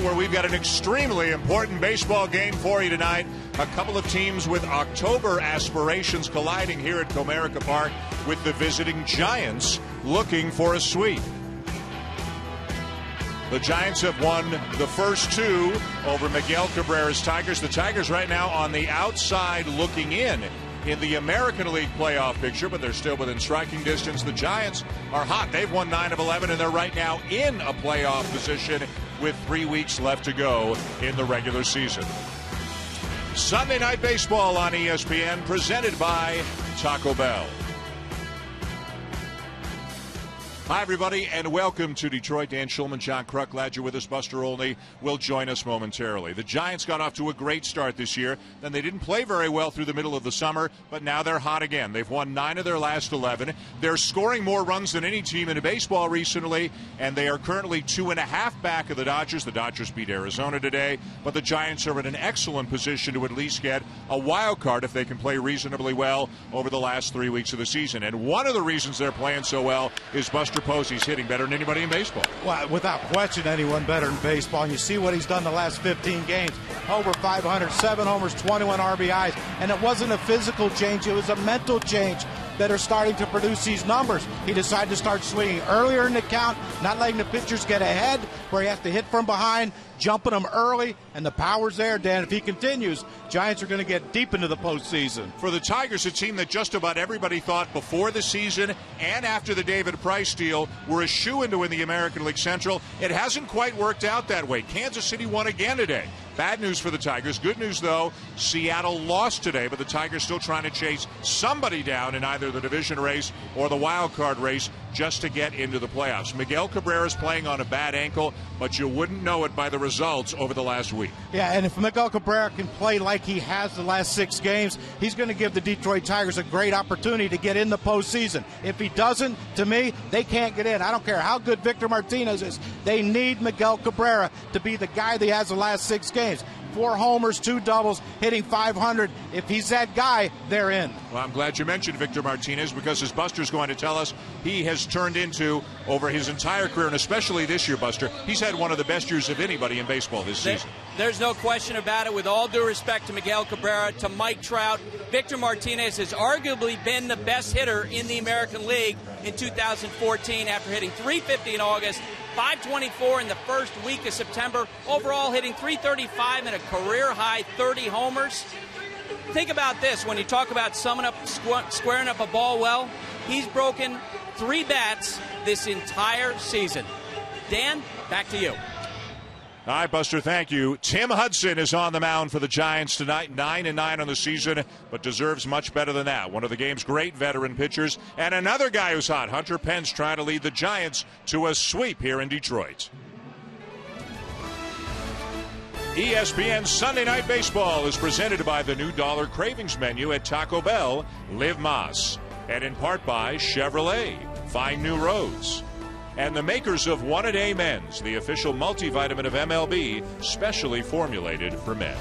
where we've got an extremely important baseball game for you tonight. A couple of teams with October aspirations colliding here at Comerica Park with the visiting Giants looking for a sweep. The Giants have won the first two over Miguel Cabrera's Tigers. The Tigers right now on the outside looking in the American League playoff picture, but they're still within striking distance. The Giants are hot. They've won 9 of 11, and they're right now in a playoff position with 3 weeks left to go in the regular season. Sunday Night Baseball on ESPN, presented by Taco Bell. Hi, everybody, and welcome to Detroit. Dan Schulman, John Kruk, glad you're with us. Buster Olney will join us momentarily. The Giants got off to a great start this year. Then they didn't play very well through the middle of the summer, but now they're hot again. They've won 9 of their last 11. They're scoring more runs than any team in baseball recently, and they are currently 2.5 back of the Dodgers. The Dodgers beat Arizona today, but the Giants are in an excellent position to at least get a wild card if they can play reasonably well over the last 3 weeks of the season. And one of the reasons they're playing so well is Buster Posey's hitting better than anybody in baseball. Well, without question, anyone better in baseball. And you see what he's done the last 15 games. Over 500, 7 homers, 21 RBIs. And it wasn't a physical change. It was a mental change that are starting to produce these numbers. He decided to start swinging earlier in the count, not letting the pitchers get ahead, where he has to hit from behind, jumping them early, and the power's there, Dan. If he continues, Giants are going to get deep into the postseason. For the Tigers, a team that just about everybody thought before the season and after the David Price deal were a shoo-in to win the American League Central, it hasn't quite worked out that way. Kansas City won again today. Bad news for the Tigers. Good news, though, Seattle lost today, but the Tigers still trying to chase somebody down in either the division race or the wild card race just to get into the playoffs. Miguel Cabrera's playing on a bad ankle, but you wouldn't know it by the results over the last week. Yeah, and if Miguel Cabrera can play like he has the last 6 games, he's going to give the Detroit Tigers a great opportunity to get in the postseason. If he doesn't, to me, they can't get in. I don't care how good Victor Martinez is. They need Miguel Cabrera to be the guy that has the last 6 games. 4 homers, 2 doubles, hitting 500. If he's that guy, they're in. Well, I'm glad you mentioned Victor Martinez, because as Buster's going to tell us, he has turned into, over his entire career, and especially this year, Buster, he's had one of the best years of anybody in baseball this season. There's no question about it. With all due respect to Miguel Cabrera, to Mike Trout, Victor Martinez has arguably been the best hitter in the American League in 2014 after hitting .350 in August, .524 in the first week of September, overall hitting .335 and a career-high 30 homers. Think about this. When you talk about summing up, squaring up a ball well, he's broken 3 bats this entire season. Dan, back to you. All right, Buster, thank you. Tim Hudson is on the mound for the Giants tonight, 9-9 on the season, but deserves much better than that. One of the game's great veteran pitchers, and another guy who's hot, Hunter Pence, trying to lead the Giants to a sweep here in Detroit. ESPN Sunday Night Baseball is presented by the new Dollar Cravings menu at Taco Bell, Live Mas, and in part by Chevrolet, find new roads. And the makers of One A Day Men's, the official multivitamin of MLB, specially formulated for men.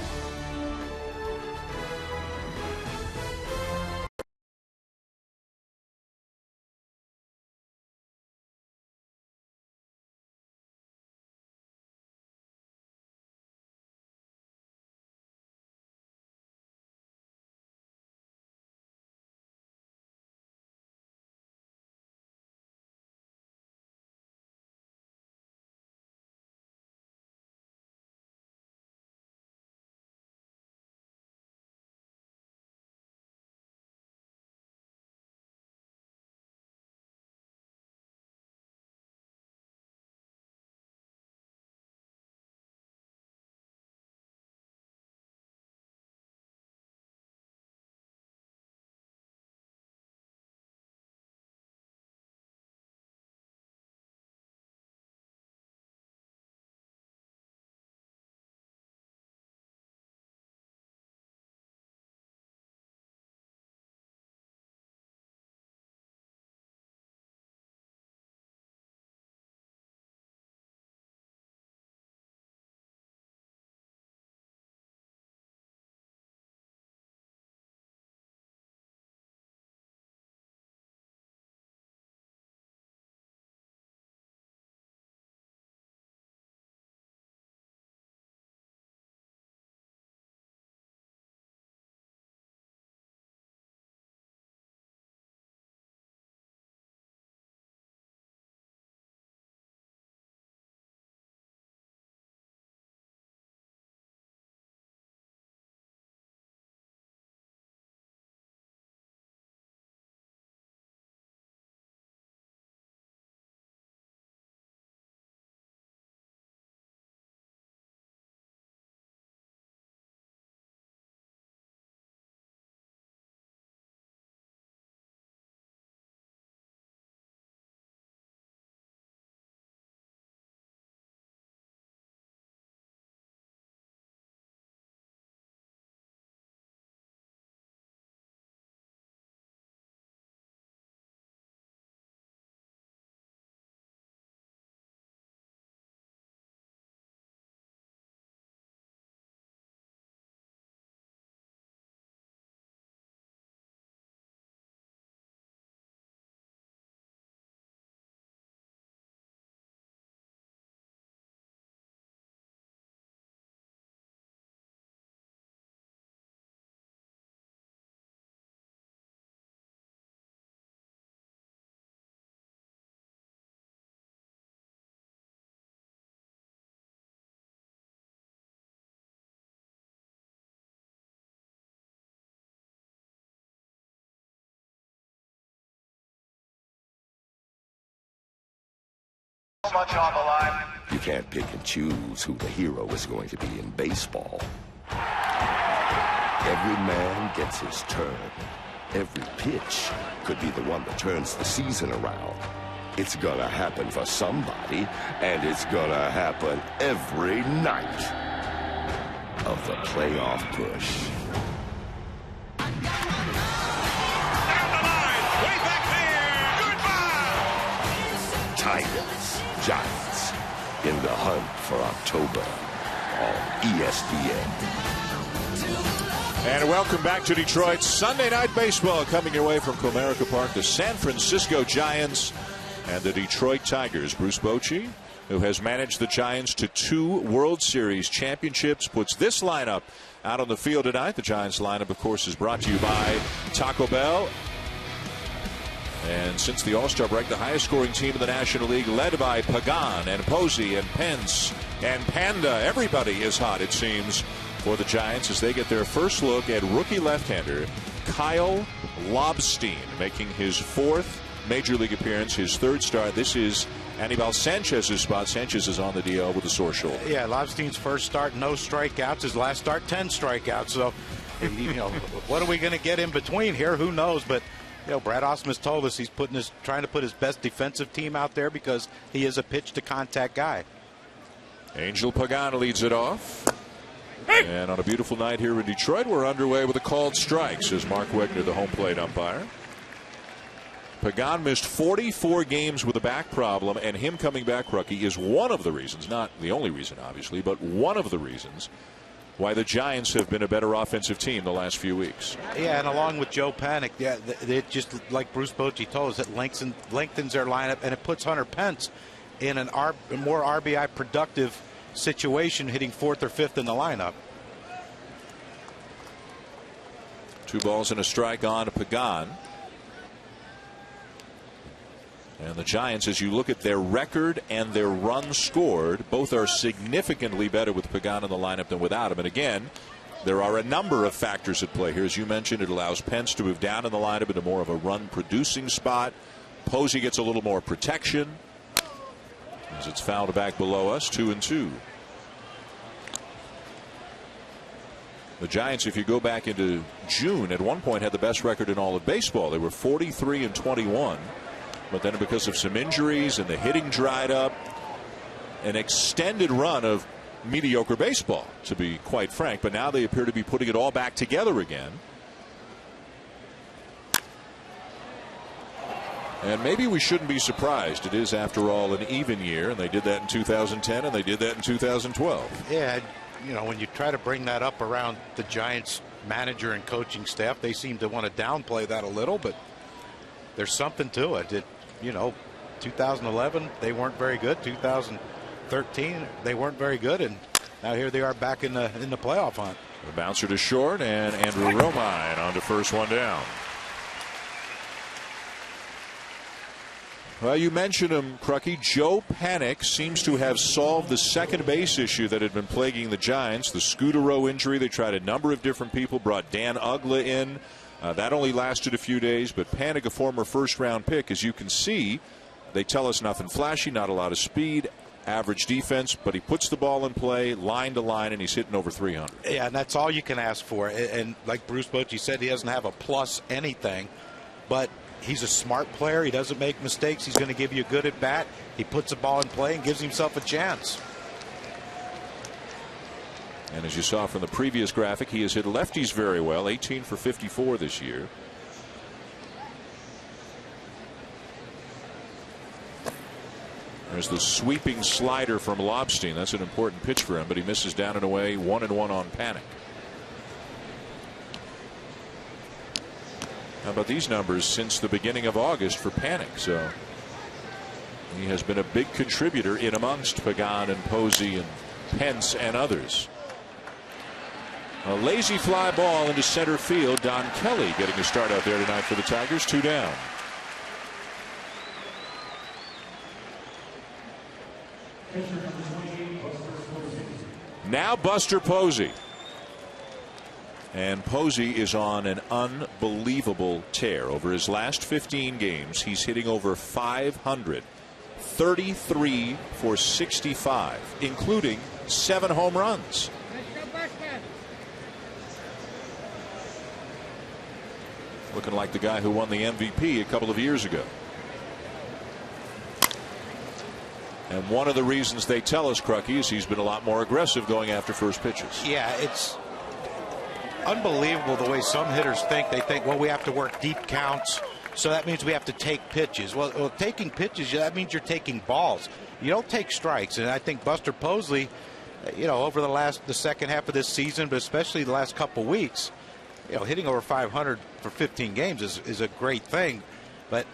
Much on the line. You can't pick and choose who the hero is going to be in baseball. Every man gets his turn. Every pitch could be the one that turns the season around. It's gonna happen for somebody, and it's gonna happen every night of the playoff push. Down the line, way back there. Goodbye. Tigers, Giants, in the hunt for October on ESPN. And welcome back to Detroit. Sunday Night Baseball coming your way from Comerica Park. The San Francisco Giants and the Detroit Tigers. Bruce Bochy, who has managed the Giants to 2 World Series championships, puts this lineup out on the field tonight. The Giants lineup, of course, is brought to you by Taco Bell. And since the All-Star break, the highest scoring team in the National League, led by Pagan and Posey and Pence and Panda. Everybody is hot, it seems, for the Giants as they get their first look at rookie left-hander Kyle Lobstein, making his 4th Major League appearance, his 3rd start. This is Anibal Sanchez's spot. Sanchez is on the DL with a sore shoulder. Yeah, Lobstein's first start, no strikeouts. His last start, 10 strikeouts. So, what are we going to get in between here? Who knows? But, Brad Ausmus told us he's trying to put his best defensive team out there because he is a pitch-to-contact guy. Angel Pagan leads it off. And on a beautiful night here in Detroit, we're underway with a called strike, says Mark Wegner, the home plate umpire. Pagan missed 44 games with a back problem, and him coming back rookie is one of the reasons, not the only reason, obviously, but one of the reasons why the Giants have been a better offensive team the last few weeks. Yeah, and along with Joe Panik, it just, like Bruce Bochy told us, it lengthens their lineup, and it puts Hunter Pence in a more RBI productive situation, hitting 4th or 5th in the lineup. 2 balls and a strike on Pagan. And the Giants, as you look at their record and their runs scored, both are significantly better with Pagan in the lineup than without him. And again, there are a number of factors at play here. As you mentioned, it allows Pence to move down in the lineup into more of a run-producing spot. Posey gets a little more protection as it's fouled back below us, 2-2. The Giants, if you go back into June, at one point had the best record in all of baseball. They were 43-21. But then because of some injuries and the hitting dried up, an extended run of mediocre baseball, to be quite frank. But now they appear to be putting it all back together again. And maybe we shouldn't be surprised. It is, after all, an even year, and they did that in 2010, and they did that in 2012. Yeah, when you try to bring that up around the Giants manager and coaching staff, they seem to want to downplay that a little, but there's something to it. 2011, they weren't very good. 2013, they weren't very good, and now here they are back in the playoff hunt. The bouncer to short, and Andrew Romine on to first, one down. Well, you mentioned him, Crucky. Joe Panik seems to have solved the second base issue that had been plaguing the Giants. The Scudero injury, they tried a number of different people, brought Dan Ugla in. That only lasted a few days, but Panik, a former first-round pick, as you can see, they tell us nothing flashy, not a lot of speed, average defense, but he puts the ball in play, line to line, and he's hitting over 300. Yeah, and that's all you can ask for. And like Bruce Bochy said, he doesn't have a plus anything, but he's a smart player. He doesn't make mistakes. He's going to give you a good at-bat. He puts the ball in play and gives himself a chance. And as you saw from the previous graphic, he has hit lefties very well, 18 for 54 this year. There's the sweeping slider from Lobstein. That's an important pitch for him, but he misses down and away, 1-1 on Panik. How about these numbers since the beginning of August for Panik? So he has been a big contributor in amongst Pagan and Posey and Pence and others. A lazy fly ball into center field. Don Kelly getting a start out there tonight for the Tigers. 2 down. Now Buster Posey. And Posey is on an unbelievable tear. Over his last 15 games, he's hitting over 500. 33 for 65, including 7 home runs. Looking like the guy who won the MVP a couple of years ago. And one of the reasons they tell us, Crucky, is he's been a lot more aggressive going after first pitches. Yeah, it's unbelievable the way some hitters think. They think, well, we have to work deep counts, so that means we have to take pitches. Well, taking pitches, that means you're taking balls. You don't take strikes. And I think Buster Posey, over the second half of this season, but especially the last couple weeks, hitting over 500 for 15 games is a great thing. But,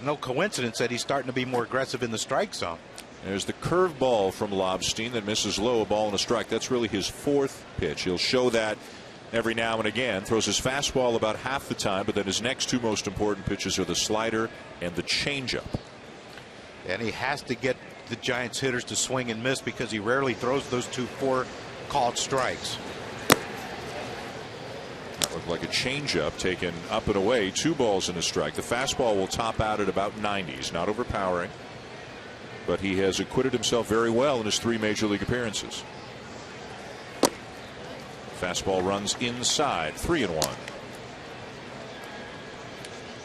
no coincidence that he's starting to be more aggressive in the strike zone. There's the curveball from Lobstein that misses low, a ball and a strike. That's really his 4th pitch. He'll show that every now and again. Throws his fastball about half the time, but then his next 2 most important pitches are the slider and the changeup. And he has to get the Giants hitters to swing and miss because he rarely throws those 2 called strikes. That looked like a changeup taken up and away. 2 balls and a strike. The fastball will top out at about 90s. Not overpowering, but he has acquitted himself very well in his 3 major league appearances. Fastball runs inside, 3-1.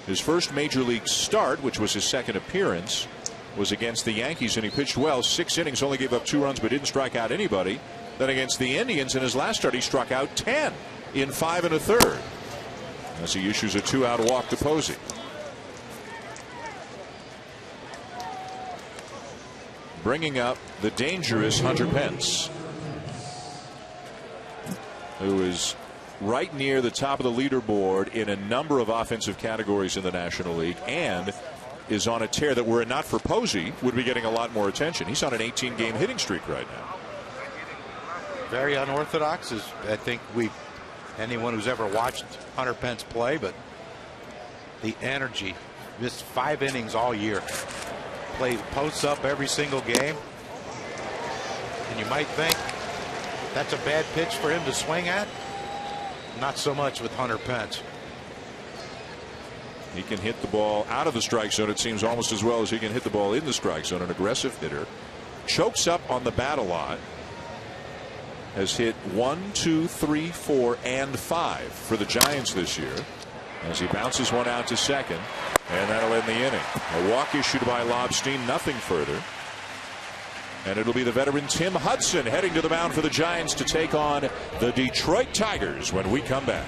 His first major league start, which was his 2nd appearance, was against the Yankees, and he pitched well. 6 innings, only gave up 2 runs, but didn't strike out anybody. Then against the Indians in his last start, he struck out 10 in 5 1/3 as he issues a 2-out walk to Posey. Bringing up the dangerous Hunter Pence, who is right near the top of the leaderboard in a number of offensive categories in the National League, and is on a tear that, were it not for Posey, would be getting a lot more attention. He's on an 18-game hitting streak right now. Very unorthodox, as I think anyone who's ever watched Hunter Pence play, but the energy, missed 5 innings all year, plays posts up every single game, and you might think that's a bad pitch for him to swing at. Not so much with Hunter Pence. He can hit the ball out of the strike zone, it seems, almost as well as he can hit the ball in the strike zone. An aggressive hitter. Chokes up on the bat a lot. Has hit 1, 2, 3, 4, and 5 for the Giants this year, as he bounces one out to second, and that'll end the inning. A walk issued by Lobstein, nothing further. And it'll be the veteran Tim Hudson heading to the mound for the Giants to take on the Detroit Tigers when we come back.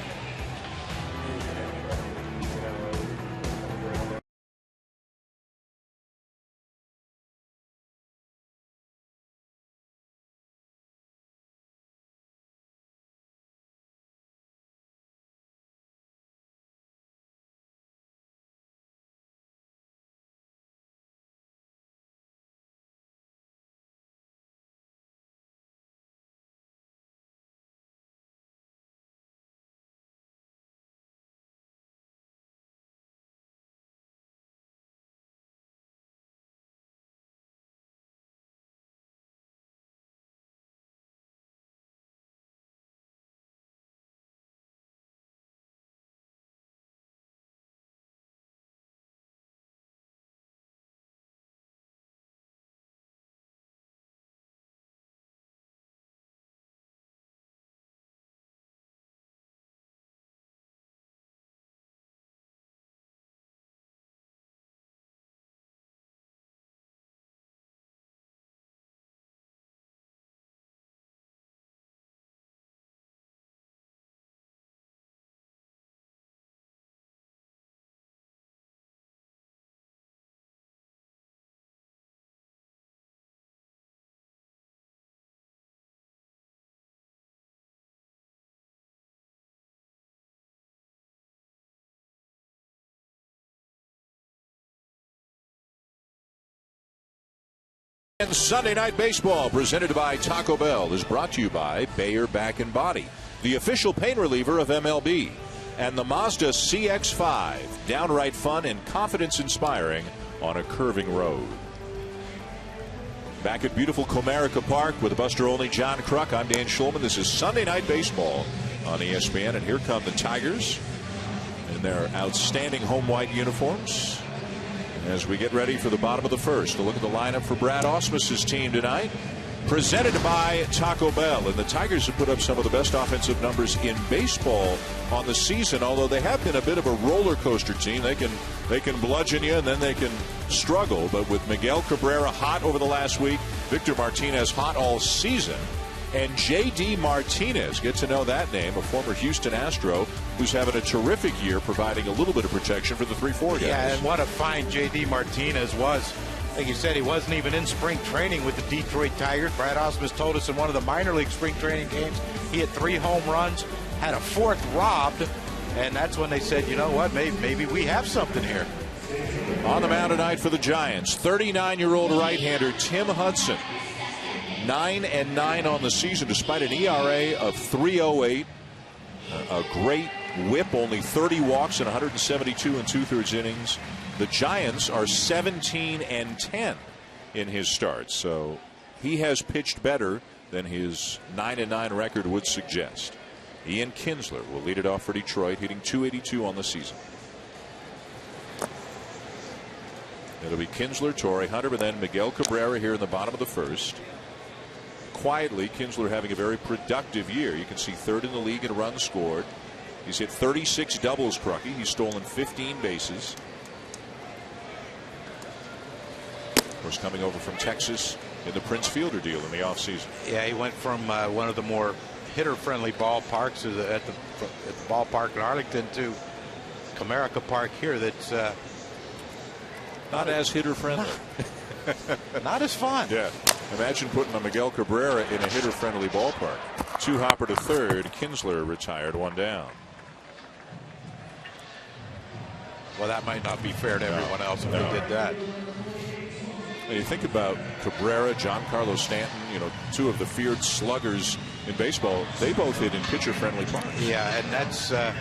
And Sunday Night Baseball, presented by Taco Bell, is brought to you by Bayer Back and Body, the official pain reliever of MLB, and the Mazda CX-5, downright fun and confidence-inspiring on a curving road. Back at beautiful Comerica Park with Buster Olney, John Kruk, I'm Dan Schulman. This is Sunday Night Baseball on ESPN, and here come the Tigers in their outstanding home white uniforms. As we get ready for the bottom of the first, a look at the lineup for Brad Ausmus's team tonight. Presented by Taco Bell, and the Tigers have put up some of the best offensive numbers in baseball on the season. Although they have been a bit of a roller coaster team, they can bludgeon you and then they can struggle. But with Miguel Cabrera hot over the last week, Victor Martinez hot all season, and J.D. Martinez, get to know that name, a former Houston Astro who's having a terrific year, providing a little bit of protection for the 3-4 guys. Yeah, and what a find J.D. Martinez was. Like you said, he wasn't even in spring training with the Detroit Tigers. Brad Ausmus told us in one of the minor league spring training games he had 3 home runs, had a 4th robbed, and that's when they said, you know what, maybe we have something here. On the mound tonight for the Giants, 39-year-old right-hander Tim Hudson. 9-9 on the season despite an ERA of 3.08. A great whip, only 30 walks in 172 2/3 innings. The Giants are 17-10 in his start, so he has pitched better than his 9-9 record would suggest. Ian Kinsler will lead it off for Detroit, hitting .282 on the season. It'll be Kinsler, Torrey Hunter, and then Miguel Cabrera here in the bottom of the first. Quietly, Kinsler having a very productive year. You can see 3rd in the league in runs scored. He's hit 36 doubles, Crucky. He's stolen 15 bases. Of course, coming over from Texas in the Prince Fielder deal in the offseason. Yeah, he went from one of the more hitter-friendly ballparks at the ballpark in Arlington to Comerica Park here. That's not as hitter-friendly. Not as fun. Yeah. Imagine putting a Miguel Cabrera in a hitter-friendly ballpark. 2 hopper to 3rd. Kinsler retired, 1 down. Well, that might not be fair to everyone else if they did that. When you think about Cabrera, Giancarlo Stanton, 2 of the feared sluggers in baseball, they both hit in pitcher-friendly parks. Yeah, and that's a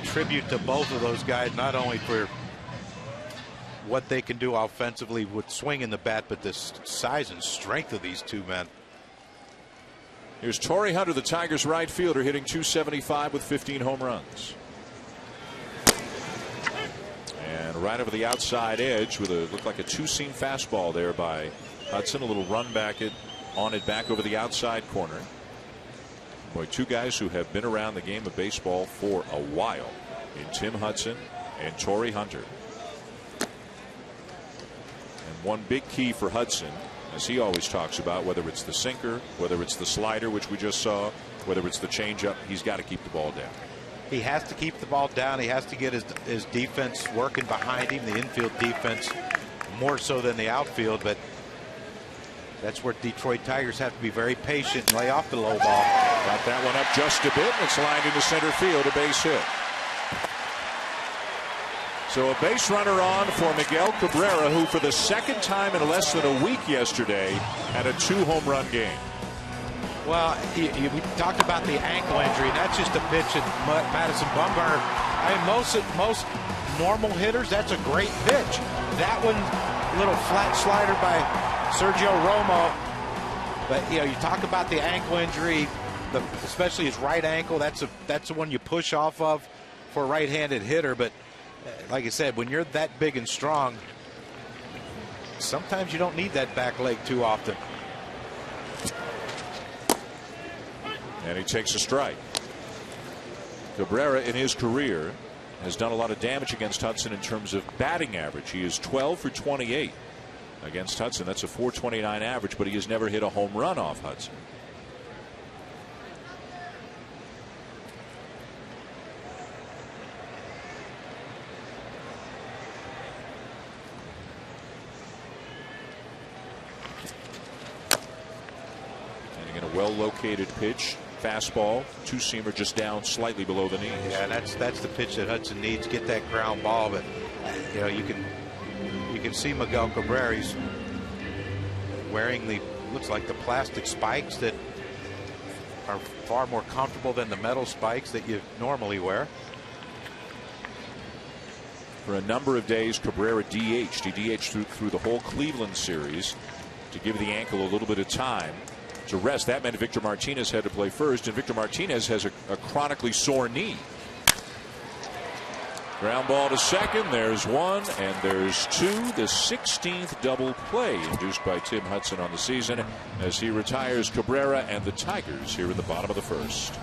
tribute to both of those guys, not only for what they can do offensively with swinging the bat, but the size and strength of these 2 men. Here's Torrey Hunter, the Tigers right fielder, hitting .275 with 15 home runs. And right over the outside edge with looked like a 2-seam fastball there by Hudson. A little run back on it back over the outside corner. Boy, 2 guys who have been around the game of baseball for a while in Tim Hudson and Torrey Hunter. And one big key for Hudson, as he always talks about, whether it's the sinker, whether it's the slider, which we just saw, whether it's the changeup, he's got to keep the ball down. He has to keep the ball down. He has to get his defense working behind him, the infield defense, more so than the outfield. But that's where Detroit Tigers have to be very patient and lay off the low ball. Got that one up just a bit. It's lined into center field, a base hit. So a base runner on for Miguel Cabrera, who for the 2nd time in less than a week yesterday had a 2-home run game. Well, we talked about the ankle injury. That's just a pitch at Madison Bumgarner. I mean, most normal hitters, that's a great pitch. That one, little flat slider by Sergio Romo. But you talk about the ankle injury, especially his right ankle. That's the one you push off of for a right-handed hitter. But like I said, when you're that big and strong, sometimes you don't need that back leg too often. And he takes a strike. Cabrera in his career has done a lot of damage against Hudson in terms of batting average. He is 12 for 28 against Hudson. That's a .429 average, but he has never hit a home run off Hudson. And again, a well-located pitch. Fastball, 2-seamer just down slightly below the knees. Yeah, that's the pitch that Hudson needs. Get that ground ball, but you can see Miguel Cabrera. He's wearing looks like the plastic spikes that are far more comfortable than the metal spikes that you normally wear. For a number of days, Cabrera DH'd. He DH'd through the whole Cleveland series to give the ankle a little bit of time to rest. That meant Victor Martinez had to play first, and Victor Martinez has a chronically sore knee. Ground ball to second. There's one, and there's two. The 16th double play induced by Tim Hudson on the season as he retires Cabrera and the Tigers here in the bottom of the first.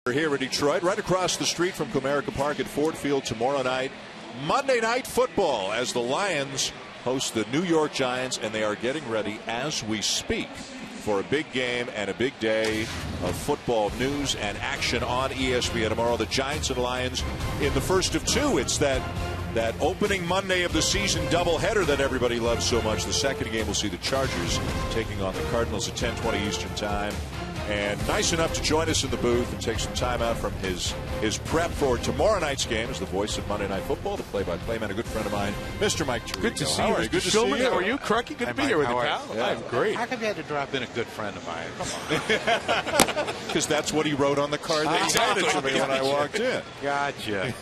We're here in Detroit, right across the street from Comerica Park at Ford Field tomorrow night. Monday Night Football as the Lions host the New York Giants, and they are getting ready as we speak for a big game and a big day of football news and action on ESPN tomorrow. The Giants and Lions in the first of two. It's that opening Monday of the season doubleheader that everybody loves so much. The second game will see the Chargers taking on the Cardinals at 10:20 Eastern Time. And nice enough to join us in the booth and take some time out from his prep for tomorrow night's game as the voice of Monday Night Football, the play-by-play man, a good friend of mine, Mr. Mike Tirico. Good to see you, Mr. Shulman. How are you, Crucky? Good to be here with you, pal. Yeah. I'm great. How come you had to drop in a good friend of mine? Come on. Because that's what he wrote on the card that he handed to me when I walked in. Gotcha.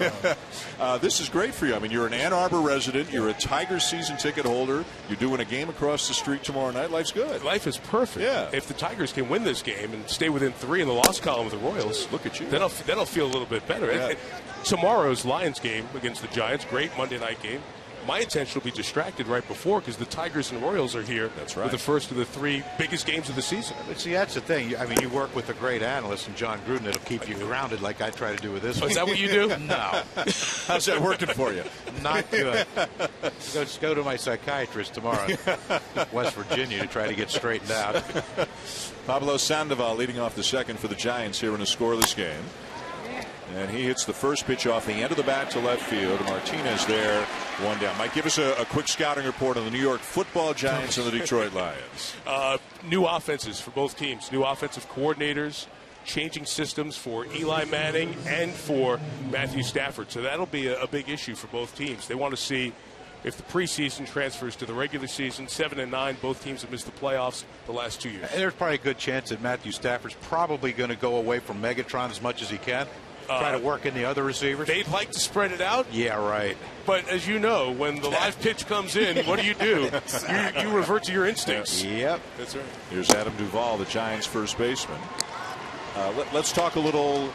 This is great for you. I mean, you're an Ann Arbor resident. You're a Tigers season ticket holder. You're doing a game across the street tomorrow night. Life's good. Life is perfect. Yeah. If the Tigers can win this game and stay within 3 in the loss column of the Royals, look at you. Then I'll feel a little bit better. Yeah. And tomorrow's Lions game against the Giants, great Monday night game. My intention will be distracted right before because the Tigers and Royals are here. That's right. With the first of the 3 biggest games of the season. But see, that's the thing. I mean, you work with a great analyst in John Gruden that'll keep you grounded like I try to do with this. Oh, is that what you do? No. How's that working for you? Not good. Go to my psychiatrist tomorrow in West Virginia to try to get straightened out. Pablo Sandoval leading off the second for the Giants here in a scoreless game. And he hits the first pitch off the end of the bat to left field. Martinez there, one down. Mike, give us a quick scouting report on the New York Football Giants and the Detroit Lions. New offenses for both teams. New offensive coordinators, changing systems for Eli Manning and for Matthew Stafford. So that'll be a big issue for both teams. They want to see if the preseason transfers to the regular season. 7-9, both teams have missed the playoffs the last 2 years. There's probably a good chance that Matthew Stafford's probably going to go away from Megatron as much as he can. Try to work in the other receivers. They'd like to spread it out. Yeah, right. But as you know, when the live pitch comes in, what do? You revert to your instincts. Yep. That's right. Here's Adam Duvall, the Giants' first baseman. Let's talk a little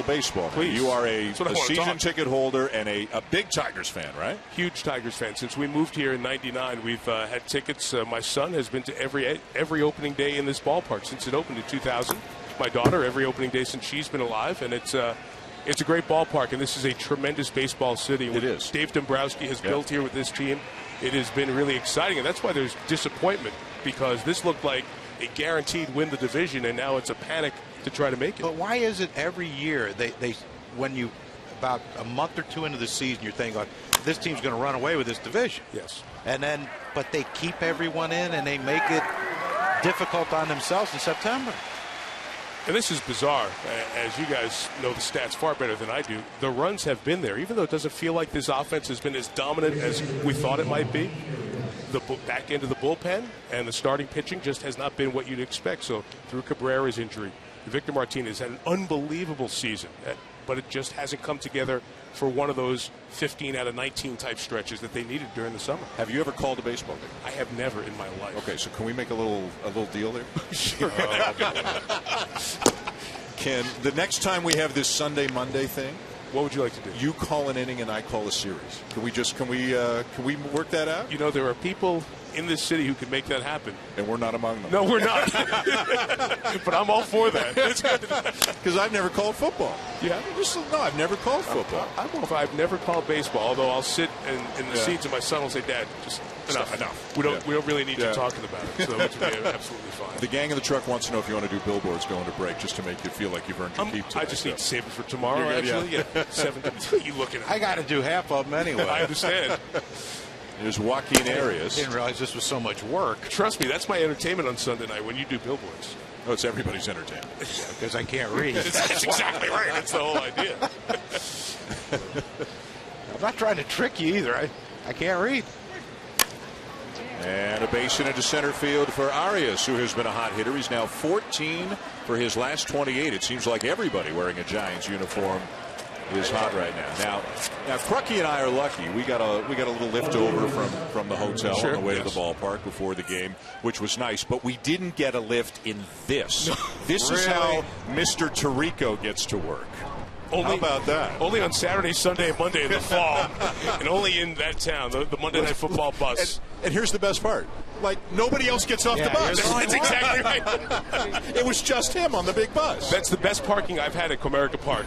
baseball. Please. You are a season ticket holder and a big Tigers fan, right? Huge Tigers fan. Since we moved here in '99, we've had tickets. My son has been to every opening day in this ballpark since it opened in 2000. My daughter, every opening day since she's been alive, and it's a great ballpark, and this is a tremendous baseball city. It is. Dave Dombrowski has built here with this team. It has been really exciting, and that's why there's disappointment, because this looked like a guaranteed win the division, and now it's a panic to try to make it. But why is it every year they when you about a month or two into the season you're thinking, like, this team's going to run away with this division? Yes. And then, but they keep everyone in and they make it difficult on themselves in September. And this is bizarre. As you guys know the stats far better than I do, the runs have been there. Even though it doesn't feel like this offense has been as dominant as we thought it might be, the back end of the bullpen and the starting pitching just has not been what you'd expect. So through Cabrera's injury, Victor Martinez had an unbelievable season, but it just hasn't come together for one of those 15 out of 19 type stretches that they needed during the summer. Have you ever called a baseball game? I have never in my life. Okay, so can we make a little deal there? Sure. Can the next time we have this Sunday Monday thing, what would you like to do? You call an inning and I call a series. Can we work that out? You know, there are people in this city who can make that happen, and we're not among them. No, we're not. But I'm all for that. Because I've never called football. Yeah. No, I've never called football. I've never called baseball. Although I'll sit in the seats and my son will say, "Dad, just enough. We don't really need you talking about it." So which would be absolutely fine. The gang in the truck wants to know if you want to do billboards going to break, just to make you feel like you've earned your keep today. I just need to save it for tomorrow. Actually, yeah. 7. You looking at? I got to do half of them anyway. I understand. There's Joaquin Arias. I didn't realize this was so much work. Trust me, that's my entertainment on Sunday night when you do billboards. Oh, it's everybody's entertainment. Because I can't read. That's exactly right. That's the whole idea. I'm not trying to trick you either. I can't read. And a base hit into center field for Arias, who has been a hot hitter. He's now 14 for his last 28. It seems like everybody wearing a Giants uniform is hot right now. Now, Crucky and I are lucky. We got a little lift over from the hotel on the way to the ballpark before the game, which was nice. But we didn't get a lift in this. This is how Mr. Tirico gets to work. How about that? Only on Saturday, Sunday, and Monday in the fall, and only in that town, the Monday Night Football bus. And here's the best part. Like, nobody else gets off the bus. That's exactly right. It was just him on the big bus. That's the best parking I've had at Comerica Park.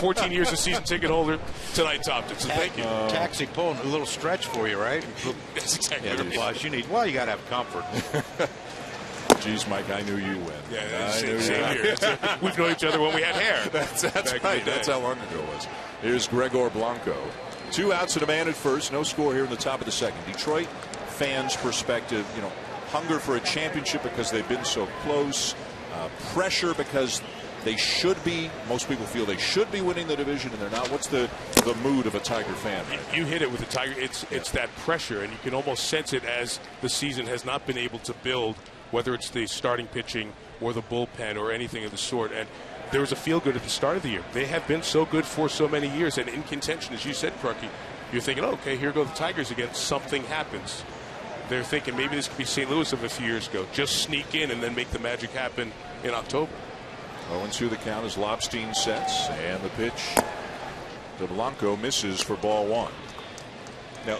14 years a season ticket holder. Tonight topped it, so thank you. Taxi pulling a little stretch for you, right? That's exactly right. Plus, you got to have comfort. Geez, Mike, I knew you win. Yeah, same here. We've known each other when we had hair. That's right. That's how long ago it was. Here's Gregor Blanco. 2 outs and a man at first. No score here in the top of the second. Detroit fans' perspective, hunger for a championship because they've been so close. Pressure because they should be. Most people feel they should be winning the division, and they're not. What's the mood of a Tiger fan? You hit it with the Tiger. It's that pressure, and you can almost sense it as the season has not been able to build, whether it's the starting pitching or the bullpen or anything of the sort. And there was a feel-good at the start of the year. They have been so good for so many years and in contention, as you said, Crucky. You're thinking, okay, here go the Tigers again. Something happens. They're thinking maybe this could be St. Louis of a few years ago. Just sneak in and then make the magic happen in October. 0-2 the count as Lobstein sets, and the pitch to Blanco misses for ball 1. Now,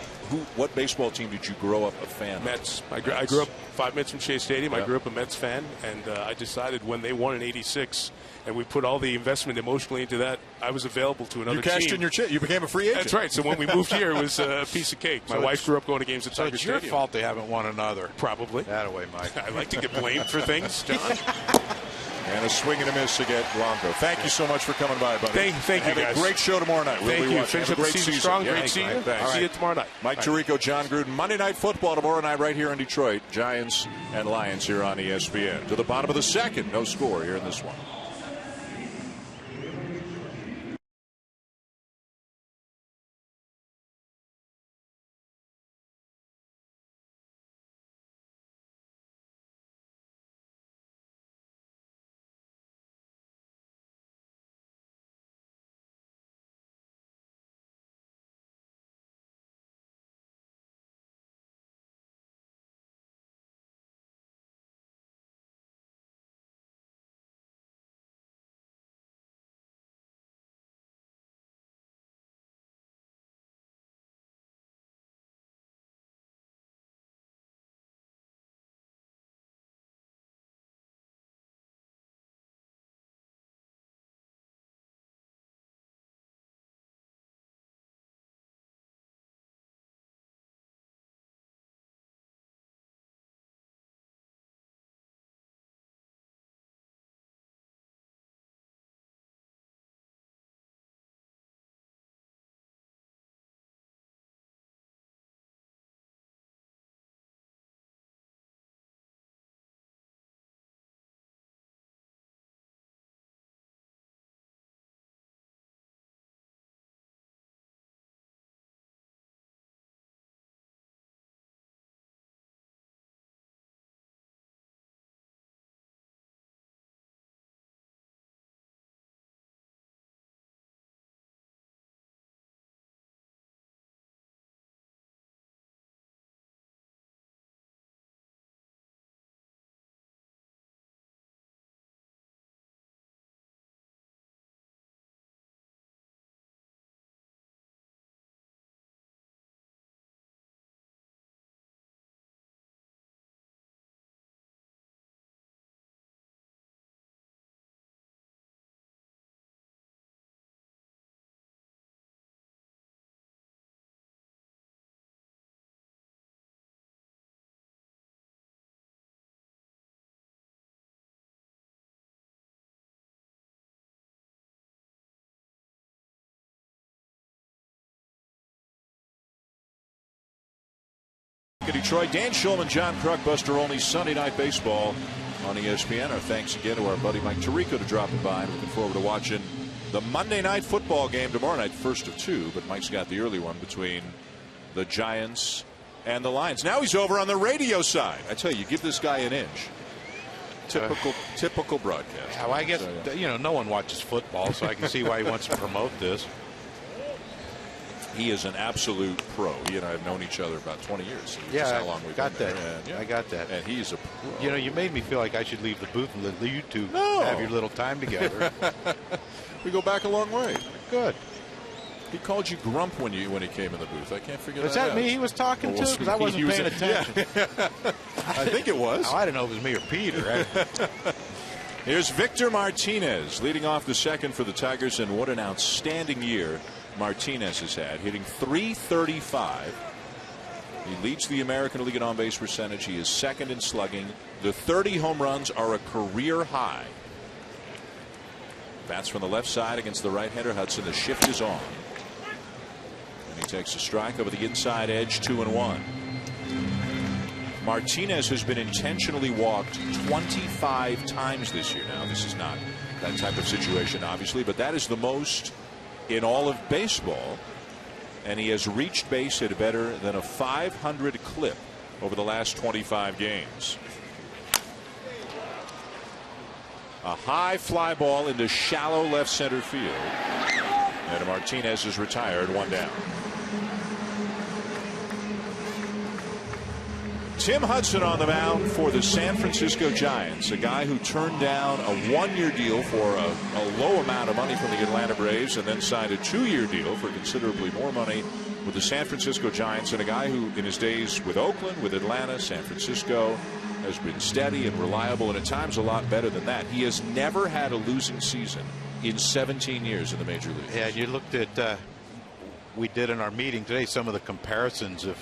what baseball team did you grow up a fan of? Mets. I grew up 5 minutes from Shea Stadium. I grew up a Mets fan, and I decided when they won in '86, and we put all the investment emotionally into that, I was available to another team. You cashed in your check. You became a free agent. That's right. So when we moved here, it was a piece of cake. My wife grew up going to games at Tiger Stadium. It's your fault they haven't won another. Probably. That away, Mike. I like to get blamed for things, John. And a swing and a miss to get Blanco. Thank you so much for coming by, buddy. Thank you, guys. Have a great show tomorrow night. Thank you. Finish up the season strong. Great seeing you. See you tomorrow night. Mike Tirico, John Gruden. Monday Night Football tomorrow night right here in Detroit. Giants and Lions here on ESPN. To the bottom of the second. No score here in this one. Detroit, Dan Shulman, John Kruk, Buster Olney, Sunday Night Baseball on ESPN. Our thanks again to our buddy Mike Tirico to dropping by. And looking forward to watching the Monday night football game tomorrow night, first of two. But Mike's got the early one between the Giants and the Lions. Now he's over on the radio side. I tell you, give this guy an inch. Typical broadcast. Well, I guess no one watches football, so I can see why he wants to promote this. He is an absolute pro. He and I have known each other about 20 years. Yeah, how long we've got been that. there. And, I got that. And he's a pro. You made me feel like I should leave the booth and let you two No. have your little time together. We go back a long way. Good. He called you Grump when he came in the booth. I can't figure Was that out. that me he was talking to? Because I wasn't paying attention. I think it was. Oh, I didn't know if it was me or Peter. Here's Victor Martinez leading off the second for the Tigers, and what an outstanding year Martinez has had, hitting .335. He leads the American League in on-base percentage. He is second in slugging. The 30 home runs are a career high. Bats from the left side against the right-hander Hudson. The shift is on. And he takes a strike over the inside edge, 2-1. Martinez has been intentionally walked 25 times this year. Now, this is not that type of situation, obviously, but that is the most in all of baseball. And he has reached base at better than a .500 clip over the last 25 games. A high fly ball into shallow left center field. And Martinez is retired, one down. Tim Hudson on the mound for the San Francisco Giants, a guy who turned down a one-year deal for a low amount of money from the Atlanta Braves and then signed a two-year deal for considerably more money with the San Francisco Giants, and a guy who in his days with Oakland, with Atlanta, San Francisco has been steady and reliable, and at times a lot better than that. He has never had a losing season in 17 years in the major leagues. Yeah, you looked at we did in our meeting today some of the comparisons of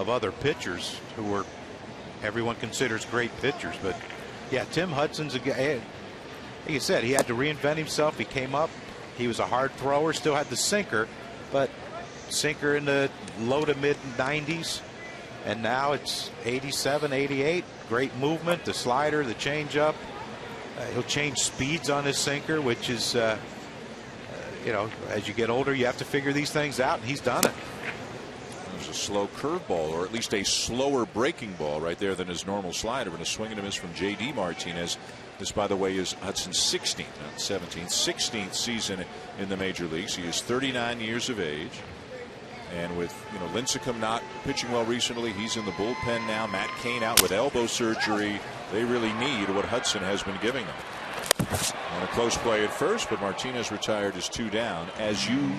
other pitchers who were everyone considers great pitchers, but yeah, Tim Hudson's a guy. Like you said, he had to reinvent himself. He came up, he was a hard thrower, still had the sinker, but sinker in the low to mid 90s, and now it's 87, 88. Great movement, the slider, the changeup. He'll change speeds on his sinker, which is as you get older you have to figure these things out, and he's done it. A slow curveball, or at least a slower breaking ball right there than his normal slider, and a swing and a miss from J.D. Martinez. This, by the way, is Hudson's 16th, not 17th, 16th season in the major leagues. He is 39 years of age, and with Lincecum not pitching well recently, he's in the bullpen now. Matt Cain out with elbow surgery. They really need what Hudson has been giving them. On a close play at first, but Martinez retired as two down. As you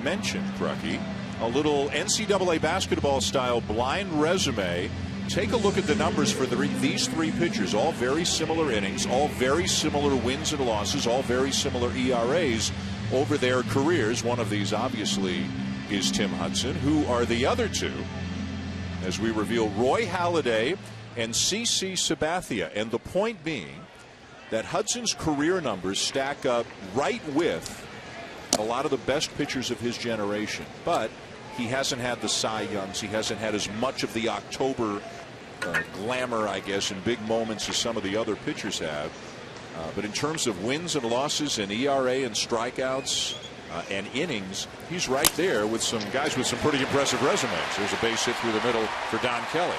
mentioned, Crucky, a little NCAA basketball style blind resume. Take a look at the numbers for these three pitchers. All very similar innings, all very similar wins and losses, all very similar ERAs over their careers. One of these obviously is Tim Hudson. Who are the other two? As we reveal, Roy Halladay and CC Sabathia. And the point being that Hudson's career numbers stack up right with a lot of the best pitchers of his generation, but he hasn't had the Cy Youngs. He hasn't had as much of the October glamour, I guess, in big moments as some of the other pitchers have. But in terms of wins and losses and ERA and strikeouts and innings, he's right there with some guys with some pretty impressive resumes. There's a base hit through the middle for Don Kelly.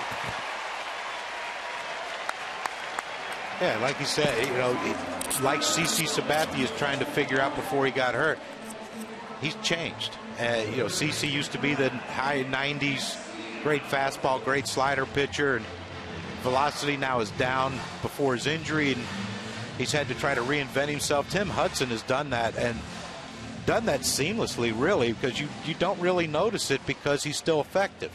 Yeah, like you said, like CC Sabathia is trying to figure out before he got hurt. He's changed. CC used to be the high 90s, great fastball, great slider pitcher, and velocity now is down before his injury, and he's had to try to reinvent himself. Tim Hudson has done that, and done that seamlessly, really, because you don't really notice it because he's still effective.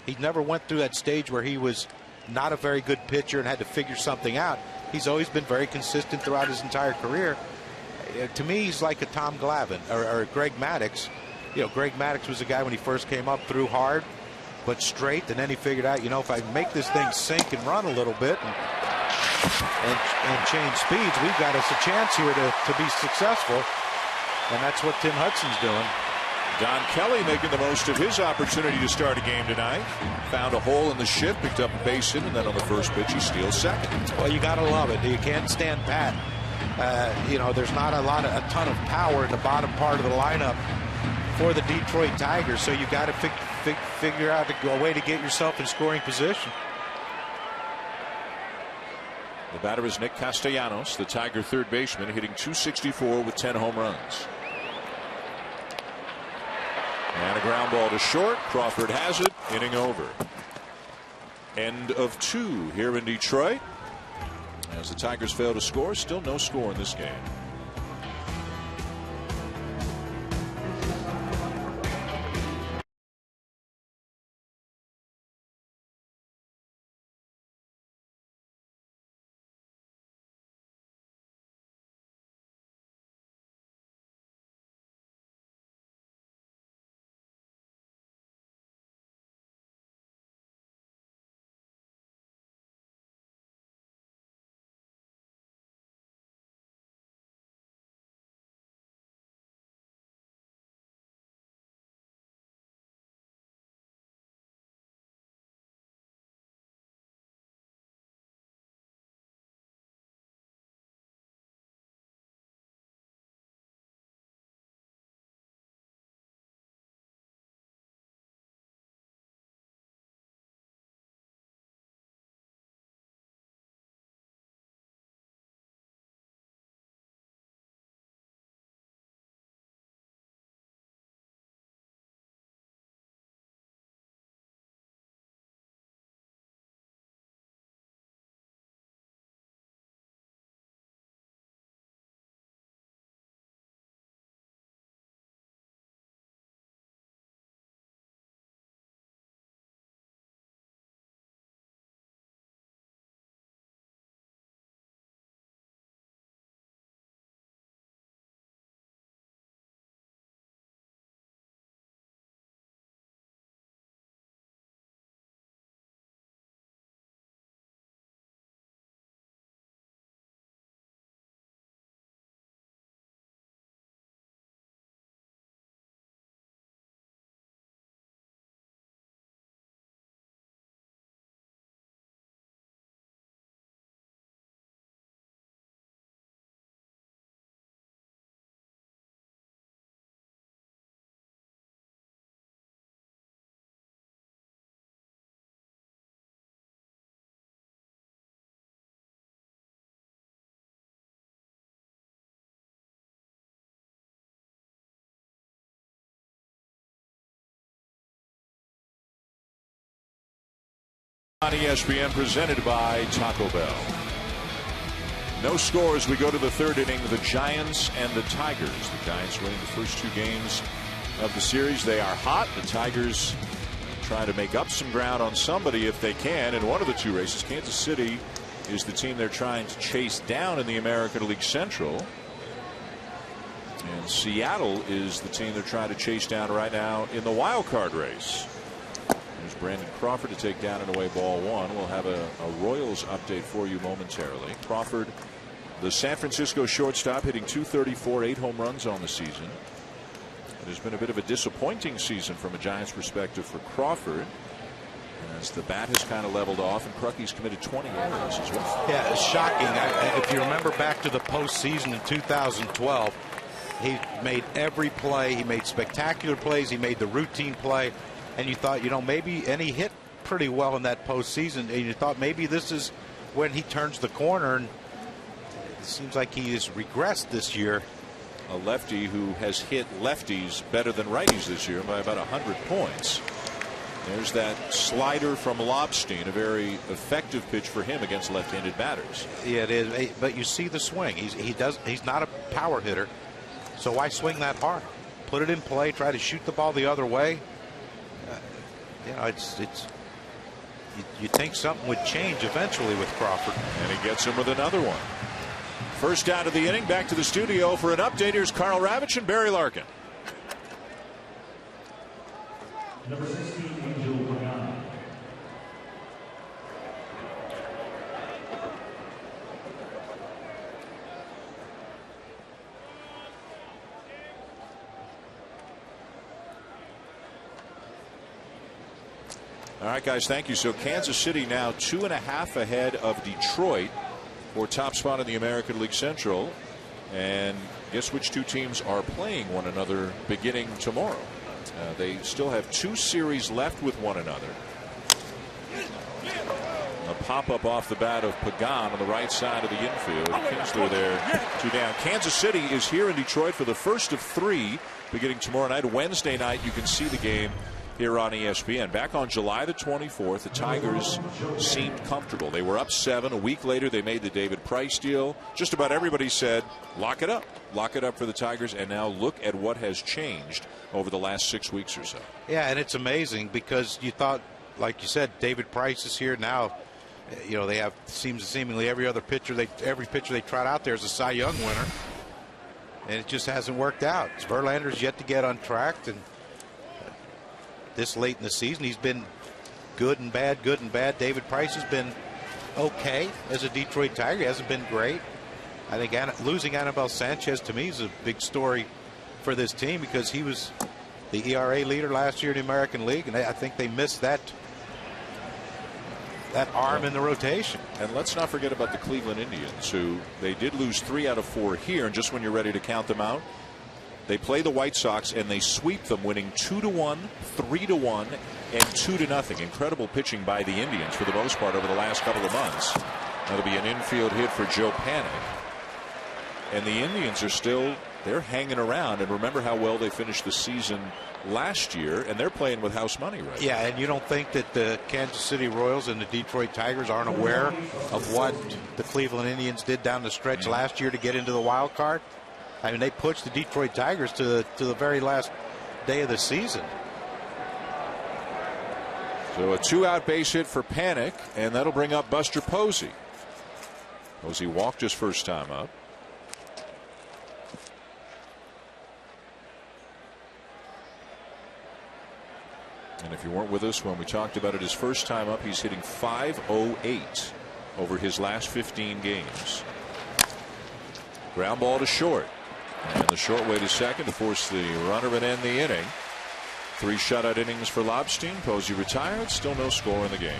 He never went through that stage where he was not a very good pitcher and had to figure something out. He's always been very consistent throughout his entire career. To me, he's like a Tom Glavine or Greg Maddux. Greg Maddux was a guy when he first came up, threw hard but straight, and then he figured out, if I make this thing sink and run a little bit and change speeds, we've got us a chance here to be successful, and that's what Tim Hudson's doing. Don Kelly making the most of his opportunity to start a game tonight. Found a hole in the shift, picked up a base hit, and then on the first pitch he steals second. Well, you got to love it. You can't stand pat. There's not a ton of power in the bottom part of the lineup for the Detroit Tigers, so you got to figure out a way to get yourself in scoring position. The batter is Nick Castellanos, the Tiger third baseman, hitting .264 with 10 home runs. And a ground ball to short. Crawford has it. Inning over. End of 2 here in Detroit. As the Tigers fail to score, still no score in this game. On ESPN, presented by Taco Bell. No scores. We go to the third inning. The Giants and the Tigers. The Giants winning the first 2 games of the series. They are hot. The Tigers trying to make up some ground on somebody if they can in one of the 2 races. Kansas City is the team they're trying to chase down in the American League Central. And Seattle is the team they're trying to chase down right now in the wild card race. There's Brandon Crawford to take down and away ball 1. We'll have a Royals update for you momentarily. Crawford, the San Francisco shortstop, hitting .234, 8 home runs on the season. It has been a bit of a disappointing season from a Giants perspective for Crawford, as the bat has kind of leveled off, and Crucky's committed 20 errors as well. Yeah, it's shocking. If you remember back to the postseason in 2012, he made every play. He made spectacular plays. He made the routine play. And you thought, maybe, and he hit pretty well in that postseason, and you thought maybe this is when he turns the corner, and it seems like he has regressed this year. A lefty who has hit lefties better than righties this year by about 100 points. There's that slider from Lobstein, a very effective pitch for him against left-handed batters. Yeah, it is, but you see the swing. He's not a power hitter, so why swing that hard? Put it in play, try to shoot the ball the other way. You think something would change eventually with Crawford. And he gets him with another one. First out of the inning. Back to the studio for an update. Here's Carl Ravitch and Barry Larkin. Number 16, Angel Pagano. All right, guys, thank you. So Kansas City now 2.5 ahead of Detroit for top spot in the American League Central. And guess which two teams are playing one another beginning tomorrow? They still have 2 series left with one another. A pop-up off the bat of Pagan on the right side of the infield. Kinsler there, 2 down. Kansas City is here in Detroit for the first of 3 beginning tomorrow night. Wednesday night, you can see the game here on ESPN. Back on July the 24th, the Tigers seemed comfortable. They were up 7. A week later, they made the David Price deal. Just about everybody said, lock it up. Lock it up for the Tigers. And now look at what has changed over the last 6 weeks or so. Yeah, and it's amazing because you thought, like you said, David Price is here now. You know, they have seemingly every pitcher they trot out there is a Cy Young winner, and it just hasn't worked out. Verlander's yet to get on track, and this late in the season he's been good and bad. David Price has been okay as a Detroit Tiger. He hasn't been great. I think losing Anibal Sanchez to me is a big story for this team because he was the ERA leader last year in the American League, and I think they missed that arm in the rotation. And let's not forget about the Cleveland Indians, who they did lose 3 out of 4 here. And just when you're ready to count them out, they play the White Sox and they sweep them, winning 2-1, 3-1, and 2-0. Incredible pitching by the Indians for the most part over the last couple of months. That'll be an infield hit for Joe Panik. And the Indians are they're hanging around. And remember how well they finished the season last year, and they're playing with house money right now. Yeah, and you don't think that the Kansas City Royals and the Detroit Tigers aren't aware of what the Cleveland Indians did down the stretch last year to get into the wild card? I mean, they pushed the Detroit Tigers to the very last day of the season. So a 2-out base hit for Panik, and that'll bring up Buster Posey. Posey walked his first time up. And if you weren't with us when we talked about it his first time up, he's hitting .508 over his last 15 games. Ground ball to short. And the short way to second to force the runner and end the inning. 3 shutout innings for Lobstein. Posey retired. Still no score in the game.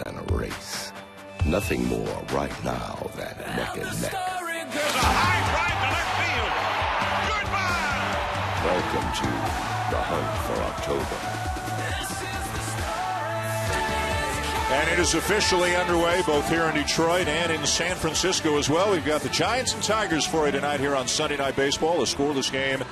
Than a race. Nothing more right now than neck and neck. There's a high drive to left field. Goodbye. Welcome to the hunt for October. And it is officially underway both here in Detroit and in San Francisco as well. We've got the Giants and Tigers for you tonight here on Sunday Night Baseball. A scoreless game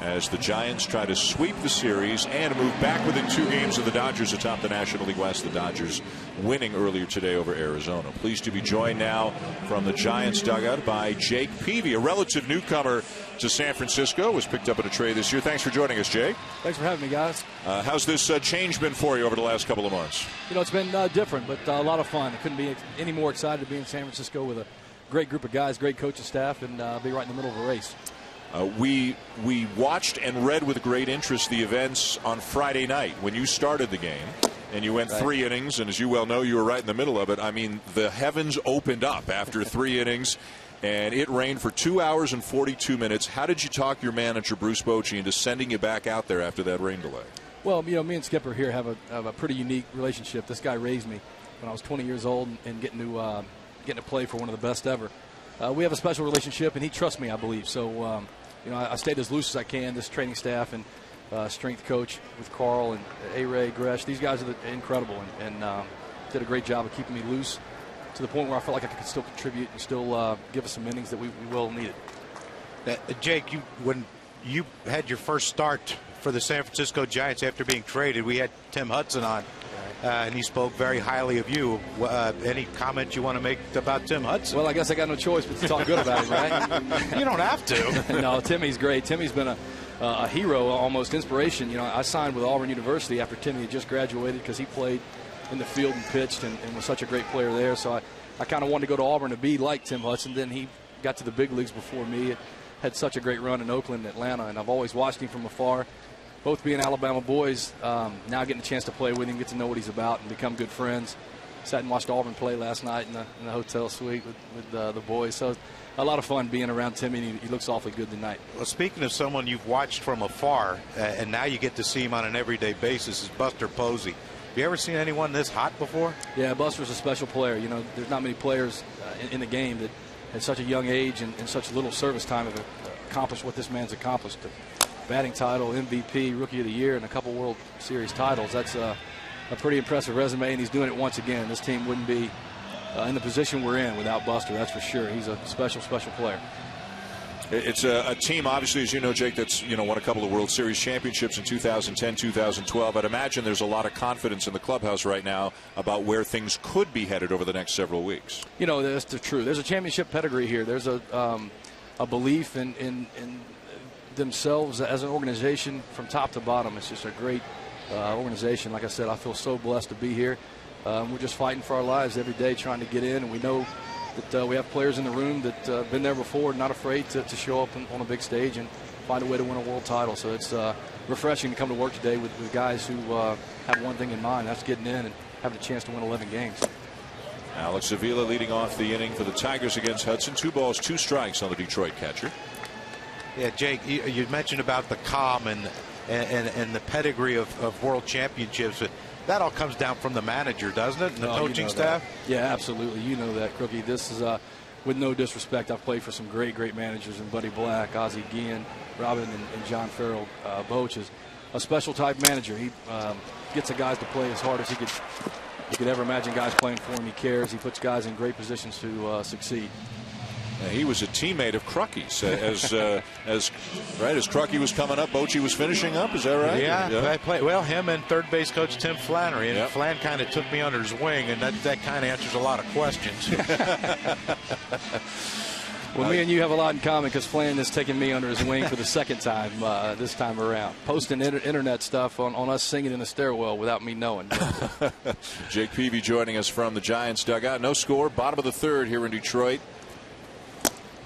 as the Giants try to sweep the series and move back within 2 games of the Dodgers atop the National League West. The Dodgers winning earlier today over Arizona. Pleased to be joined now from the Giants dugout by Jake Peavy, a relative newcomer to San Francisco, was picked up at a trade this year. Thanks for joining us, Jake. Thanks for having me, guys. How's this change been for you over the last couple of months? You know, it's been different, but a lot of fun. I couldn't be any more excited to be in San Francisco with a great group of guys, great coaching staff, and be right in the middle of a race. We watched and read with great interest the events on Friday night when you started the game. And you went 3 innings, and as you well know, you were right in the middle of it. I mean, the heavens opened up after 3 innings, and it rained for 2 hours and 42 minutes. How did you talk your manager, Bruce Bochy, into sending you back out there after that rain delay? Well, you know, me and Skipper here have a pretty unique relationship. This guy raised me when I was 20 years old and getting to play for one of the best ever. We have a special relationship, and he trusts me, I believe. So, you know, I stayed as loose as I can. This training staff and strength coach with Carl and A-Ray, Gresh, these guys are incredible and did a great job of keeping me loose to the point where I felt like I could still contribute and still give us some innings that we will need it. Jake, when you had your first start for the San Francisco Giants after being traded, we had Tim Hudson on, and he spoke very highly of you. Any comment you want to make about Tim Hudson? Well, I guess I got no choice but to talk good about him, right? You don't have to. No, Timmy's great. Timmy's been a hero, almost inspiration. You know, I signed with Auburn University after Timmy had just graduated because he played in the field and pitched and was such a great player there. So I kind of wanted to go to Auburn to be like Tim Hudson. Then he got to the big leagues before me. Had such a great run in Oakland and Atlanta, and I've always watched him from afar. Both being Alabama boys, now getting a chance to play with him, get to know what he's about, and become good friends. Sat and watched Auburn play last night in the hotel suite with the boys. So a lot of fun being around Timmy, and he looks awfully good tonight. Well, speaking of someone you've watched from afar, and now you get to see him on an everyday basis, is Buster Posey. Have you ever seen anyone this hot before? Yeah, Buster's a special player. You know, there's not many players in the game that at such a young age and such little service time have accomplished what this man's accomplished. Batting title, MVP, Rookie of the Year, and a couple World Series titles. That's a pretty impressive resume, and he's doing it once again. This team wouldn't be in the position we're in without Buster, that's for sure. He's a special, special player. It's a team, obviously, as you know, Jake, that's won a couple of World Series championships in 2010, 2012. I'd imagine there's a lot of confidence in the clubhouse right now about where things could be headed over the next several weeks. You know, that's true. There's a championship pedigree here. There's a belief in themselves as an organization from top to bottom. It's just a great organization. Like I said, I feel so blessed to be here. We're just fighting for our lives every day, trying to get in, and we know that we have players in the room that have been there before, not afraid to show up on a big stage and find a way to win a world title. So it's refreshing to come to work today with guys who have one thing in mind, that's getting in and having a chance to win 11 games. Alex Avila leading off the inning for the Tigers against Hudson. 2 balls, 2 strikes on the Detroit catcher. Yeah, Jake, you mentioned about the calm and the pedigree of world championships. That all comes down from the manager, doesn't it, and the coaching staff? Yeah, absolutely. You know that, Crookie. This is, with no disrespect, I've played for some great managers, and Buddy Black, Ozzie Guillen, Robin, and John Farrell. Boch is a special type manager. He gets the guys to play as hard as he could ever imagine guys playing for him. He cares. He puts guys in great positions to succeed. He was a teammate of Crucky's as Crucky was coming up, Bochy was finishing up. Is that right? Yeah. Well, him and third base coach Tim Flannery, and Flan kind of took me under his wing, and that kind of answers a lot of questions. Well, me and you have a lot in common because Flan has taken me under his wing for the second time this time around, posting internet stuff on us singing in the stairwell without me knowing. Jake Peavy joining us from the Giants dugout. No score, bottom of the third here in Detroit.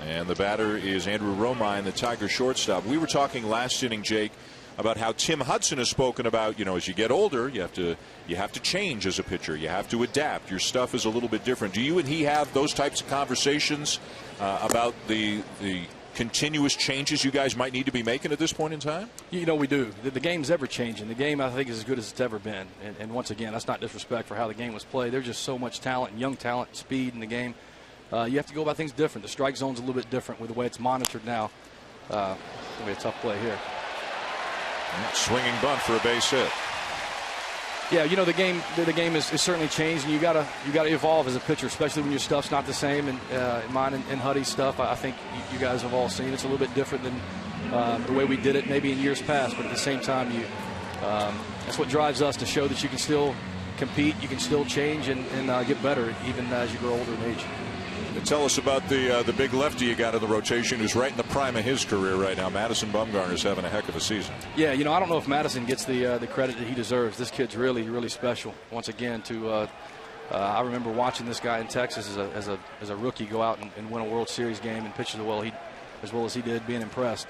And the batter is Andrew Romine, the Tiger shortstop. We were talking last inning, Jake, about how Tim Hudson has spoken about, as you get older, you have to change as a pitcher. You have to adapt. Your stuff is a little bit different. Do you and he have those types of conversations about the continuous changes you guys might need to be making at this point in time? We do. The game's ever changing. The game, I think, is as good as it's ever been. And once again, that's not disrespect for how the game was played. There's just so much talent, young talent, speed in the game. You have to go about things different. The strike zone's a little bit different with the way it's monitored now. It's going to be a tough play here. Swinging bunt for a base hit. Yeah, the game is certainly changed, and you gotta evolve as a pitcher, especially when your stuff's not the same. And mine and Huddy's stuff, I think you guys have all seen. It's a little bit different than the way we did it maybe in years past, but at the same time, that's what drives us to show that you can still compete, you can still change and get better even as you grow older in age. And tell us about the big lefty you got in the rotation who's right in the prime of his career right now. Madison Bumgarner's having a heck of a season. Yeah, I don't know if Madison gets the credit that he deserves. This kid's really, really special. Once again, I remember watching this guy in Texas as a rookie go out and win a World Series game and pitch as well as he did, being impressed.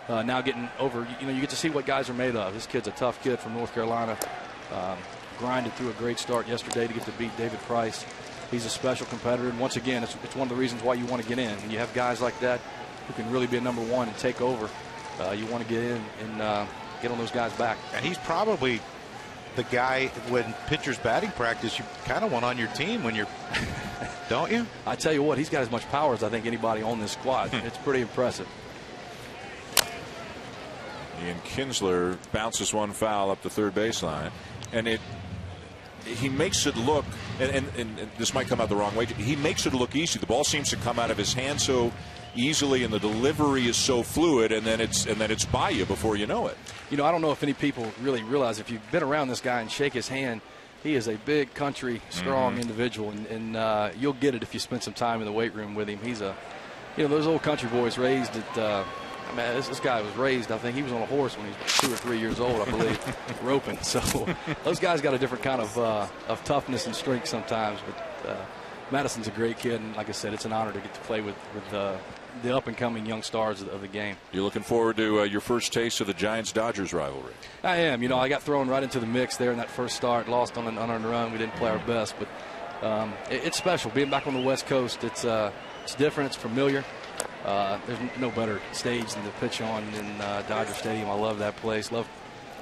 Now getting over, you get to see what guys are made of. This kid's a tough kid from North Carolina. Grinded through a great start yesterday to get to beat David Price. He's a special competitor, and once again, it's one of the reasons why you want to get in. When you have guys like that who can really be a number one and take over, you want to get in and get on those guys' back. And he's probably the guy, when pitchers batting practice, you kind of want on your team when you're, don't you? I tell you what, he's got as much power as I think anybody on this squad. It's pretty impressive. Ian Kinsler bounces one foul up the third baseline, and he makes it look, and this might come out the wrong way, he makes it look easy. The ball seems to come out of his hand so easily, and the delivery is so fluid, and then it's by you before you know it. I don't know if any people really realize, if you've been around this guy and shake his hand, he is a big country strong individual, and you'll get it if you spend some time in the weight room with him. He's those old country boys raised at this guy was raised, I think he was on a horse when he was 2 or 3 years old, I believe, roping. So those guys got a different kind of toughness and strength sometimes. But Madison's a great kid, and like I said, it's an honor to get to play with the up-and-coming young stars of the game. You're looking forward to your first taste of the Giants-Dodgers rivalry. I am. I got thrown right into the mix there in that first start, lost on an unearned run. We didn't play our best, but it's special. Being back on the West Coast, it's different, it's familiar. There's no better stage than to pitch on in Dodger Stadium. I love that place. Love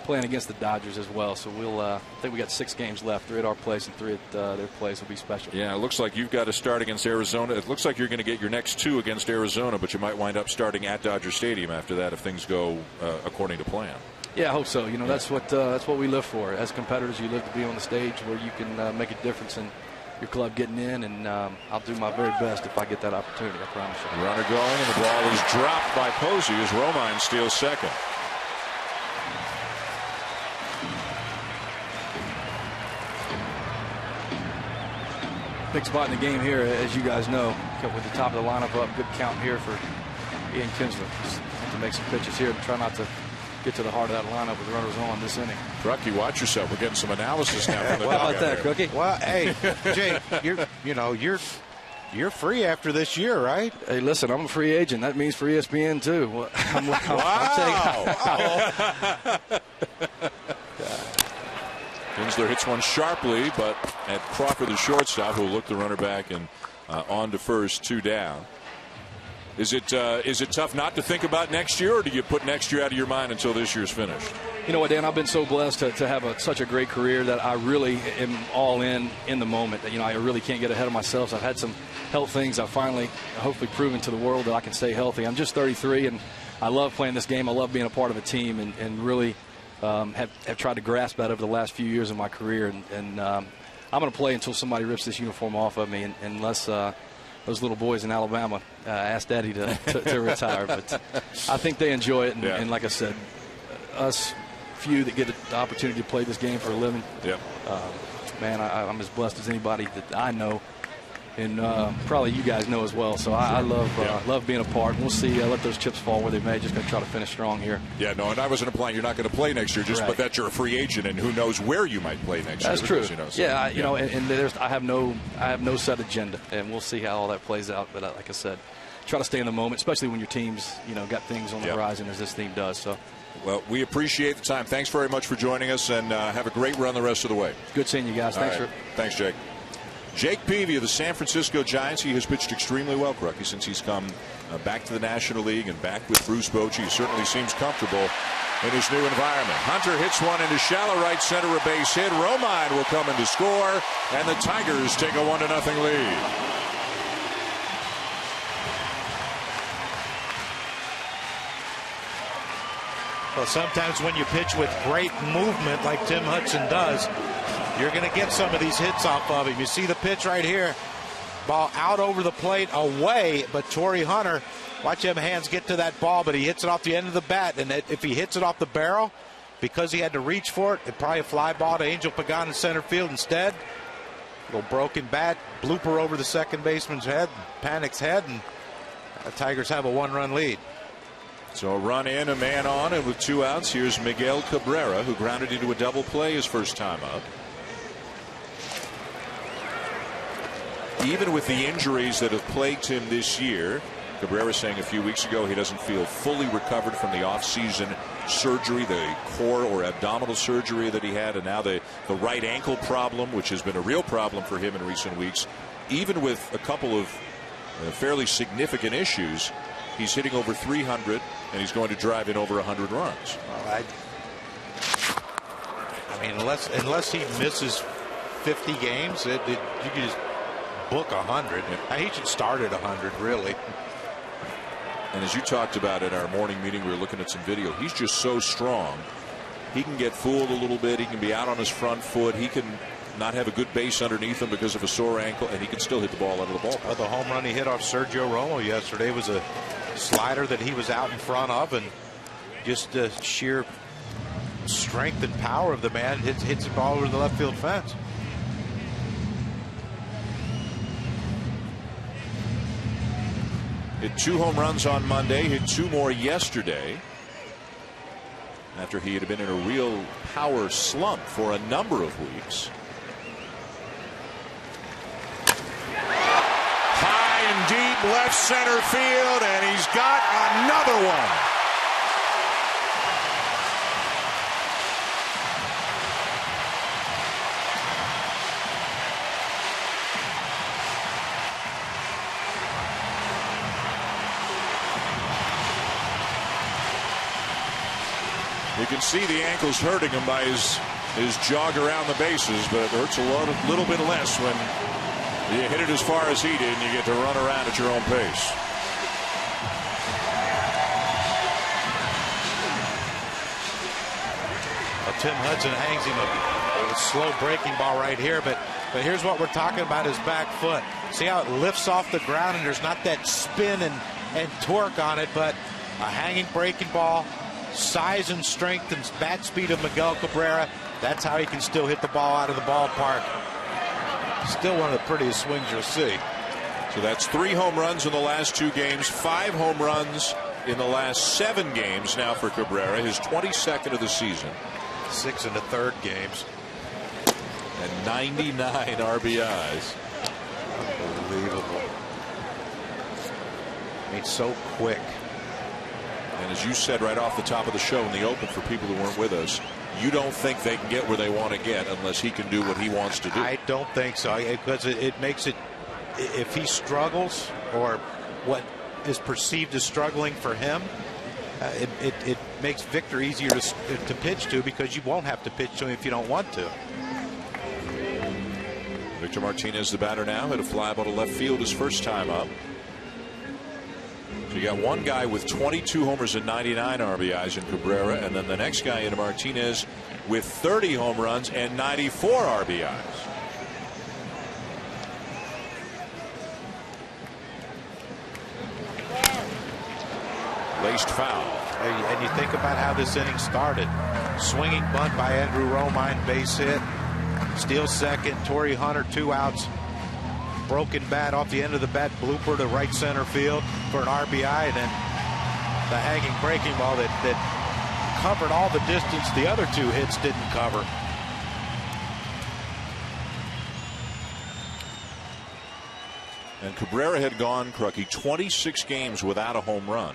playing against the Dodgers as well. So I think we got 6 games left. 3 at our place and 3 at their place will be special. Yeah, it looks like you've got to start against Arizona. It looks like you're going to get your next 2 against Arizona, but you might wind up starting at Dodger Stadium after that if things go according to plan. Yeah, I hope so. That's what we live for. As competitors, you live to be on the stage where you can make a difference in your club getting in, and I'll do my very best if I get that opportunity, I promise you. Runner going, and the ball is dropped by Posey as Romine steals second. Big spot in the game here, as you guys know. With the top of the lineup up, good count here for Ian Kinsler. Just to make some pitches here to try not to get to the heart of that lineup with runners on this inning. Crookie, watch yourself. We're getting some analysis now. From the How about that, Crookie? Well, hey, Jake, you're free after this year, right? Hey, listen, I'm a free agent. That means for ESPN too. Kinsler hits one sharply, but at Crawford, the shortstop, who will look the runner back and on to first, 2 down. Is it tough not to think about next year, or do you put next year out of your mind until this year's finished? You know what, Dan, I've been so blessed to have such a great career that I really am all in the moment. I really can't get ahead of myself. So I've had some health things. I've finally, hopefully, proven to the world that I can stay healthy. I'm just 33, and I love playing this game. I love being a part of a team, and really have tried to grasp that over the last few years of my career. And I'm going to play until somebody rips this uniform off of me, unless those little boys in Alabama ask Daddy to retire. But I think they enjoy it. And like I said, us few that get the opportunity to play this game for a living, man, I'm as blessed as anybody that I know. And probably you guys know as well. So I love being a part. We'll see. Let those chips fall where they may. Just going to try to finish strong here. Yeah, no, and I wasn't implying you're not going to play next year, but that you're a free agent, and who knows where you might play next year. That's true. And I have no set agenda, and we'll see how all that plays out. But like I said, try to stay in the moment, especially when your team's got things on the horizon as this team does. So. Well, we appreciate the time. Thanks very much for joining us, and have a great run the rest of the way. Good seeing you guys. Thanks, Jake. Jake Peavy of the San Francisco Giants. He has pitched extremely well, Crookie, since he's come back to the National League and back with Bruce Bochy. He certainly seems comfortable in his new environment. Hunter hits one into shallow right center, a base hit. Romine will come in to score, and the Tigers take a 1-0 lead. Well, sometimes when you pitch with great movement like Tim Hudson does, you're going to get some of these hits off of him. You see the pitch right here. Ball out over the plate, away, but Torrey Hunter, watch him hands get to that ball, but he hits it off the end of the bat, and if he hits it off the barrel, because he had to reach for it, probably a fly ball to Angel Pagan in center field instead. Little broken bat, blooper over the second baseman's head, Panic's head, and the Tigers have a 1-run lead. So a run in, a man on, and with 2 outs, here's Miguel Cabrera, who grounded into a double play his first time up. Even with the injuries that have plagued him this year, Cabrera saying a few weeks ago he doesn't feel fully recovered from the off-season surgery, the core or abdominal surgery that he had, and now the right ankle problem, which has been a real problem for him in recent weeks. Even with a couple of fairly significant issues, he's hitting over 300, and he's going to drive in over 100 runs. Well, I mean, unless he misses 50 games, you can just book 100. He should start at 100, really. And as you talked about at our morning meeting, we were looking at some video. He's just so strong. He can get fooled a little bit. He can be out on his front foot. He can not have a good base underneath him because of a sore ankle, and he can still hit the ball out of the ballpark. The home run he hit off Sergio Romo yesterday was a slider that he was out in front of, and just the sheer strength and power of the man hits the ball over the left field fence. Hit 2 home runs on Monday, hit 2 more yesterday, after he had been in a real power slump for a number of weeks. High and deep left center field, and he's got another one. You can see the ankles hurting him by his jog around the bases, but it hurts a little bit less when you hit it as far as he did and you get to run around at your own pace. Well, Tim Hudson hangs him a slow breaking ball right here, but here's what we're talking about, his back foot. See how it lifts off the ground and there's not that spin and torque on it, but a hanging breaking ball. Size and strength and bat speed of Miguel Cabrera. That's how he can still hit the ball out of the ballpark. Still one of the prettiest swings you'll see. So that's 3 home runs in the last 2 games, 5 home runs in the last 7 games now for Cabrera, his 22nd of the season. 6 in the 3rd games. And 99 RBIs. Unbelievable. I mean, so quick. And as you said right off the top of the show in the open, for people who weren't with us, you don't think they can get where they want to get unless he can do what he wants to do. I don't think so, because it makes it, if he struggles or what is perceived as struggling for him, it makes Victor easier to pitch to, because you won't have to pitch to him if you don't want to. Victor Martinez, the batter now, hit a fly ball to left field his first time up. So you got one guy with 22 homers and 99 RBIs in Cabrera, and then the next guy in Martinez with 30 home runs and 94 RBIs. Laced foul. And you think about how this inning started. Swinging bunt by Andrew Romine, base hit. Steals second. Torrey Hunter, 2 outs. Broken bat off the end of the bat, blooper to right center field for an RBI, and then the hanging breaking ball that covered all the distance the other 2 hits didn't cover. And Cabrera had gone, Crucky, 26 games without a home run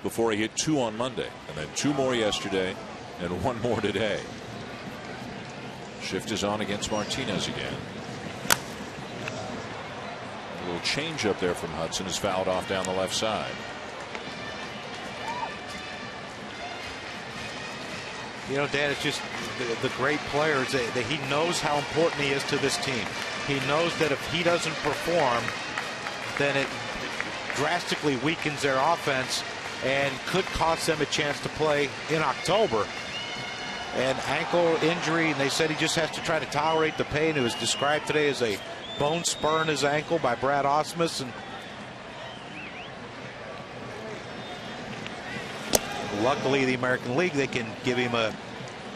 before he hit 2 on Monday, and then 2 more yesterday and 1 more today. Shift is on against Martinez again. A little change up there from Hudson is fouled off down the left side. You know, Dan, it's just the great players that he knows how important he is to this team. He knows that if he doesn't perform, then it drastically weakens their offense and could cost them a chance to play in October. And ankle injury, and they said he just has to try to tolerate the pain. It was described today as a bone spur in his ankle by Brad Ausmus, and luckily the American League, they can give him a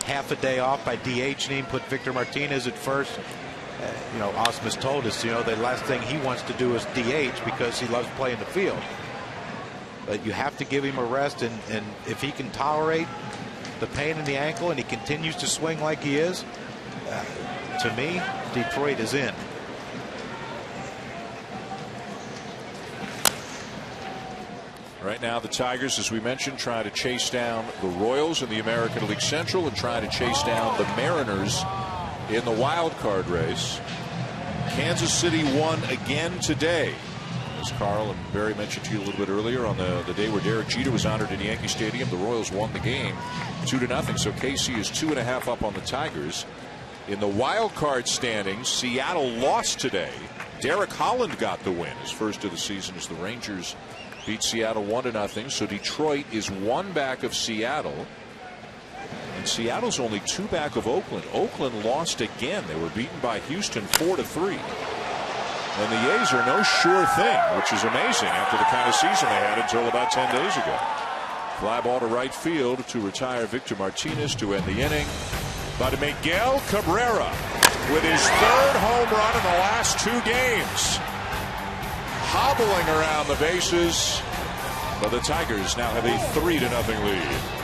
half a day off by DHing him, put Victor Martinez at first. You know, Ausmus told us, you know, the last thing he wants to do is DH because he loves playing the field. But you have to give him a rest, and if he can tolerate the pain in the ankle and he continues to swing like he is, to me, Detroit is in. Right now, the Tigers, as we mentioned, trying to chase down the Royals in the American League Central and trying to chase down the Mariners in the wild card race. Kansas City won again today. As Carl and Barry mentioned to you a little bit earlier, on the day where Derek Jeter was honored in Yankee Stadium, the Royals won the game 2-0. So KC is 2.5 up on the Tigers. In the wild card standings, Seattle lost today. Derek Holland got the win, his first of the season, as the Rangers beat Seattle 1-0. So Detroit is 1 back of Seattle. And Seattle's only 2 back of Oakland. Oakland lost again. They were beaten by Houston 4-3. And the A's are no sure thing, which is amazing after the kind of season they had until about 10 days ago. Fly ball to right field to retire Victor Martinez to end the inning. But Miguel Cabrera with his 3rd home run in the last 2 games. Hobbling around the bases. But the Tigers now have a 3-0 lead.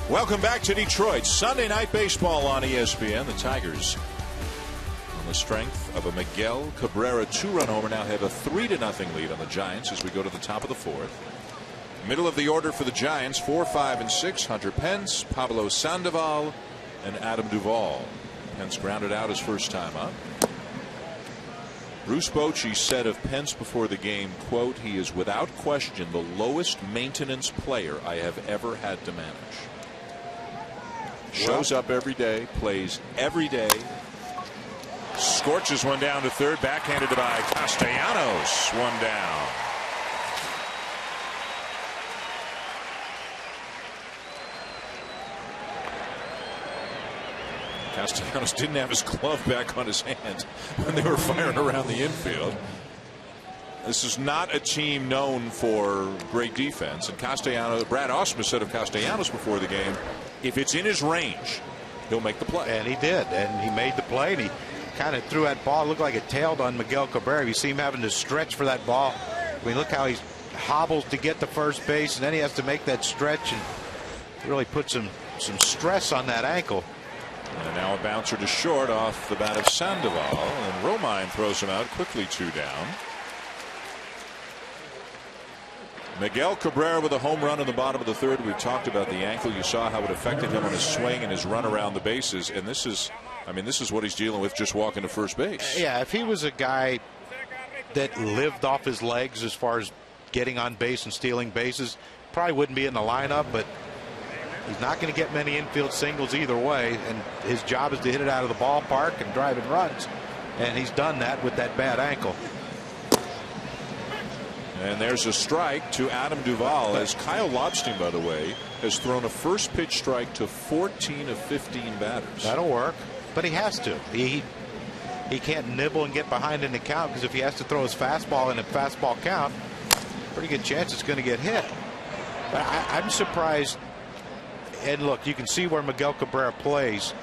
Welcome back to Detroit. Sunday Night Baseball on ESPN. The Tigers, on the strength of a Miguel Cabrera 2-run homer, now have a 3-0 lead on the Giants as we go to the top of the 4th. Middle of the order for the Giants, 4, 5, and 6. Hunter Pence, Pablo Sandoval, and Adam Duvall. Pence grounded out his first time up. Bruce Bochy said of Pence before the game, quote, "He is without question the lowest maintenance player I have ever had to manage. Shows up every day, plays every day." Scorches one down to third, backhanded by Castellanos. One down. Castellanos didn't have his glove back on his hand when they were firing around the infield. This is not a team known for great defense. And Castellanos, Brad Ausmus said of Castellanos before the game, if it's in his range, he'll make the play. And he did. And he made the play. And he kind of threw that ball. It looked like it tailed on Miguel Cabrera. You see him having to stretch for that ball. I mean, look how he hobbles to get to first base, and then he has to make that stretch and really put some stress on that ankle. And now a bouncer to short off the bat of Sandoval, and Romine throws him out quickly, 2 down. Miguel Cabrera with a home run in the bottom of the 3rd. We've talked about the ankle. You saw how it affected him on his swing and his run around the bases. And this is what he's dealing with just walking to first base. Yeah, if he was a guy that lived off his legs as far as getting on base and stealing bases, probably wouldn't be in the lineup, but he's not going to get many infield singles either way, and his job is to hit it out of the ballpark and drive in runs, and he's done that with that bad ankle. And there's a strike to Adam Duvall, as Kyle Lobstein, by the way, has thrown a first pitch strike to 14 of 15 batters. That'll work, but he has to. He can't nibble and get behind in the count, because if he has to throw his fastball in a fastball count, pretty good chance it's going to get hit. But I'm surprised. And look, you can see where Miguel Cabrera plays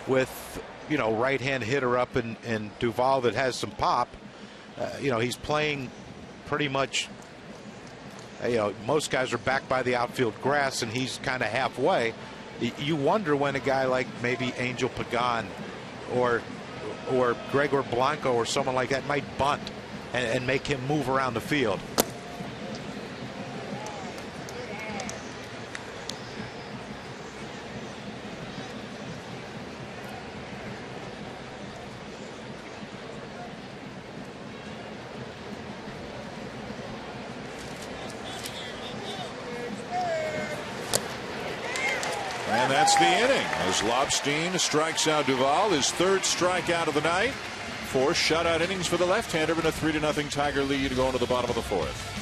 with, right-hand hitter up in Duvall that has some pop. He's playing pretty much, most guys are back by the outfield grass, and he's kind of halfway. You wonder when a guy like maybe Angel Pagan or Gregor Blanco or someone like that might bunt and make him move around the field. And that's the inning as Lobstein strikes out Duvall, his 3rd strikeout of the night. 4 shutout innings for the left-hander in a 3-0 Tiger lead going to the bottom of the 4th.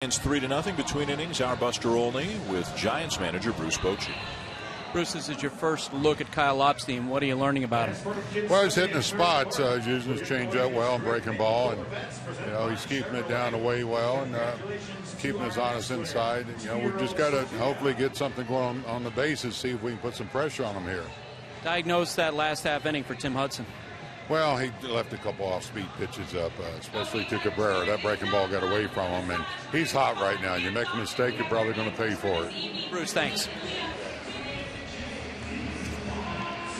It's 3-0 between innings. Our Buster Olney with Giants manager Bruce Bochy. Bruce, this is your first look at Kyle Lobstein. What are you learning about him? Well, he's hitting his spots. He's using his changeup well and breaking ball, and he's keeping it down away well and keeping us honest inside. And, we've just got to hopefully get something going on the bases, see if we can put some pressure on him here. Diagnose that last half inning for Tim Hudson. Well, he left a couple off-speed pitches up, especially to Cabrera. That breaking ball got away from him, and he's hot right now. You make a mistake, you're probably going to pay for it. Bruce, thanks.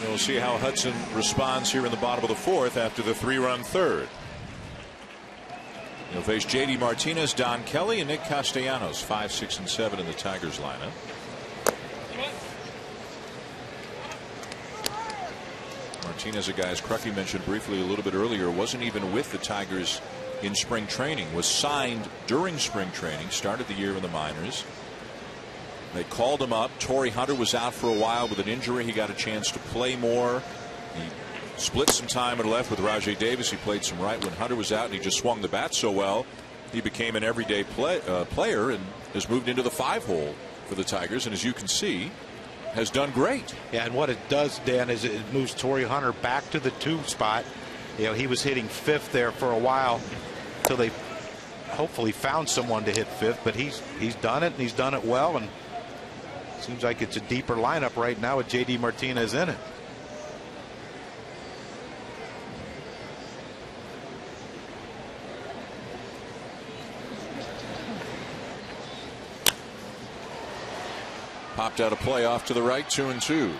We'll see how Hudson responds here in the bottom of the 4th after the 3-run 3rd. He'll face J.D. Martinez, Don Kelly, and Nick Castellanos, 5, 6, and 7 in the Tigers lineup. Martinez, a guy, as Crucky mentioned briefly a little bit earlier, wasn't even with the Tigers in spring training, was signed during spring training, started the year in the minors, They called him up. Torrey Hunter was out for a while with an injury. He got a chance to play more. He split some time at left with Rajai Davis. He played some right when Hunter was out, and he just swung the bat so well. He became an everyday player and has moved into the 5-hole for the Tigers. And as you can see, has done great. Yeah, and what it does, Dan, is it moves Torrey Hunter back to the 2 spot. You know, he was hitting 5th there for a while until they hopefully found someone to hit 5th. But he's done it, and he's done it well. And seems like it's a deeper lineup right now with J.D. Martinez in it. Popped out a play off to the right, 2-2.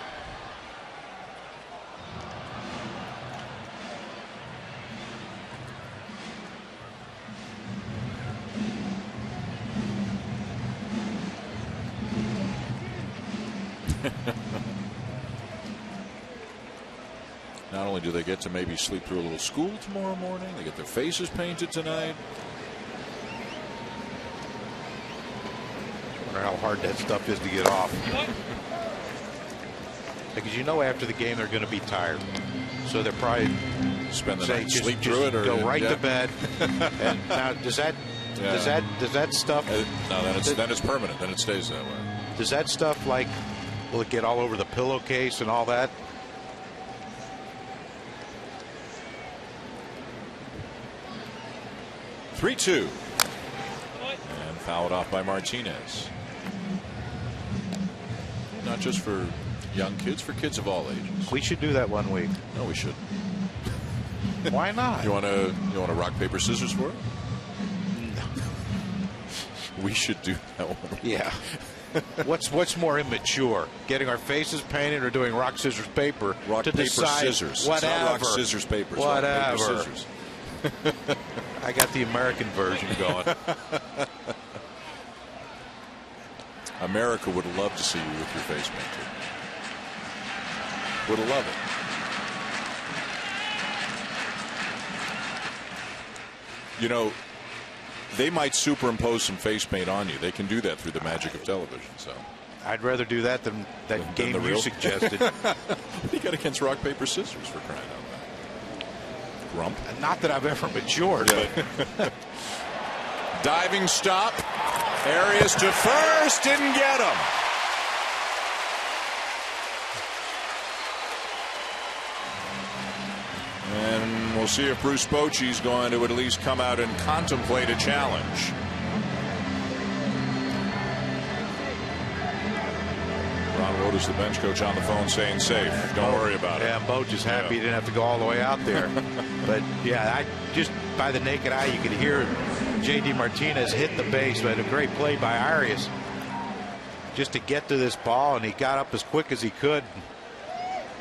Not only do they get to maybe sleep through a little school tomorrow morning, they get their faces painted tonight. I wonder how hard that stuff is to get off. Because you know after the game they're going to be tired. So they're probably spend the night, sleep through it, or go right to bed. And now does that stuff? No, then it's permanent. Then it stays that way. Does that stuff, like, will it get all over the pillowcase and all that? (3-2) and fouled off by Martinez. Not just for young kids, for kids of all ages. We should do that one week. No, we should. Why not? You want to rock paper scissors for it? No. We should do that one. Yeah. What's more immature, getting our faces painted or doing rock scissors paper? Rock to paper decide scissors. Whatever. It's not rock scissors paper. It's whatever. rock, paper, scissors. I got the American version going. America would love to see you with your face painted. Would love it. You know, they might superimpose some face paint on you. They can do that through the magic of television. So I'd rather do that than that game you suggested. What do you got against rock paper scissors, for crying out loud? Grump. Not that I've ever matured. Yeah. But diving stop. Arias to first. Didn't get him. And we'll see if Bruce Bochy's going to at least come out and contemplate a challenge. Ron Wood is the bench coach on the phone saying safe. Don't worry about it. Yeah, Boch is happy he didn't have to go all the way out there. But yeah, just by the naked eye you could hear J.D. Martinez hit the base. But a great play by Arias just to get to this ball, and he got up as quick as he could.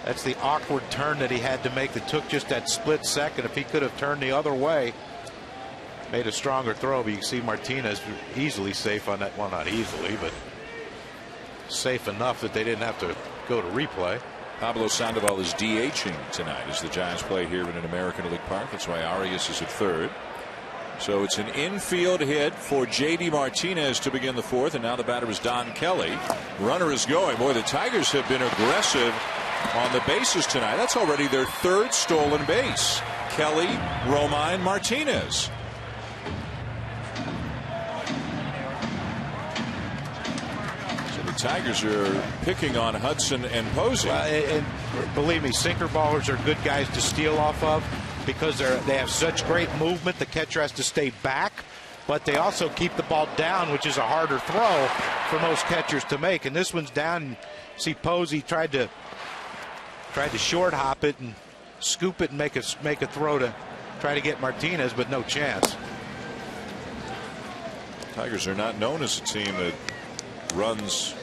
That's the awkward turn that he had to make that took just that split second. If he could have turned the other way, made a stronger throw. But you can see Martinez easily safe on that one. Not easily, but safe enough that they didn't have to go to replay. Pablo Sandoval is DHing tonight as the Giants play here in an American League Park. That's why Arias is at third. So it's an infield hit for J.D. Martinez to begin the fourth, and now the batter is Don Kelly. Runner is going. Boy, the Tigers have been aggressive on the bases tonight. That's already their third stolen base. Kelly, Romine, Martinez. Tigers are picking on Hudson and Posey. And believe me, sinker ballers are good guys to steal off of because they have such great movement. The catcher has to stay back, but they also keep the ball down, which is a harder throw for most catchers to make. And this one's down. See, Posey tried to short hop it and scoop it and make a throw to try to get Martinez, but no chance. Tigers are not known as a team that runs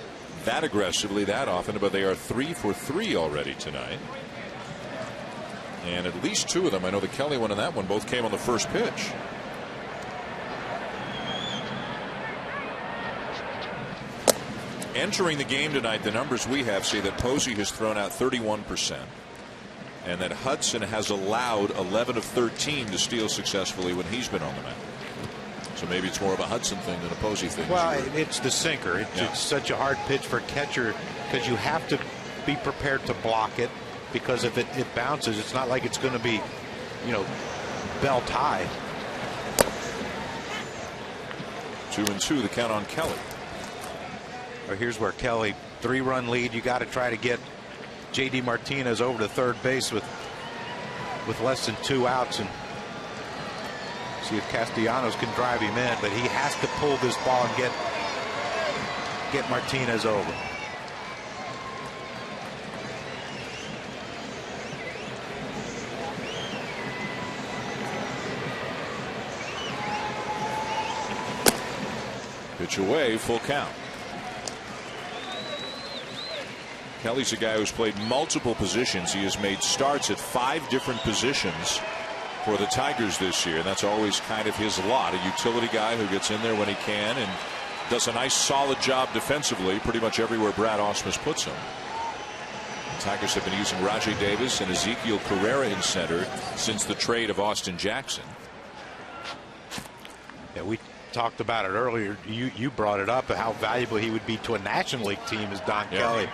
that aggressively that often, but they are 3 for 3 already tonight. And at least two of them, I know the Kelly one and that one, both came on the first pitch. Entering the game tonight, the numbers we have say that Posey has thrown out 31%, and that Hudson has allowed 11 of 13 to steal successfully when he's been on the mound. So maybe it's more of a Hudson thing than a Posey thing. Well, it's the sinker. It's such a hard pitch for a catcher because you have to be prepared to block it, because if it bounces, it's not like it's going to be, belt high. 2-2 the count on Kelly. Or here's where Kelly, 3-run lead. You got to try to get J.D. Martinez over to third base with less than 2 outs and see if Castellanos can drive him in, but he has to pull this ball and get Martinez over. Pitch away, full count. Kelly's a guy who's played multiple positions. He has made starts at 5 different positions for the Tigers this year, and that's always kind of his lot. A utility guy who gets in there when he can and does a nice solid job defensively pretty much everywhere Brad Ausmus puts him. The Tigers have been using Rajay Davis and Ezekiel Carrera in center since the trade of Austin Jackson. Yeah, we talked about it earlier. You brought it up, how valuable he would be to a National League team as Don Kelly.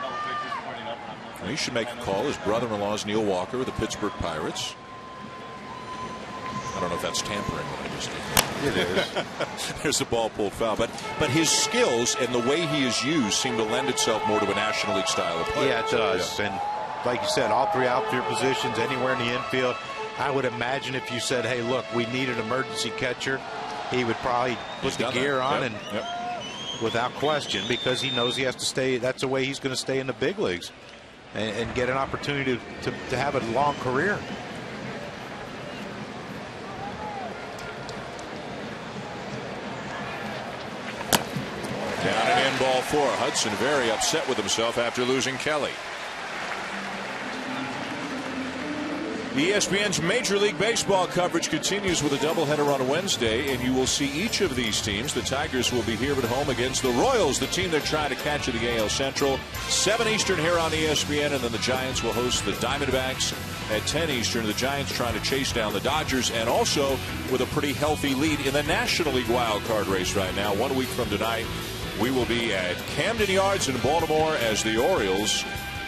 Well, he should make a call. His brother-in-law is Neil Walker with the Pittsburgh Pirates. I don't know if that's tampering what I just did. It is. There's a ball pulled foul, but his skills and the way he is used seem to lend itself more to a National League style of play. Yeah, it does. And like you said, all 3 outfield positions, anywhere in the infield. I would imagine if you said, hey, look, we need an emergency catcher, he would probably put the gear on and without question, because he knows he has to stay. That's the way he's going to stay in the big leagues and get an opportunity to have a long career. Down and in, ball 4. Hudson very upset with himself after losing Kelly. ESPN's Major League Baseball coverage continues with a doubleheader on Wednesday, and you will see each of these teams. The Tigers will be here at home against the Royals, the team they're trying to catch in the AL Central. 7 Eastern here on ESPN, and then the Giants will host the Diamondbacks at 10 Eastern. The Giants trying to chase down the Dodgers, and also with a pretty healthy lead in the National League wild card race right now. 1 week from tonight, we will be at Camden Yards in Baltimore as the Orioles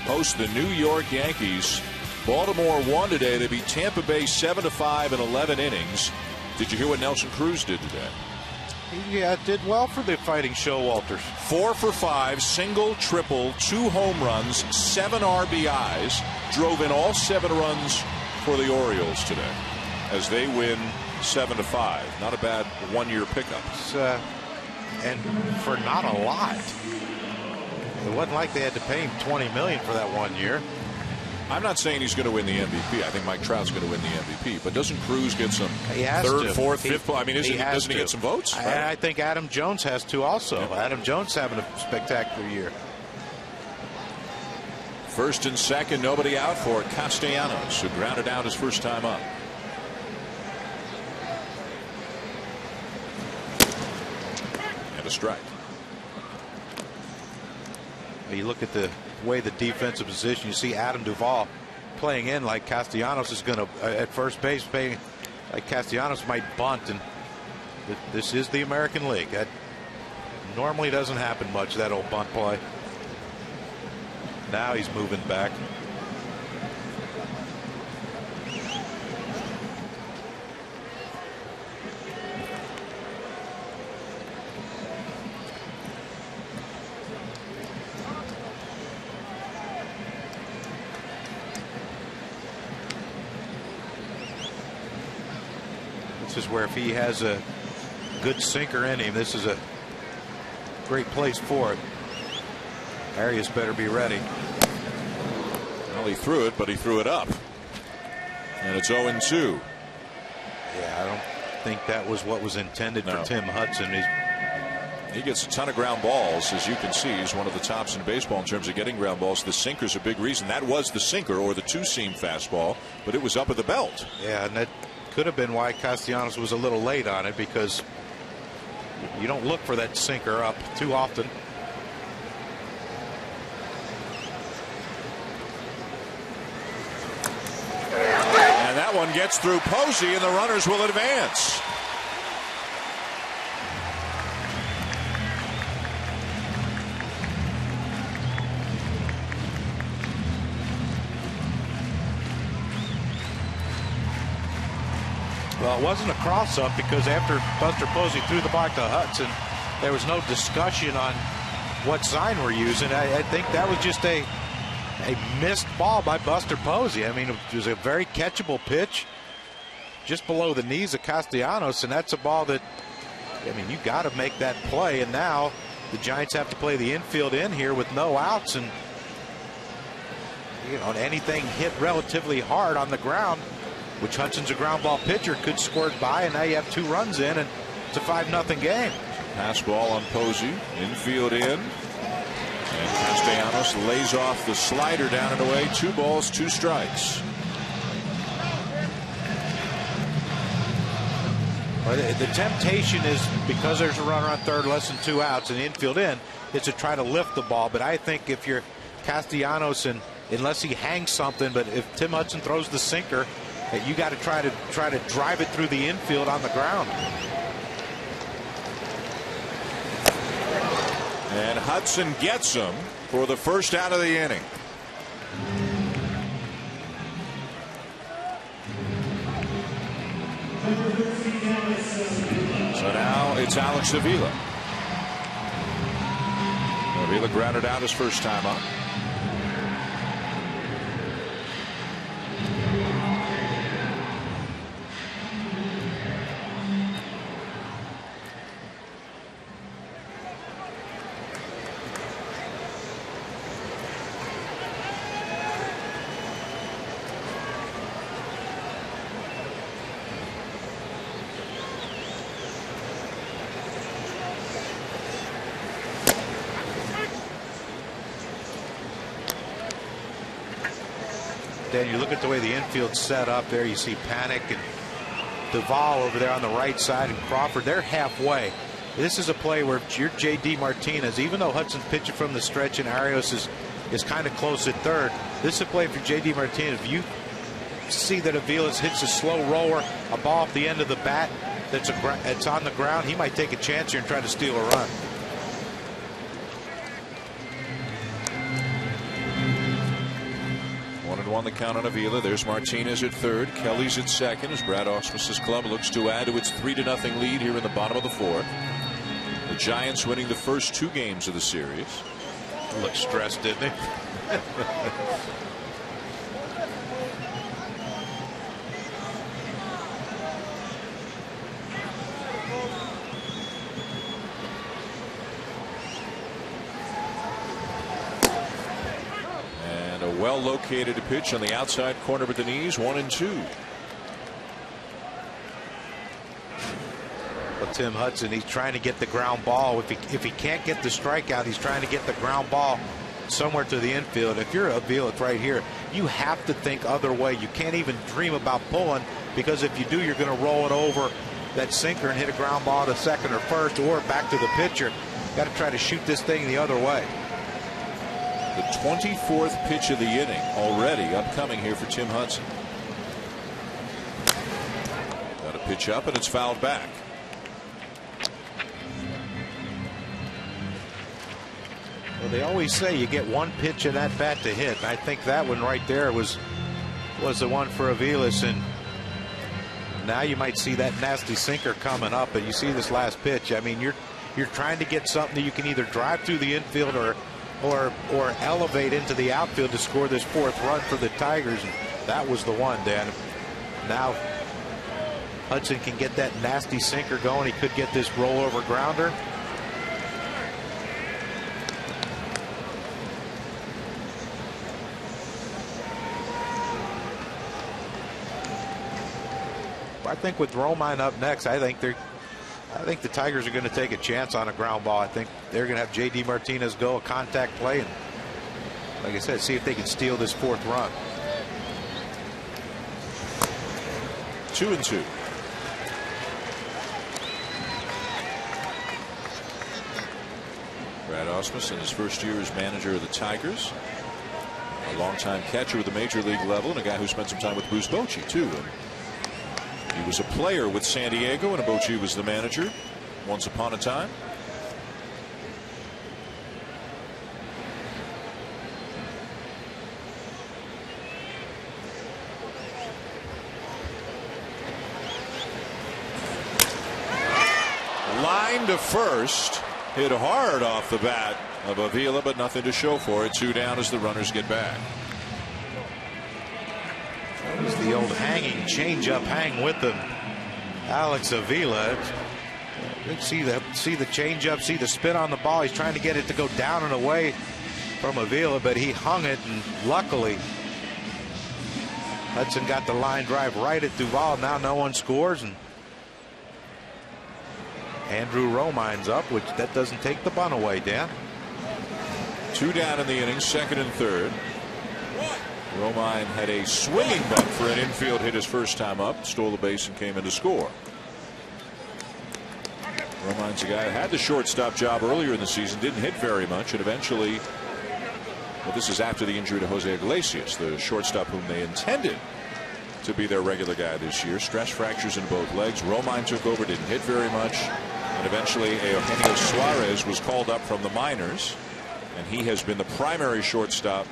host the New York Yankees. Baltimore won today. They beat Tampa Bay 7-5 in 11 innings. Did you hear what Nelson Cruz did today? Yeah, did well for the Fighting Showalters. 4 for 5, single, triple, 2 home runs, 7 RBIs. Drove in all 7 runs for the Orioles today as they win 7-5. Not a bad one-year pickup. And for not a lot. It wasn't like they had to pay him $20 million for that 1 year. I'm not saying he's going to win the MVP. I think Mike Trout's going to win the MVP. But doesn't Cruz get some third, fourth, fifth? I mean, doesn't he get some votes? I think Adam Jones has to also. Yeah. Adam Jones having a spectacular year. First and second, nobody out for Castellanos, who grounded out his first time up. And a strike. You look at the way the defensive position, you see Adam Duvall playing in like Castellanos is going to at first base, playing like Castellanos might bunt, and this is the American League. That normally doesn't happen much, that old bunt play. Now he's moving back. This is where if he has a good sinker in him, this is a great place for it. Arias better be ready. Well, he threw it, but he threw it up. And it's 0-2. Yeah, I don't think that was what was intended for Tim Hudson. He gets a ton of ground balls. As you can see, he's one of the tops in baseball in terms of getting ground balls. The sinker's a big reason. That was the sinker, or the two-seam fastball, but it was up at the belt. Yeah, and that could have been why Castellanos was a little late on it, because you don't look for that sinker up too often. And that one gets through Posey, and the runners will advance. Well, it wasn't a cross-up because after Buster Posey threw the ball to Hudson, there was no discussion on what sign we're using. I think that was just a missed ball by Buster Posey. I mean, it was a very catchable pitch just below the knees of Castellanos, and that's a ball that, I mean, you got to make that play. And now the Giants have to play the infield in here with no outs, and you know, anything hit relatively hard on the ground, which Hudson's a ground ball pitcher, could squirt by, and now you have 2 runs in, and it's a 5-0 game. Pass ball on Posey, infield in, and Castellanos lays off the slider down and away. 2 balls, 2 strikes. Well, the temptation is, because there's a runner on third, less than 2 outs, and the infield in, is to try to lift the ball. But I think if you're Castellanos, and unless he hangs something, but if Tim Hudson throws the sinker, you got to try to drive it through the infield on the ground. And Hudson gets him for the first out of the inning. So now it's Alex Avila. Avila grounded out his first time up. Dan, you look at the way the infield's set up there. You see Panic and Duvall over there on the right side, and Crawford. They're halfway. This is a play where you're J.D. Martinez, even though Hudson's pitching from the stretch and Arias is kind of close at third. This is a play for J.D. Martinez. If you see that Aviles hits a slow roller, a ball off the end of the bat that's on the ground, he might take a chance here and try to steal a run. 1-1 the count on Avila. There's Martinez at third. Kelly's at second as Brad Ausmus's club looks to add to its 3-0 lead here in the bottom of the 4th. The Giants winning the first 2 games of the series. Looked stressed, didn't they? Well located pitch on the outside corner with the knees. 1-2. Well, Tim Hudson, he's trying to get the ground ball. If he can't get the strikeout, he's trying to get the ground ball somewhere to the infield. If you're Avila right here, you have to think other way. You can't even dream about pulling, because if you do, you're going to roll it over that sinker and hit a ground ball to second or first, or back to the pitcher. Got to try to shoot this thing the other way. The 24th pitch of the inning already upcoming here for Tim Hudson. Got a pitch up, and it's fouled back. Well, they always say you get one pitch in that bat to hit. And I think that one right there was the one for Aviles, and now you might see that nasty sinker coming up. And you see this last pitch. I mean, you're trying to get something that you can either drive through the infield or elevate into the outfield to score this 4th run for the Tigers. And that was the one, Dan. Now Hudson can get that nasty sinker going. He could get this rollover grounder. I think with Romine up next, I think the Tigers are going to take a chance on a ground ball. I think they're going to have J.D. Martinez go a contact play, and like I said, see if they can steal this 4th run. 2-2. Brad Ausmus in his first year as manager of the Tigers. A longtime catcher at the major league level, and a guy who spent some time with Bruce Bochy, too. And he was a player with San Diego, and Bochy was the manager once upon a time. line to first. Hit hard off the bat of Avila, but nothing to show for it. 2 down as the runners get back. That was the old hanging changeup, hang with them. Alex Avila. See the changeup, see the spin on the ball. He's trying to get it to go down and away from Avila, but he hung it, and luckily Hudson got the line drive right at Duvall. Now no one scores, and Andrew Romine's up, which that doesn't take the bunt away, Dan. 2 down in the inning, second and third. Romine had a swinging bunt for an infield hit his first time up, stole the base and came in to score. Romine's a guy who had the shortstop job earlier in the season, didn't hit very much, and eventually, well, this is after the injury to Jose Iglesias, the shortstop whom they intended to be their regular guy this year. Stress fractures in both legs. Romine took over, didn't hit very much, and eventually Eugenio Suarez was called up from the minors, and he has been the primary shortstop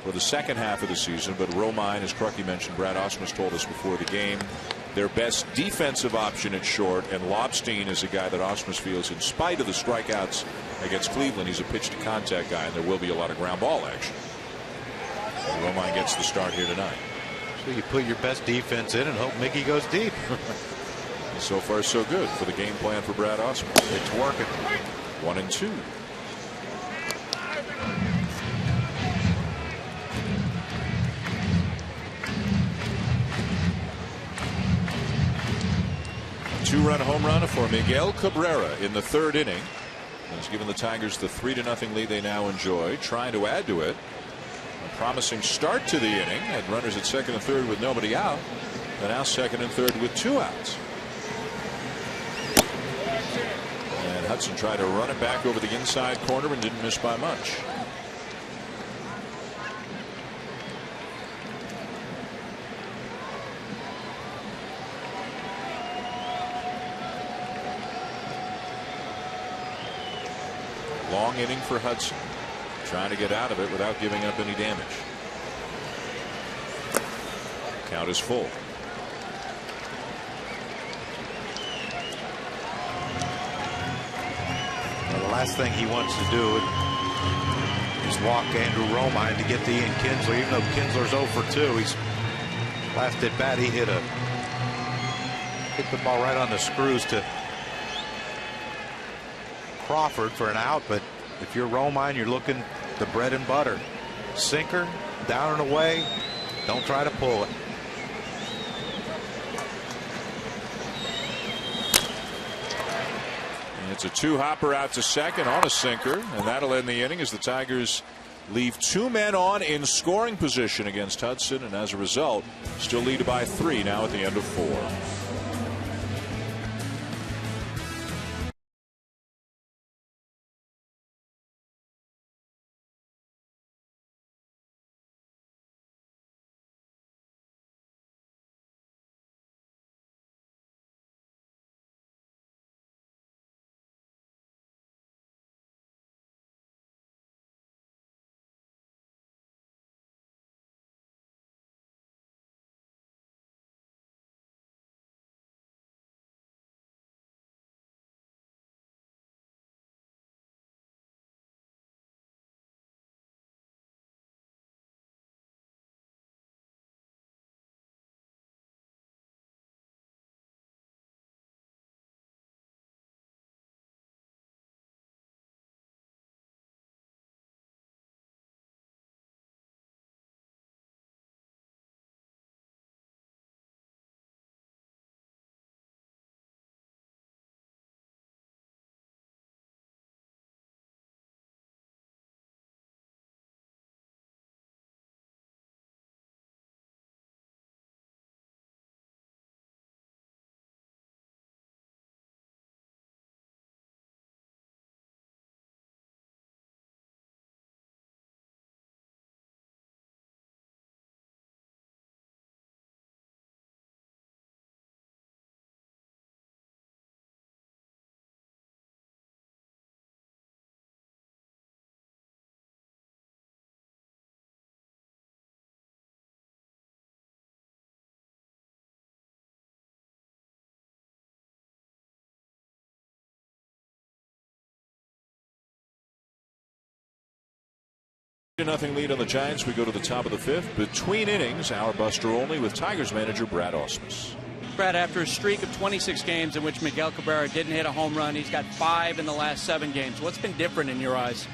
for the second half of the season. But Romine, as Crucky mentioned, Brad Ausmus told us before the game, their best defensive option at short, and Lobstein is a guy that Ausmus feels, in spite of the strikeouts against Cleveland, he's a pitch to contact guy, and there will be a lot of ground ball action. And Romine gets the start here tonight. So you put your best defense in and hope Mickey goes deep. So far so good for the game plan for Brad Ausmus. It's working. 1-2. Two-run home run for Miguel Cabrera in the third inning. He's given the Tigers the 3-0 lead they now enjoy, trying to add to it. A promising start to the inning. Had runners at second and third with nobody out, and now second and third with 2 outs. And Hudson tried to run it back over the inside corner and didn't miss by much. Long inning for Hudson, trying to get out of it without giving up any damage. Count is full. Well, the last thing he wants to do is walk Andrew Romine to get to Ian Kinsler, even though Kinsler's 0 for 2. He's last at bat, he hit the ball right on the screws to Crawford for an out. But if you're Romine, you're looking the bread and butter. Sinker, down and away. Don't try to pull it. And it's a 2-hopper out to second on a sinker, and that'll end the inning as the Tigers leave 2 men on in scoring position against Hudson, and as a result still lead by 3 now at the end of 4. 2-0 lead on the Giants. We go to the top of the 5th. Between innings, our Buster Olney with Tigers manager Brad Ausmus. Brad, after a streak of 26 games in which Miguel Cabrera didn't hit a home run, he's got 5 in the last 7 games. What's been different in your eyes?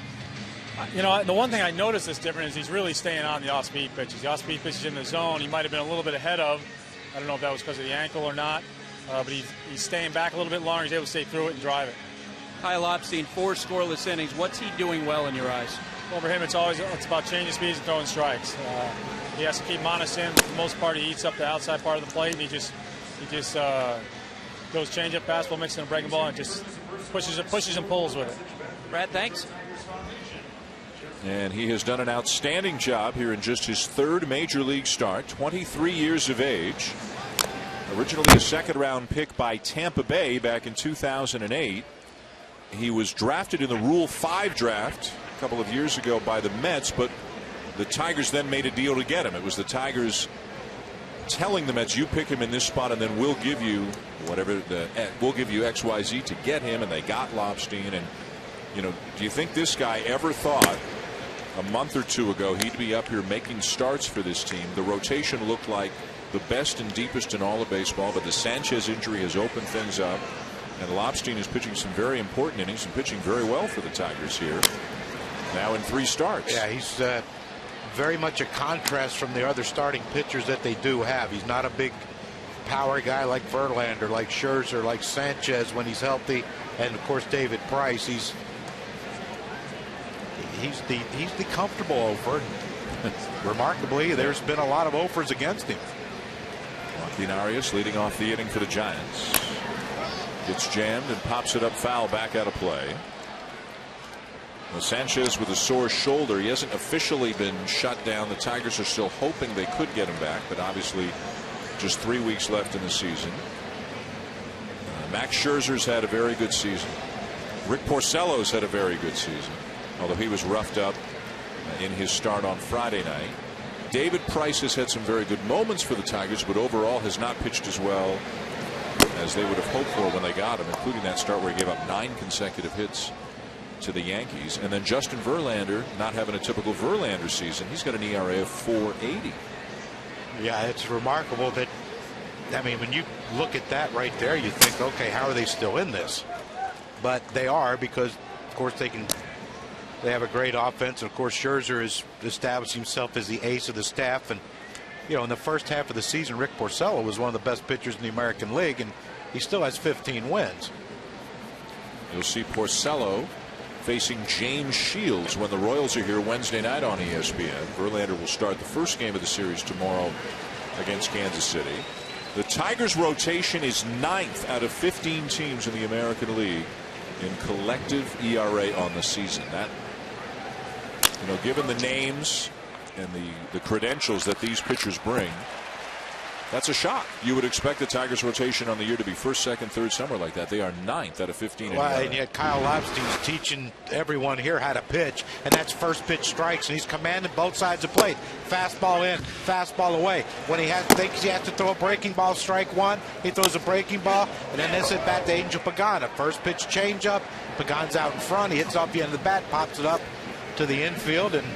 You know, the one thing I noticed that's different is he's really staying on the off-speed pitches. The off-speed pitches in the zone, he might have been a little bit ahead of. I don't know if that was because of the ankle or not, but he's staying back a little bit longer. He's able to stay through it and drive it. Kyle Lobstein, 4 scoreless innings. What's he doing well in your eyes? Well, for him, it's about changing speeds and throwing strikes. He has to keep Monas in. For the most part, he eats up the outside part of the plate, and he just goes changeup, fastball, mixing a breaking ball, and just pushes and pulls with it. Brad, thanks. And he has done an outstanding job here in just his 3rd major league start. 23 years of age. Originally a second-round pick by Tampa Bay back in 2008. He was drafted in the Rule 5 draft a couple of years ago by the Mets, but the Tigers then made a deal to get him. It was the Tigers telling the Mets, you pick him in this spot and then we'll give you we'll give you XYZ to get him, and they got Lobstein. And you know, do you think this guy ever thought a month or 2 ago he'd be up here making starts for this team? The rotation looked like the best and deepest in all of baseball, but the Sanchez injury has opened things up, and Lobstein is pitching some very important innings and pitching very well for the Tigers here. Now in 3 starts. Yeah, he's very much a contrast from the other starting pitchers that they do have. He's not a big power guy like Verlander, like Scherzer, like Sanchez when he's healthy, and of course David Price. He's the comfortable offer. Remarkably, there's been a lot of offers against him. Joaquin Arias leading off the inning for the Giants. Gets jammed and pops it up foul, back out of play. Well, Sanchez with a sore shoulder. He hasn't officially been shut down. The Tigers are still hoping they could get him back, but obviously just 3 weeks left in the season. Max Scherzer's had a very good season. Rick Porcello's had a very good season, although he was roughed up in his start on Friday night. David Price has had some very good moments for the Tigers, but overall has not pitched as well as they would have hoped for when they got him, including that start where he gave up 9 consecutive hits to the Yankees. And then Justin Verlander not having a typical Verlander season. He's got an ERA of 4.80. Yeah, it's remarkable that, I mean, when you look at that right there, you think, okay, how are they still in this? But they are, because of course they have a great offense, and of course Scherzer has established himself as the ace of the staff. And you know, in the first half of the season, Rick Porcello was one of the best pitchers in the American League, and he still has 15 wins. You'll see Porcello facing James Shields when the Royals are here Wednesday night on ESPN. Verlander will start the first game of the series tomorrow against Kansas City. The Tigers' rotation is 9th out of 15 teams in the American League in collective ERA on the season. That, you know, given the names and the credentials that these pitchers bring, that's a shock. You would expect the Tigers' rotation on the year to be 1st, 2nd, 3rd, somewhere like that. They are 9th out of 15. Well, and yet Kyle Lobstein's teaching everyone here how to pitch, and that's first pitch strikes, and he's commanding both sides of the plate. Fastball in, fastball away. When he thinks he has to throw a breaking ball, strike 1, he throws a breaking ball, and then this at bat to Angel Pagano. First pitch changeup, Pagano's out in front, he hits off the end of the bat, pops it up to the infield, and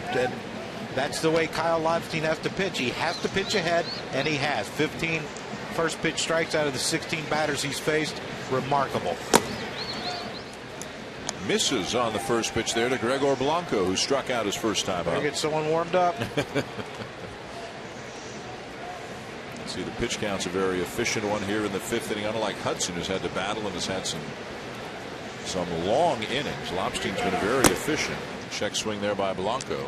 that's the way Kyle Lobstein has to pitch. He has to pitch ahead, and he has. 15 first pitch strikes out of the 16 batters he's faced. Remarkable. Misses on the first pitch there to Gregor Blanco, who struck out his first time up. Get someone warmed up. See, the pitch count's a very efficient one here in the 5th inning, unlike Hudson, who's had to battle and has had some long innings. Lobstein's been very efficient. Check swing there by Blanco.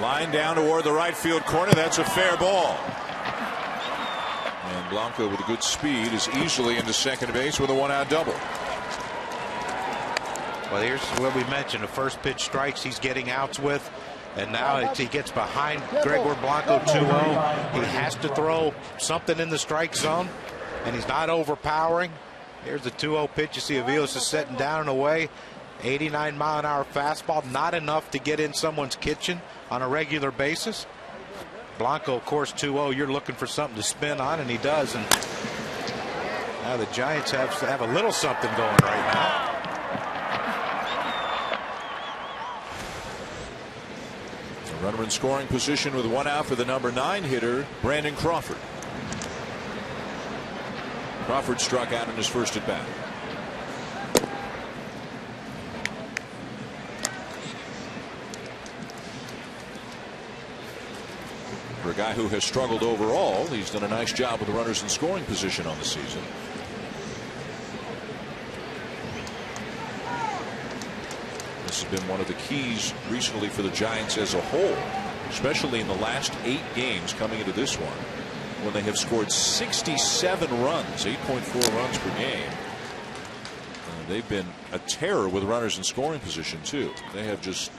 Line down toward the right field corner. That's a fair ball. And Blanco with a good speed is easily into second base with a 1-out double. Well, here's what we mentioned. The first pitch strikes he's getting outs with. And now he gets behind Gregor Blanco 2-0. He has to throw something in the strike zone, and he's not overpowering. Here's the 2-0 pitch. You see Aviles is setting down and away. 89-mile-an-hour fastball, not enough to get in someone's kitchen on a regular basis. Blanco, of course, 2-0. You're looking for something to spin on, and he does. And now the Giants have a little something going right now. A runner in scoring position with 1 out for the number 9 hitter, Brandon Crawford. Crawford struck out in his first at bat. For a guy who has struggled overall, he's done a nice job with the runners in scoring position on the season. This has been one of the keys recently for the Giants as a whole, especially in the last 8 games coming into this one, when they have scored 67 runs, 8.4 runs per game. They've been a terror with runners in scoring position too. They have just,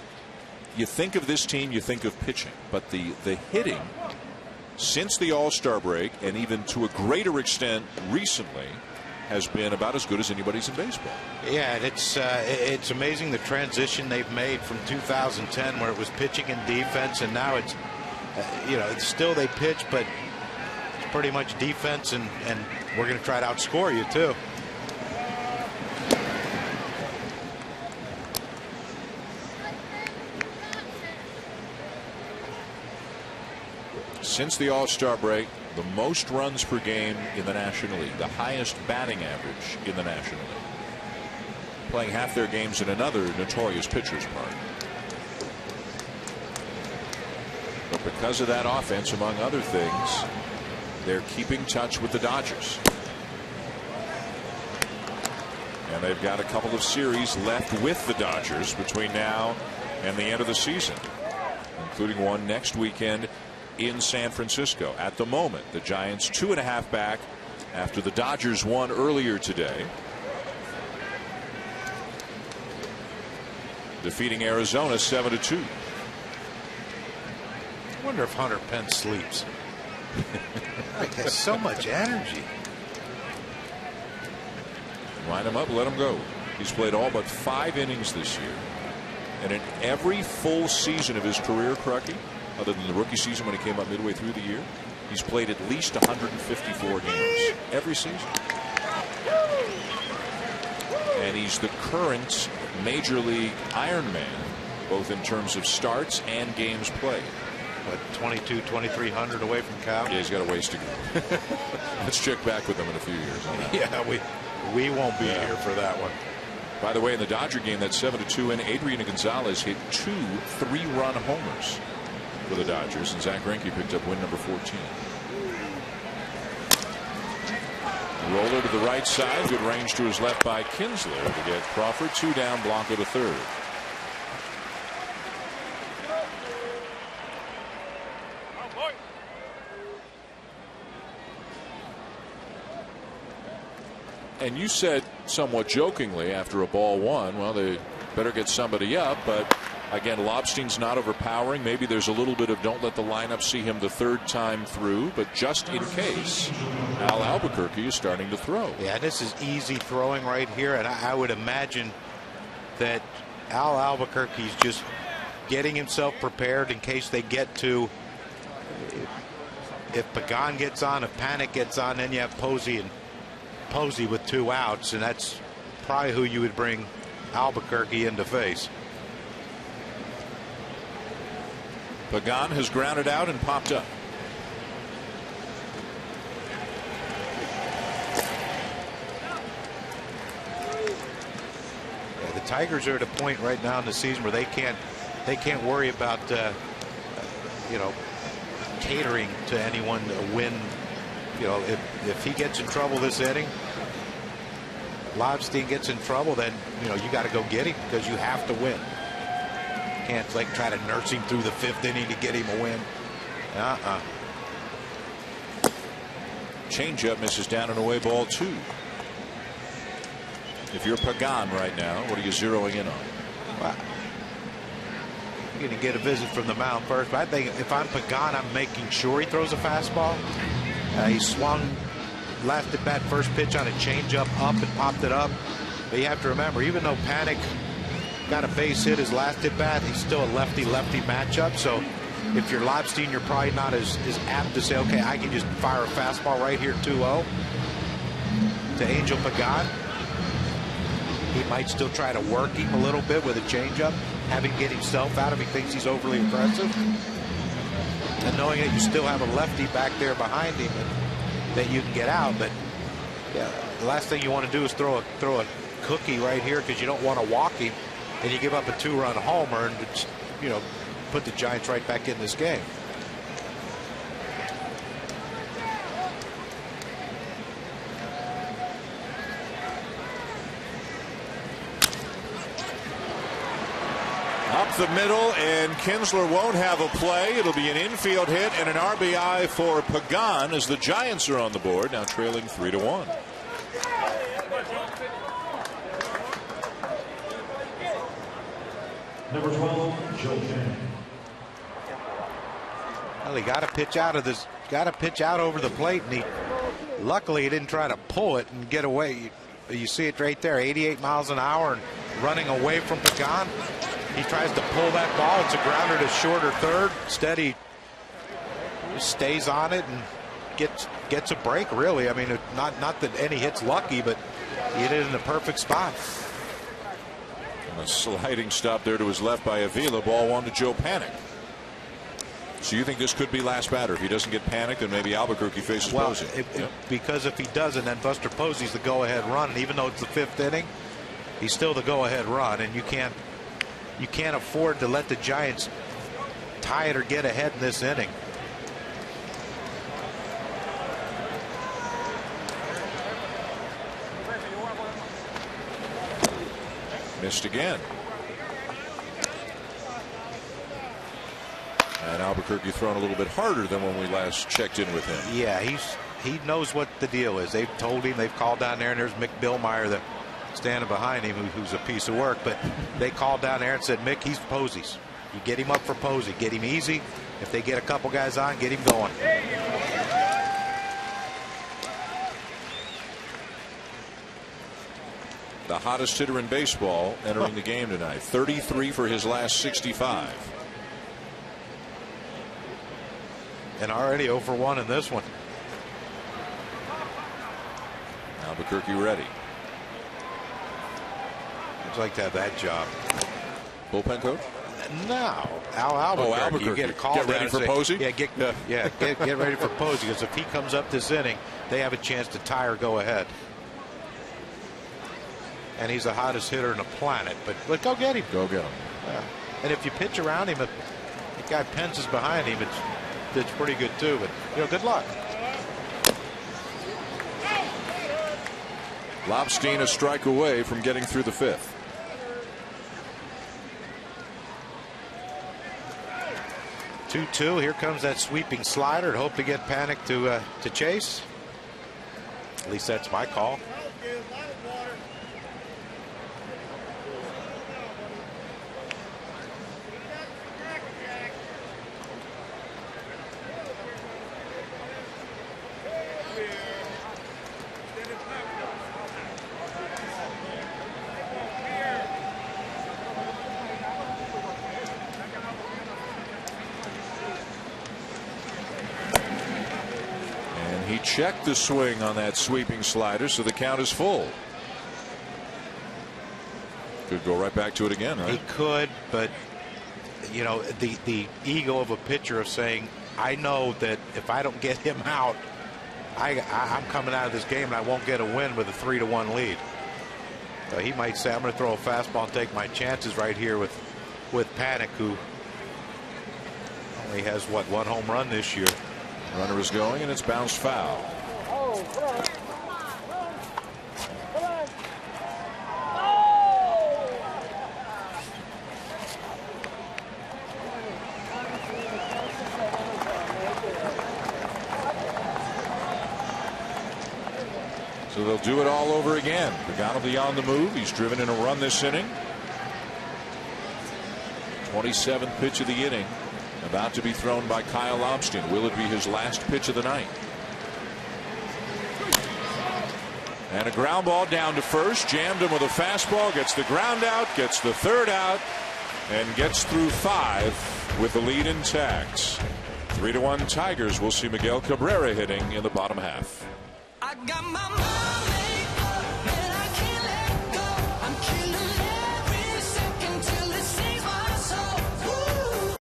you think of this team, you think of pitching, but the hitting since the All-Star break, and even to a greater extent recently, has been about as good as anybody's in baseball. Yeah, and it's amazing the transition they've made from 2010, where it was pitching and defense, and now it's it's still they pitch, but it's pretty much defense, and we're going to try to outscore you too. Since the All-Star break, the most runs per game in the National League, the highest batting average in the National League. Playing half their games in another notorious pitcher's park. But because of that offense, among other things, they're keeping touch with the Dodgers. And they've got a couple of series left with the Dodgers between now and the end of the season, including one next weekend in San Francisco. At the moment, the Giants 2.5 back after the Dodgers won earlier today, defeating Arizona 7-2. I wonder if Hunter Pence sleeps. He has so much energy. Line him up, let him go. He's played all but 5 innings this year, and in every full season of his career, Crucky, other than the rookie season when he came up midway through the year, he's played at least 154 games every season. And he's the current Major League Iron Man, both in terms of starts and games played. What, 2,300 away from Cal? Yeah, he's got a ways to go. Let's check back with him in a few years on that. Yeah, we won't be here for that one. By the way, in the Dodger game, that 7-2 win, Adrian Gonzalez hit 2 3-run homers for the Dodgers, and Zach Greinke picked up win number 14. Roller to the right side, good range to his left by Kinsler to get Crawford 2 down, Blanco to third. And you said somewhat jokingly after a ball 1, well, they better get somebody up, but again, Lobstein's not overpowering. Maybe there's a little bit of don't let the lineup see him the 3rd time through, but just in case, Al Albuquerque is starting to throw. Yeah, this is easy throwing right here, and I would imagine that Al Albuquerque's just getting himself prepared in case they get to, if Pagan gets on, if Panic gets on, then you have Posey with 2 outs, and that's probably who you would bring Albuquerque in to face. Pagan has grounded out and popped up. Yeah, the Tigers are at a point right now in the season where they can't worry about catering to anyone to win. If he gets in trouble this inning, Lobstein gets in trouble, then you got to go get him because you have to win. Can't try to nurse him through the 5th inning to get him a win. Changeup misses down and away, ball 2. If you're Pagan right now, what are you zeroing in on? Well, you're going to get a visit from the mound first, but I think if I'm Pagan, I'm making sure he throws a fastball. He swung last at bat first pitch on a changeup up and popped it up. But you have to remember, even though Panic got a base hit his last at bat. He's still a lefty-lefty matchup. So if you're Lobstein, you're probably not as apt to say, okay, I can just fire a fastball right here 2-0 to Angel Pagan. He might still try to work him a little bit with a changeup, have him get himself out if he thinks he's overly aggressive. And knowing that you still have a lefty back there behind him that you can get out. But yeah, the last thing you want to do is throw a cookie right here because you don't want to walk him, and you give up a 2-run homer and it's, you know, put the Giants right back in this game. Up the middle, and Kinsler won't have a play. It'll be an infield hit and an RBI for Pagan as the Giants are on the board, now trailing 3-1. Number 12, Joe Shannon. Well, he got a pitch out of this. Got a pitch out over the plate, and luckily he didn't try to pull it and get away. You see it right there, 88 miles an hour and running away from Pagan. He tries to pull that ball. It's a grounder to short or third. Instead, he stays on it and gets a break. Really, I mean, not that any hit's lucky, but he hit it in the perfect spot. A sliding stop there to his left by Avila. Ball 1 to Joe Panik. So you think this could be last batter? If he doesn't get panicked, then maybe Albuquerque faces Posey. Because if he doesn't, then Buster Posey's the go-ahead run. And even though it's the 5th inning, he's still the go-ahead run. And you can't afford to let the Giants tie it or get ahead in this inning. Missed again. And Albuquerque thrown a little bit harder than when we last checked in with him. Yeah, he knows what the deal is. They've told him, they've called down there, and there's Mick Billmeyer that standing behind him, who's a piece of work. But they called down there and said, Mick, he's Posey's. You get him up for Posey. Get him easy. If they get a couple guys on, get him going. The hottest hitter in baseball entering the game tonight. 33 for his last 65. And already 0 for 1 in this one. Albuquerque ready. I'd like to have that job. Bullpen coach? No. Albuquerque. Albuquerque. You get a call get ready for Posey? Yeah, get ready for Posey, because if he comes up this inning, they have a chance to tie or go ahead. And he's the hottest hitter on the planet. But go get him. Go get him. Yeah. And if you pitch around him, if the guy Pence is behind him, it's pretty good too. But good luck. Lobstein a strike away from getting through the 5th. Two. Here comes that sweeping slider. Hope to get Panik to chase. At least that's my call. Check the swing on that sweeping slider, so the count is full. Could go right back to it again, right? He could, but the ego of a pitcher of saying, I know that if I don't get him out, I'm coming out of this game and I won't get a win with a 3-1 lead. So he might say, I'm going to throw a fastball and take my chances right here with Panik, who only has one home run this year. Runner is going, and it's bounced foul. So they'll do it all over again. Pagan will be on the move. He's driven in a run this inning. 27th pitch of the inning. About to be thrown by Kyle Lobstein. Will it be his last pitch of the night? And a ground ball down to first. Jammed him with a fastball. Gets the ground out. Gets the third out. And gets through 5 with the lead intact. 3-1 Tigers. We'll see Miguel Cabrera hitting in the bottom half. I got my mind made up and I can't let go. I'm killing every second till it saves my soul. Woo.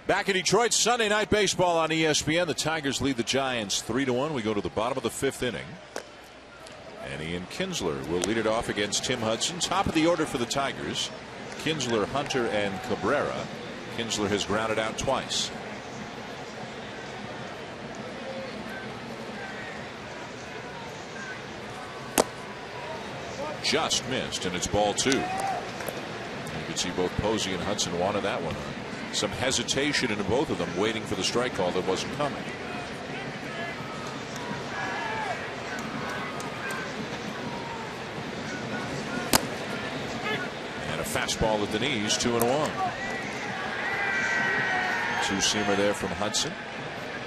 Back in Detroit, Sunday Night Baseball on ESPN. The Tigers lead the Giants 3-1. We go to the bottom of the 5th inning. And Ian Kinsler will lead it off against Tim Hudson. Top of the order for the Tigers. Kinsler, Hunter, and Cabrera. Kinsler has grounded out twice. Just missed, and it's ball 2. You can see both Posey and Hudson wanted that one. Some hesitation in both of them, waiting for the strike call that wasn't coming. And a fastball at the knees, 2-1. Two-seamer there from Hudson.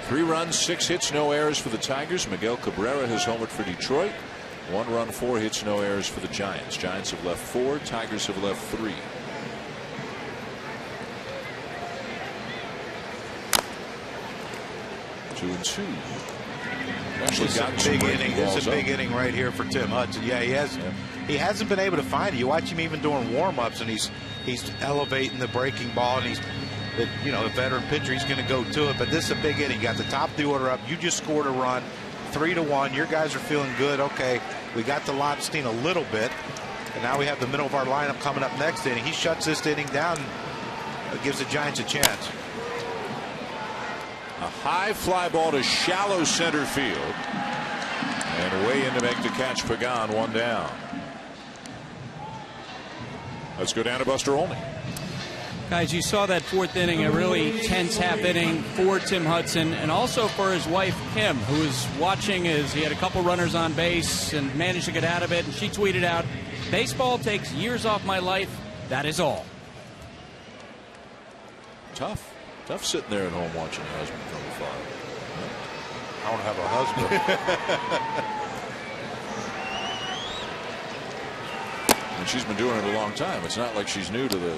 3 runs, 6 hits, no errors for the Tigers. Miguel Cabrera has homered for Detroit. 1 run, 4 hits, no errors for the Giants. Giants have left 4. Tigers have left 3. Two. Actually got big inning. It's a big inning right here for Tim Hudson. Yeah, he hasn't been able to find it. You watch him even during warm-ups, and he's elevating the breaking ball, and a veteran pitcher, he's going to go to it. But this is a big inning. You got the top of the order up. You just scored a run, 3-1. Your guys are feeling good. Okay, we got the Lobstein a little bit, and now we have the middle of our lineup coming up next inning. He shuts this inning down and gives the Giants a chance. A high fly ball to shallow center field. And way in to make the catch. Pagan, 1 down. Let's go down to Buster Olney. Guys, you saw that 4th inning, a really tense half inning for Tim Hudson and also for his wife, Kim, who was watching as he had a couple runners on base and managed to get out of it. And she tweeted out, "Baseball takes years off my life. That is all." Tough sitting there at home watching your husband from afar. I don't have a husband. And she's been doing it a long time. It's not like she's new to the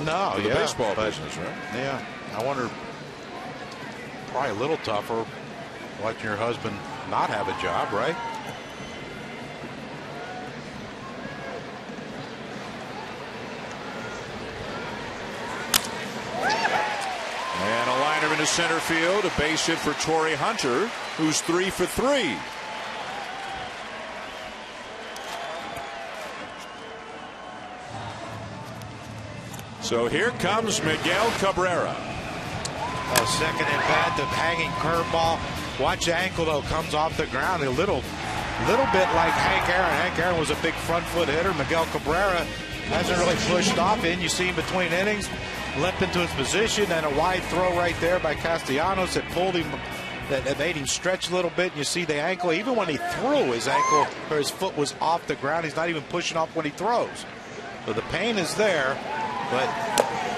baseball business, right? Yeah. I wonder, probably a little tougher watching your husband not have a job, right? to center field. A base hit for Torrey Hunter, who's 3 for 3. So here comes Miguel Cabrera. Second at bat, the hanging curveball. Watch the ankle, though, comes off the ground a little bit like Hank Aaron. Hank Aaron was a big front foot hitter. Miguel Cabrera hasn't really pushed off in. You see him between innings, limped into his position, and a wide throw right there by Castellanos that pulled him, that made him stretch a little bit. And you see the ankle, even when he threw, his ankle or his foot was off the ground. He's not even pushing off when he throws. So the pain is there, but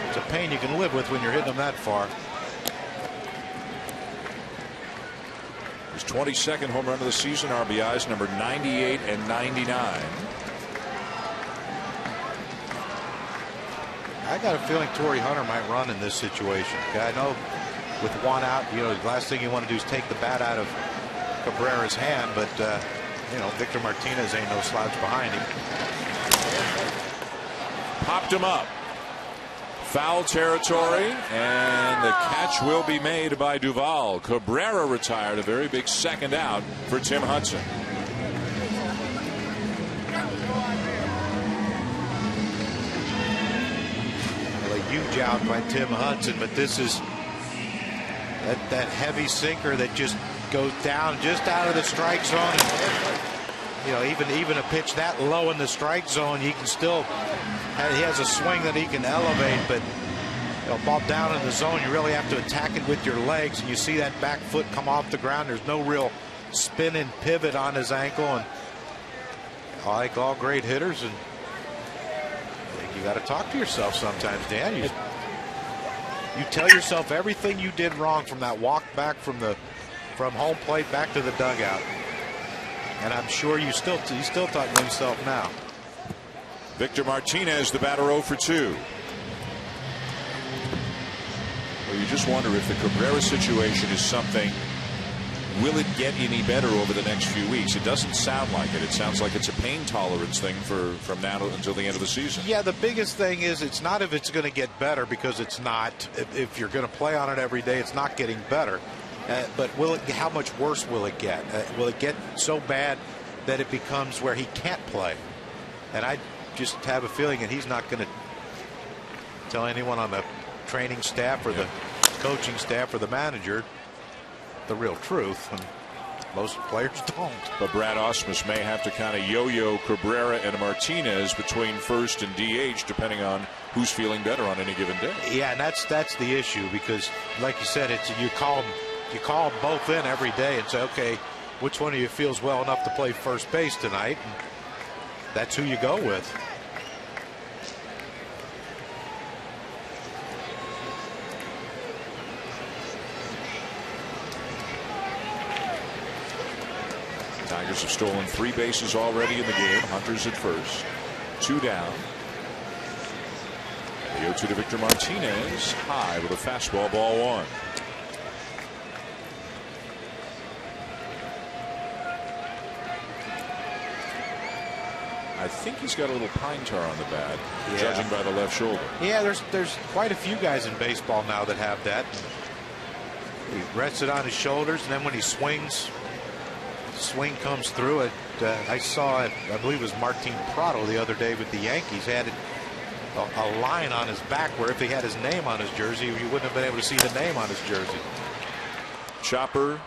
it's a pain you can live with when you're hitting them that far. His 22nd home run of the season, RBIs number 98 and 99. I got a feeling Torrey Hunter might run in this situation. I know with one out, the last thing you want to do is take the bat out of Cabrera's hand, but Victor Martinez ain't no slouch behind him. Popped him up. Foul territory, and the catch will be made by Duvall. Cabrera retired, a very big second out for Tim Hudson. Well, a huge out by Tim Hudson, but this is that heavy sinker that just goes down just out of the strike zone. And, even a pitch that low in the strike zone, he can still. He has a swing that he can elevate, but ball down in the zone, you really have to attack it with your legs, and you see that back foot come off the ground. There's no real spin and pivot on his ankle, and like all great hitters, and you got to talk to yourself sometimes, Dan. You tell yourself everything you did wrong from that walk back from home plate back to the dugout, and I'm sure you still talking to himself now. Victor Martinez, the batter, 0 for 2. Well, you just wonder if the Cabrera situation is something. Will it get any better over the next few weeks? It doesn't sound like it. It sounds like it's a pain tolerance thing from now until the end of the season. Yeah, the biggest thing is it's not if it's going to get better, because it's not. If you're going to play on it every day, it's not getting better. But how much worse will it get? Will it get so bad that it becomes where he can't play? And I just have a feeling that he's not going to tell anyone on the training staff or the coaching staff or the manager the real truth, and most players don't. But Brad Ausmus may have to kind of yo-yo Cabrera and Martinez between first and DH, depending on who's feeling better on any given day. Yeah, and that's the issue, because like you said, you call them both in every day and say, okay, which one of you feels well enough to play first base tonight? And that's who you go with. Tigers have stolen 3 bases already in the game. Hunter's at first. 2 down. The 0-2 to Victor Martinez. High with a fastball, ball 1. I think he's got a little pine tar on the bat, judging by the left shoulder. Yeah, there's quite a few guys in baseball now that have that. He rests it on his shoulders, and then when he swings, the swing comes through it. I saw it, I believe it was Martin Prado the other day with the Yankees, had a line on his back where if he had his name on his jersey, you wouldn't have been able to see the name on his jersey. Chopper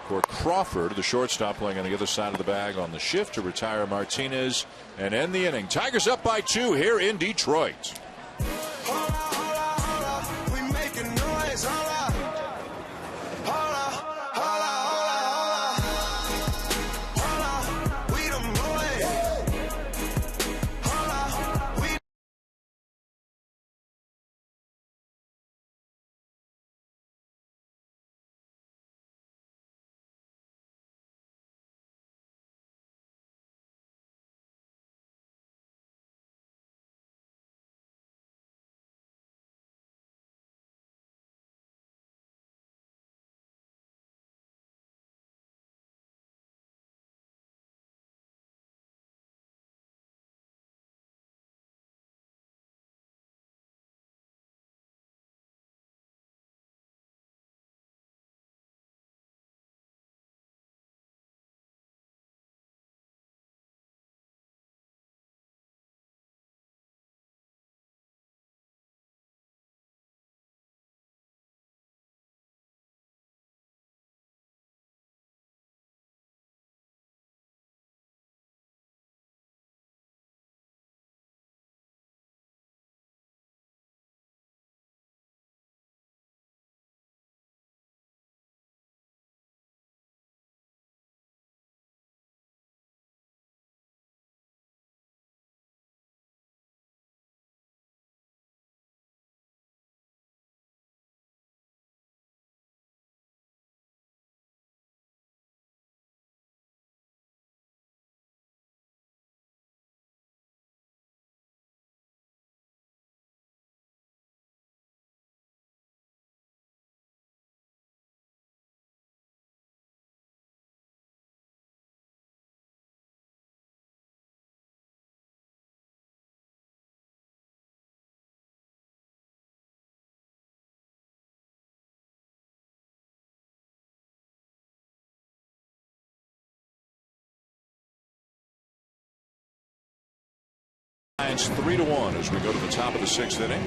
for Crawford, the shortstop, playing on the other side of the bag on the shift to retire Martinez and end the inning. Tigers up by 2 here in Detroit. Giants 3-1 as we go to the top of the 6th inning.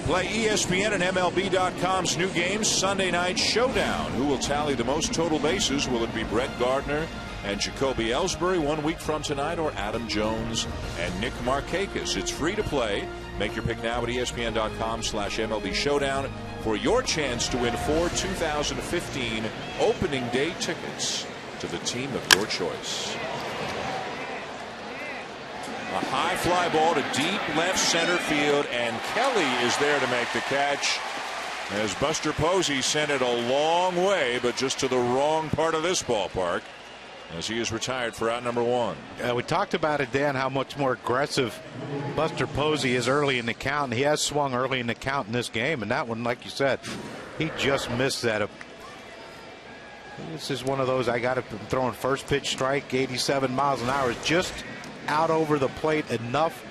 Play ESPN and MLB.com's new games Sunday Night Showdown. Who will tally the most total bases? Will it be Brett Gardner and Jacoby Ellsbury 1 week from tonight, or Adam Jones and Nick Markakis? It's free to play. Make your pick now at ESPN.com/MLB Showdown for your chance to win 4 2015 opening day tickets to the team of your choice. A high fly ball to deep left center field, and Kelly is there to make the catch as Buster Posey sent it a long way, but just to the wrong part of this ballpark, as he is retired for out number 1. We talked about it, Dan, how much more aggressive Buster Posey is early in the count, and he has swung early in the count in this game, and that one, like you said, he just missed that. This is one of those, I got him throwing first pitch strike, 87 miles an hour, just out over the plate enough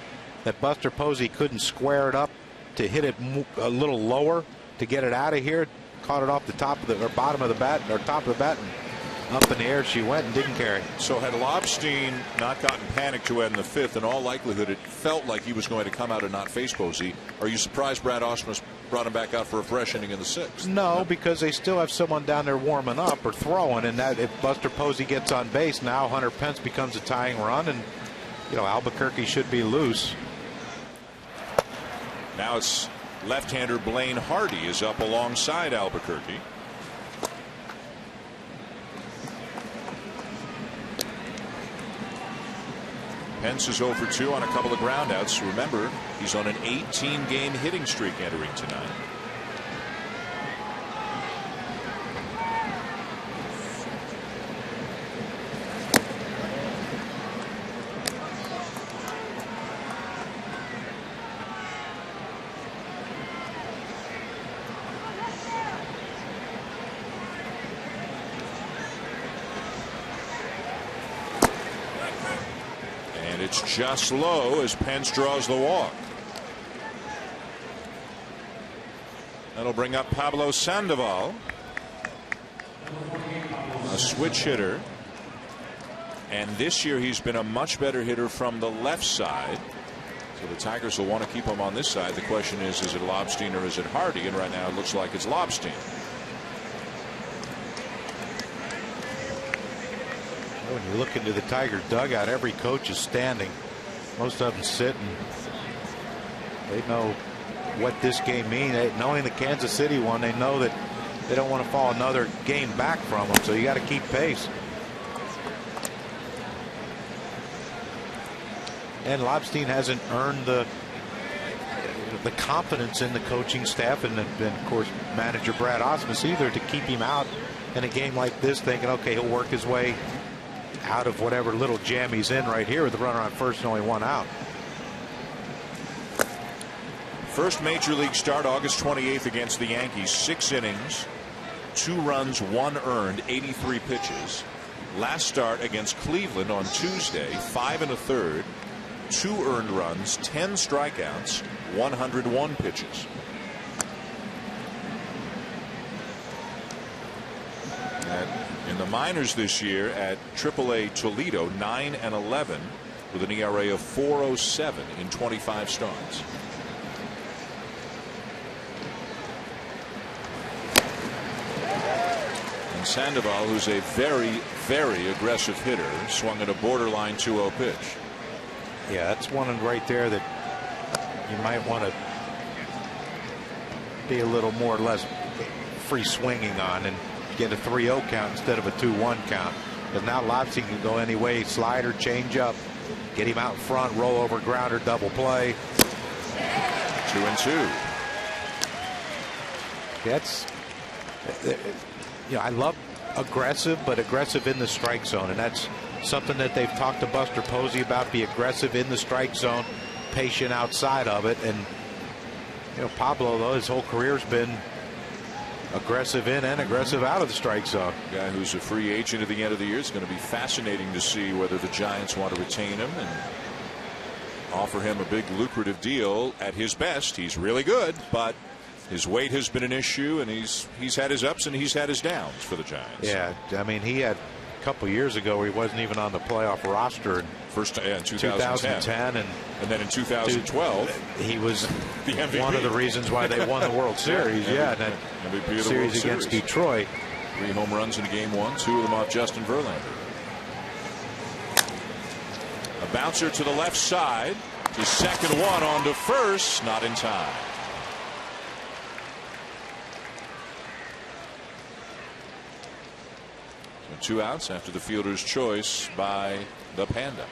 that Buster Posey couldn't square it up to hit it a little lower to get it out of here. Caught it off the top of the, or bottom of the bat, or top of the bat, and up in the air she went and didn't carry. So had Lobstein not gotten panicked to it in the 5th, in all likelihood it felt like he was going to come out and not face Posey. Are you surprised Brad Ausmus brought him back out for a fresh inning in the 6th? No, because they still have someone down there warming up or throwing, and that if Buster Posey gets on base, now Hunter Pence becomes a tying run, and Albuquerque should be loose. Now it's left-hander Blaine Hardy is up alongside Albuquerque. Pence is 0 for 2 on a couple of groundouts. Remember, he's on an 18-game hitting streak entering tonight. It's just low as Pence draws the walk. That'll bring up Pablo Sandoval, a switch hitter, and this year he's been a much better hitter from the left side. So the Tigers will want to keep him on this side. The question is it Lobstein or is it Hardy? And right now it looks like it's Lobstein. When you look into the Tigers dugout, every coach is standing. Most of them sitting. They know what this game means. Knowing the Kansas City one, they know that they don't want to fall another game back from them. So you got to keep pace. And Lobstein hasn't earned the confidence in the coaching staff and of course manager Brad Ausmus either to keep him out in a game like this, thinking, okay, he'll work his way out of whatever little jam he's in right here with the runner on first and only 1 out. First major league start August 28th against the Yankees. 6 innings, 2 runs, 1 earned, 83 pitches. Last start against Cleveland on Tuesday, 5 1/3, 2 earned runs, 10 strikeouts, 101 pitches. In the minors this year at AAA Toledo, 9-11 with an ERA of 4.07 in 25 starts. And Sandoval, who's a very, very aggressive hitter, swung at a borderline 2-0 pitch. Yeah, that's one right there that you might want to be a little more or less free swinging on and get a 3-0 count instead of a 2-1 count. Because now Lobstein can go any way. Slider, change up, get him out in front, roll over grounder, double play. 2-2. That's, I love aggressive, but aggressive in the strike zone, and that's something that they've talked to Buster Posey about. Be aggressive in the strike zone, patient outside of it. And Pablo, though, his whole career's been aggressive in and aggressive out of the strike zone. Guy who's a free agent at the end of the year. It's going to be fascinating to see whether the Giants want to retain him and offer him a big lucrative deal. At his best, he's really good, but his weight has been an issue, and he's had his ups and he's had his downs for the Giants. Yeah, I mean, he had a couple years ago where he wasn't even on the playoff roster. In 2010, and then in 2012 he was the MVP. One of the reasons why they won the World Series. And then MVP of the series World against Series. Detroit. 3 home runs in game 1, 2 of them off Justin Verlander. A bouncer to the left side. To second, one on to first, not in time. So 2 outs after the fielder's choice by the Panda.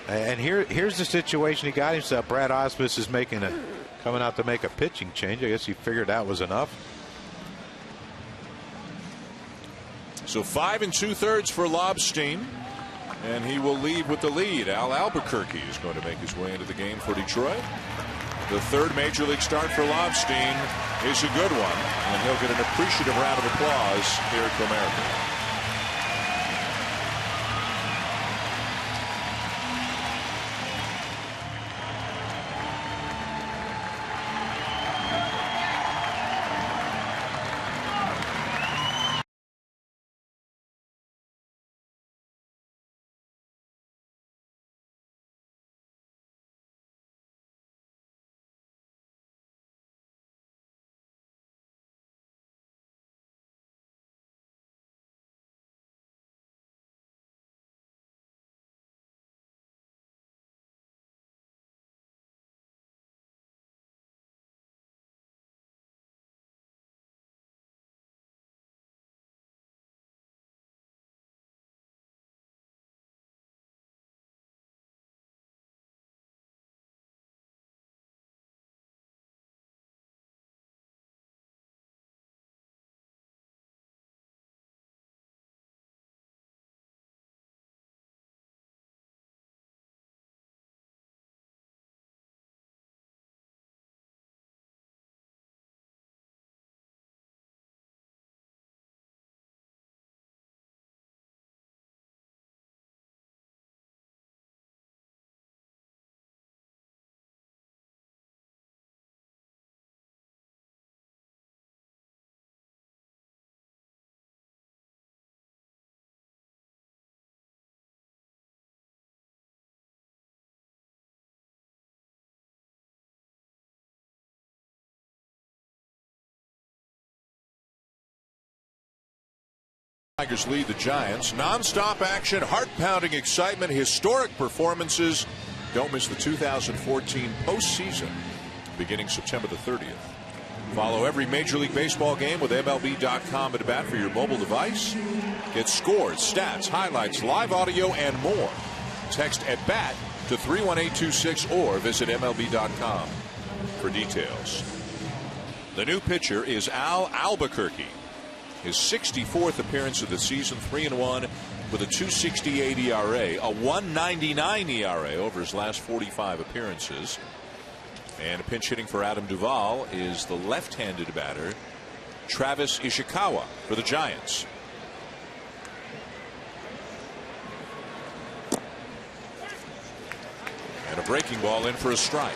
And here's the situation he got himself. Brad Osmus is coming out to make a pitching change. I guess he figured that was enough. So 5 2/3 for Lobstein, and he will leave with the lead. Al Albuquerque is going to make his way into the game for Detroit. The 3rd major league start for Lobstein is a good one, and he'll get an appreciative round of applause here at Comerica. Tigers lead the Giants. Non-stop action, heart-pounding excitement, historic performances. Don't miss the 2014 postseason beginning September the 30th. Follow every Major League Baseball game with MLB.com at bat for your mobile device. Get scores, stats, highlights, live audio, and more. Text at bat to 31826 or visit MLB.com for details. The new pitcher is Al Albuquerque. His 64th appearance of the season, 3-1 with a 2.68 ERA, a 1.99 ERA over his last 45 appearances. And pinch hitting for Adam Duvall is the left-handed batter, Travis Ishikawa, for the Giants. And a breaking ball in for a strike.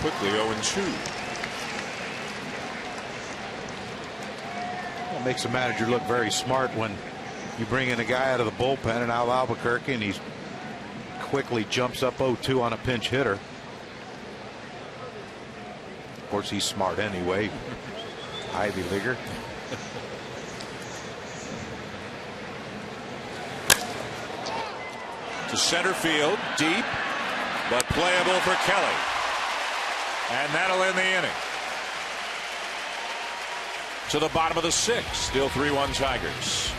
Quickly 0-2. Well, it makes the manager look very smart when you bring in a guy out of the bullpen and Al Albuquerque and he quickly jumps up 0-2 on a pinch hitter. Of course, he's smart anyway. Ivy Leaguer. To center field, deep, but playable for Kelly. And that'll end the inning. To the bottom of the 6th, still 3-1 Tigers.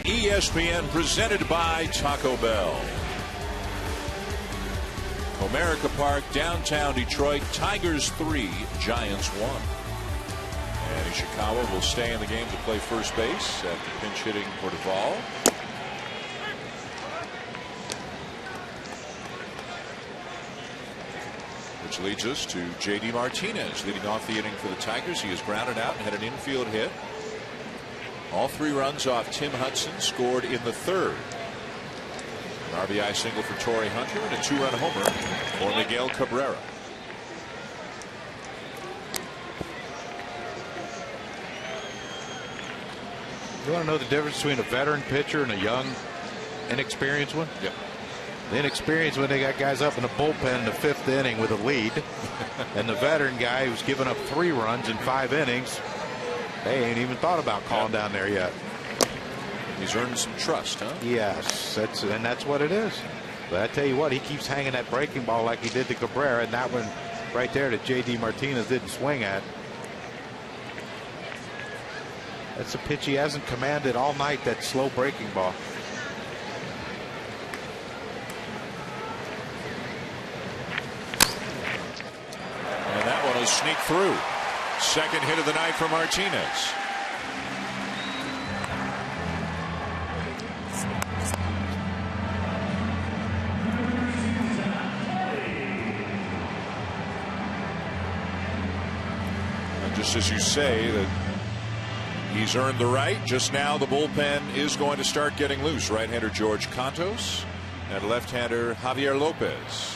ESPN, presented by Taco Bell. Comerica Park, downtown Detroit. Tigers 3, Giants 1. And Ishikawa will stay in the game to play first base after pinch hitting for Duvall. Which leads us to J.D. Martinez leading off the inning for the Tigers. He is grounded out and had an infield hit. All 3 runs off Tim Hudson, scored in the 3rd. An RBI single for Torrey Hunter and a 2-run homer for Miguel Cabrera. You want to know the difference between a veteran pitcher and a young, inexperienced one? Yep. The inexperienced one, they got guys up in the bullpen in the 5th inning with a lead. And the veteran guy who's given up 3 runs in 5 innings, they ain't even thought about calling down there yet. He's earned some trust, huh? Yes, that's what it is. But I tell you what, he keeps hanging that breaking ball like he did to Cabrera, and that one right there that J.D. Martinez didn't swing at. That's a pitch he hasn't commanded all night, that slow breaking ball. And that one will sneak through. Second hit of the night for Martinez. And just as you say that he's earned the right, just now the bullpen is going to start getting loose. Right-hander George Cantos and left-hander Javier Lopez.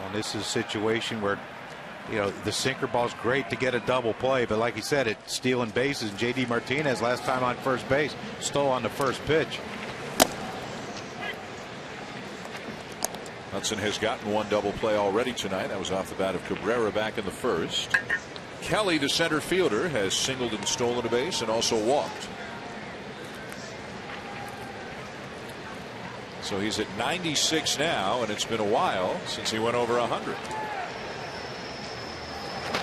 And this is a situation where, you know, the sinker ball's great to get a double play, but like he said, it's stealing bases. And J.D. Martinez last time on first base stole on the first pitch. Hudson has gotten 1 double play already tonight. That was off the bat of Cabrera back in the 1st. Kelly, the center fielder, has singled and stolen a base and also walked. So he's at 96 now, and it's been a while since he went over 100.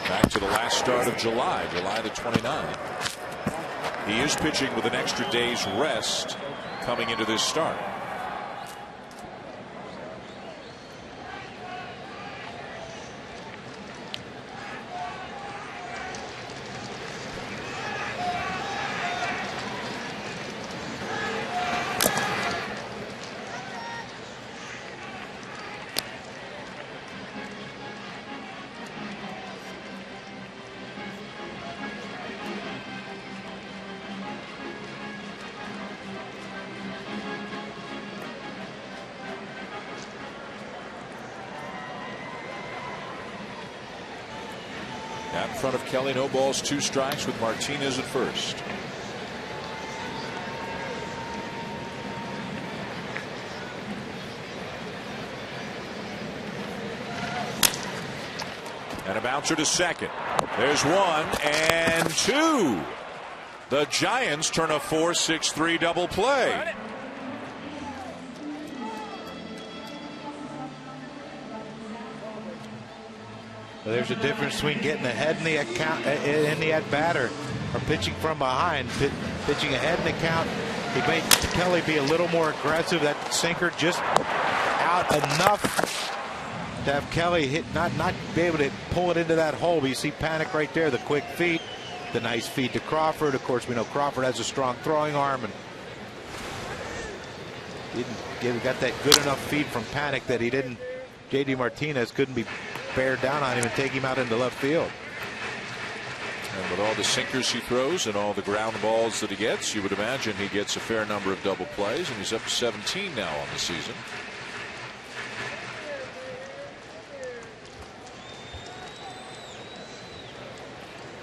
Back to the last start of July the 29th. He is pitching with an extra day's rest coming into this start. Out in front of Kelly, no balls, 2 strikes with Martinez at first. And a bouncer to second. There's 1 and 2. The Giants turn a 4-6-3 double play. There's a difference between getting ahead in the account in the at bat or pitching from behind. Pitching ahead in the count, he made Kelly be a little more aggressive. That sinker just out enough to have Kelly hit, not be able to pull it into that hole. But you see Panic right there, the quick feet, the nice feed to Crawford. Of course, we know Crawford has a strong throwing arm, and got that good enough feed from Panic that he didn't. J.D. Martinez couldn't be bear down on him and take him out into left field. And with all the sinkers he throws and all the ground balls that he gets, you would imagine he gets a fair number of double plays, and he's up to 17 now on the season.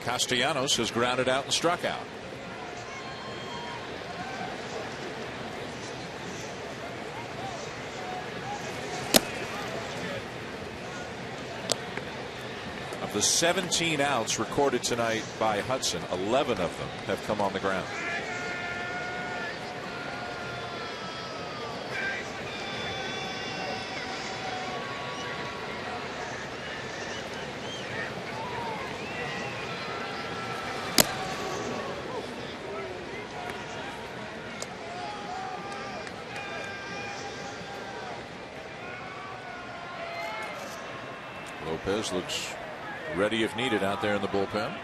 Castellanos has grounded out and struck out. Of the 17 outs recorded tonight by Hudson, 11 of them have come on the ground. Lopez looks ready if needed out there in the bullpen.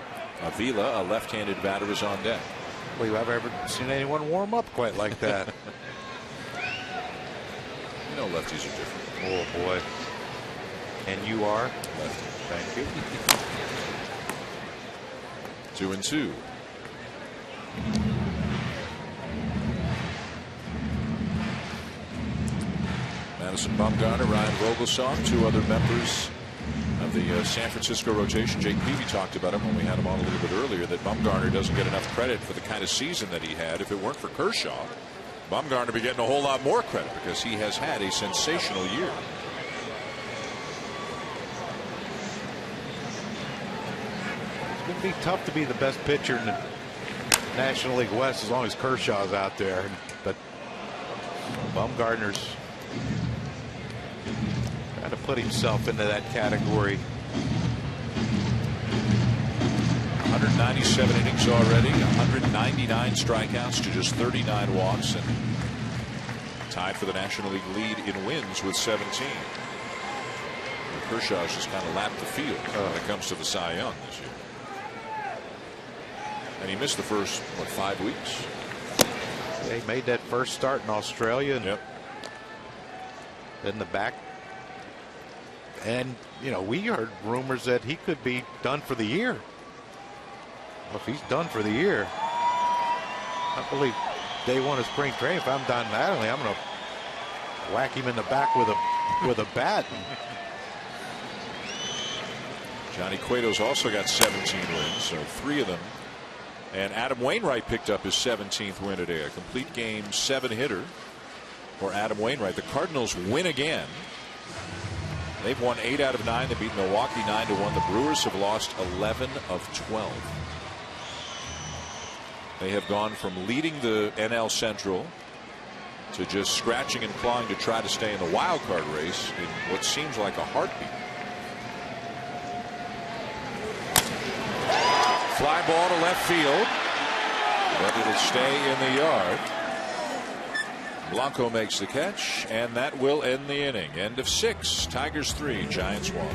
Avila, a left-handed batter, is on deck. Well, you have ever seen anyone warm up quite like that? You know, lefties are different. Oh boy. And you are? Lefty. Thank you. 2-2. Madison Bumgarner, Ryan Vogelsong, two other members of the San Francisco rotation. Jake Peavy talked about him when we had him on a little bit earlier, that Bumgarner doesn't get enough credit for the kind of season that he had. If it weren't for Kershaw, Bumgarner would be getting a whole lot more credit because he has had a sensational year. It's going to be tough to be the best pitcher in the National League West as long as Kershaw's out there. But Bumgarner's trying to put himself into that category. 197 innings already, 199 strikeouts to just 39 walks, and tied for the National League lead in wins with 17. Kershaw's just kind of lapped the field when it comes to the Cy Young this year. And he missed the first, 5 weeks? Yeah, he made that first start in Australia. And in the back. And, you know, we heard rumors that he could be done for the year. Well, if he's done for the year, I believe day one of spring training, if I'm done that, I'm going to whack him in the back with a bat. Johnny Cueto's also got 17 wins, so 3 of them. And Adam Wainwright picked up his 17th win today, a complete game 7 hitter for Adam Wainwright. The Cardinals win again. They've won 8 out of 9. They beat Milwaukee 9-1. The Brewers have lost 11 of 12. They have gone from leading the NL Central to just scratching and clawing to try to stay in the wild card race in what seems like a heartbeat. Fly ball to left field, but it'll stay in the yard. Blanco makes the catch, and that will end the inning. End of 6. Tigers 3, Giants 1.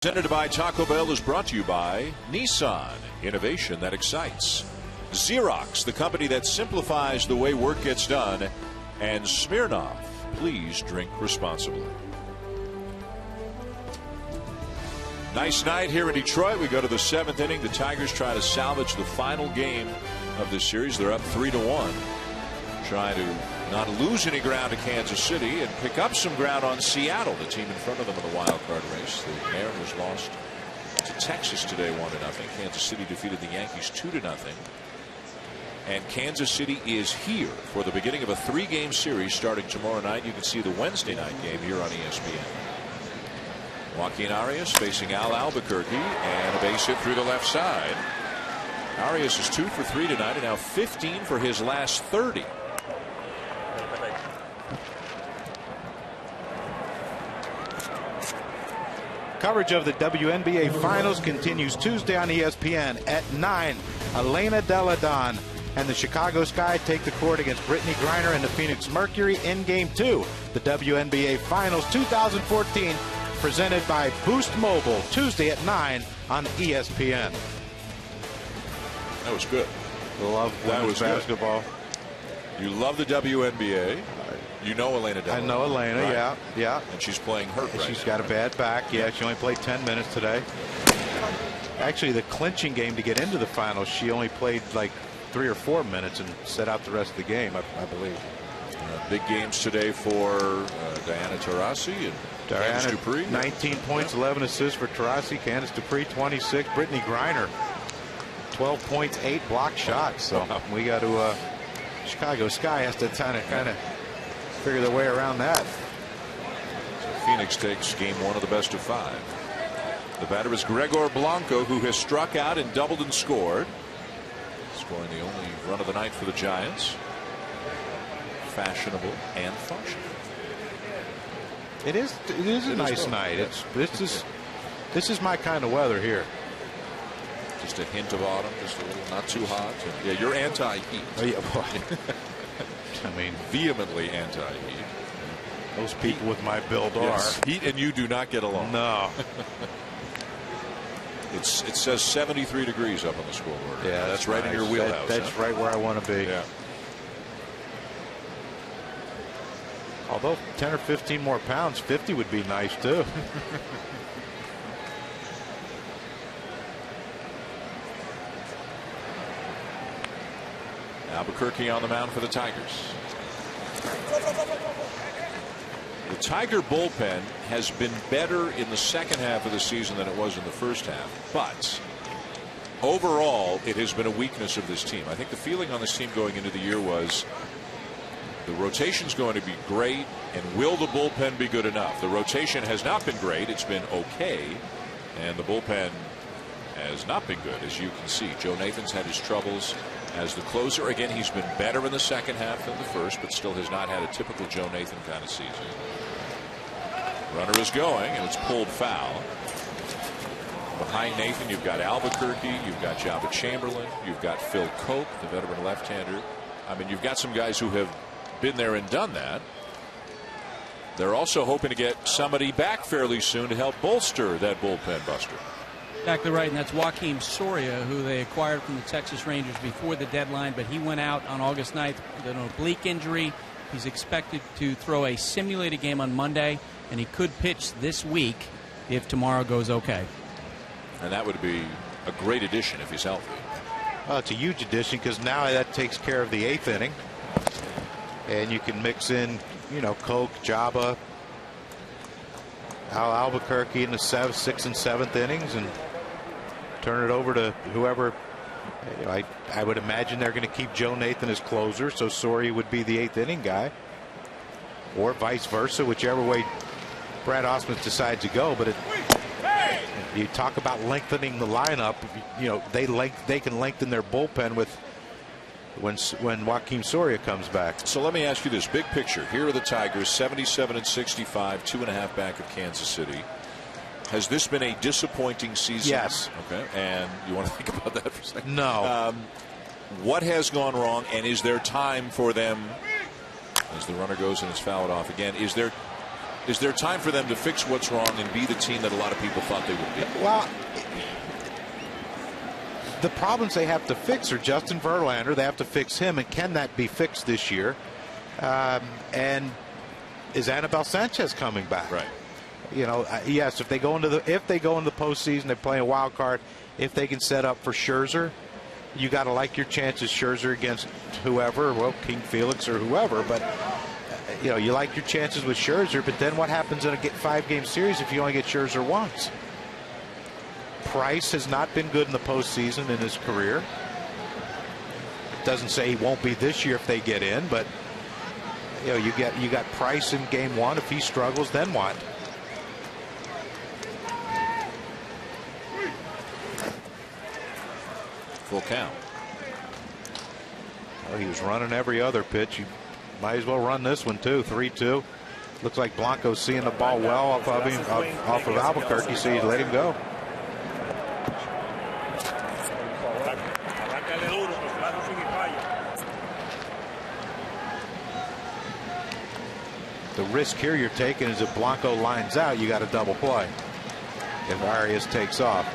Presented by Taco Bell is brought to you by Nissan, innovation that excites. Xerox, the company that simplifies the way work gets done. And Smirnoff, please drink responsibly. Nice night here in Detroit. We go to the 7th inning. The Tigers try to salvage the final game of this series. They're up 3-1. trying to not lose any ground to Kansas City and pick up some ground on Seattle, the team in front of them in the wild card race. The Mariners lost to Texas today 1-0. Kansas City defeated the Yankees 2-0. And Kansas City is here for the beginning of a 3-game series starting tomorrow night. You can see the Wednesday night game here on ESPN. Joaquin Arias facing Al Albuquerque, and a base hit through the left side. Arias is 2 for 3 tonight, and now 15 for his last 30. Coverage of the WNBA Finals continues Tuesday on ESPN at 9. Elena Delle Donne and the Chicago Sky take the court against Brittany Griner and the Phoenix Mercury in Game 2. The WNBA Finals 2014, presented by Boost Mobile, Tuesday at 9 on ESPN. That was good. Love women's basketball. Good. You love the WNBA. You know Elena Delle Donne. I know Elena, right. yeah. And she's playing hurt right She's now. got a bad back. Yeah, she only played 10 minutes today. Actually, the clinching game to get into the finals, she only played like 3 or 4 minutes and set out the rest of the game, I believe. Big games today for Diana Taurasi and Candice Dupree. 19 points, 11 assists for Taurasi. Candice Dupree, 26. Brittany Griner, 12 points, 8 blocked shots. So we got to Chicago Sky has to kind of figure their way around that. So Phoenix takes game 1 of the best of 5. The batter is Gregor Blanco, who has struck out and doubled and scored. Scoring the only run of the night for the Giants. Fashionable and functional. It is a nice night. This is my kind of weather here. Just a hint of autumn, just a little not too hot. Yeah, you're anti-heat. Oh, yeah, boy. I mean, vehemently anti-heat. Those people with my build yes, are. Heat and you do not get along. No. It says 73 degrees up on the scoreboard. Yeah, that's right in your wheelhouse. That's right where I want to be. Yeah. Although 10 or 15 more pounds, 50 would be nice too. Albuquerque on the mound for the Tigers. The Tiger bullpen has been better in the second half of the season than it was in the first half, but overall it has been a weakness of this team. I think the feeling on this team going into the year was the rotation's going to be great, and will the bullpen be good enough? The rotation has not been great. It's been okay, and the bullpen has not been good, as you can see. Joe Nathan's had his troubles as the closer. Again, he's been better in the second half than the first, but still has not had a typical Joe Nathan kind of season. Runner is going, and it's pulled foul. Behind Nathan, you've got Albuquerque, you've got Jabba Chamberlain, you've got Phil Cope, the veteran left-hander. I mean, you've got some guys who have been there and done that. They're also hoping to get somebody back fairly soon to help bolster that bullpen, Buster. Exactly right, and that's Joaquin Soria, who they acquired from the Texas Rangers before the deadline, but he went out on August 9th with an oblique injury. He's expected to throw a simulated game on Monday, and he could pitch this week if tomorrow goes okay. And that would be a great addition if he's healthy. Well, it's a huge addition because now that takes care of the 8th inning. And you can mix in, you know, Coke, Jabba, Al Albuquerque in the 6th and 7th innings and turn it over to whoever. You know, I would imagine they're going to keep Joe Nathan as closer, so Soria would be the 8th inning guy, or vice versa, whichever way Brad Ausmus decides to go. But you talk about lengthening the lineup. You know, they can lengthen their bullpen with when Joaquin Soria comes back. So let me ask you this big picture. Here are the Tigers, 77 and 65, 2.5 back of Kansas City. Has this been a disappointing season? Yes. Okay. And you want to think about that for a second? No. What has gone wrong, and is there time for them, as the runner goes and is fouled off again, is there time for them to fix what's wrong and be the team that a lot of people thought they would be? Well, the problems they have to fix are Justin Verlander. They have to fix him, and can that be fixed this year? And is Anibal Sanchez coming back? Right. You know, yes. If they go into the postseason, they play a wild card. If they can set up for Scherzer, you got to like your chances. Scherzer against whoever, well, King Felix or whoever, but you know, you like your chances with Scherzer. But then what happens in a 5-game series if you only get Scherzer once? Price has not been good in the postseason in his career. It doesn't say he won't be this year if they get in, but you know, you got Price in game 1. If he struggles, then what? Full count. Well, he was running every other pitch. You might as well run this one too. 3-2. Looks like Blanco's seeing the ball well off of him, off of Albuquerque, so you let him go. The risk here you're taking is if Blanco lines out, you got a double play. If Arias takes off.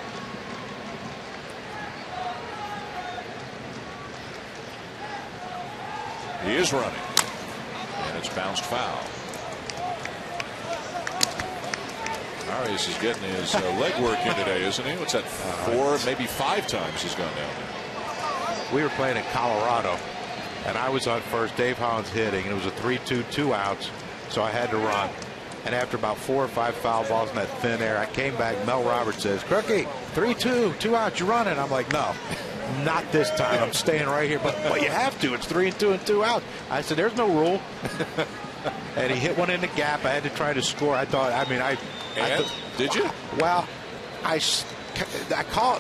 He is running, and it's bounced foul. Arias is getting his leg work in today, isn't he? What's that, 4, maybe 5 times he's gone down there. We were playing in Colorado, and I was on first. Dave Hollins hitting, and it was a 3-2, 2 outs, so I had to run. And after about 4 or 5 foul balls in that thin air, I came back. Mel Roberts says, "Crookie, 3-2, 2 outs, you're running." I'm like, "No, not this time. I'm staying right here." But you have to. It's 3-2 and 2 outs. I said, "There's no rule." And he hit one in the gap. I had to try to score. I thought, did you? Well,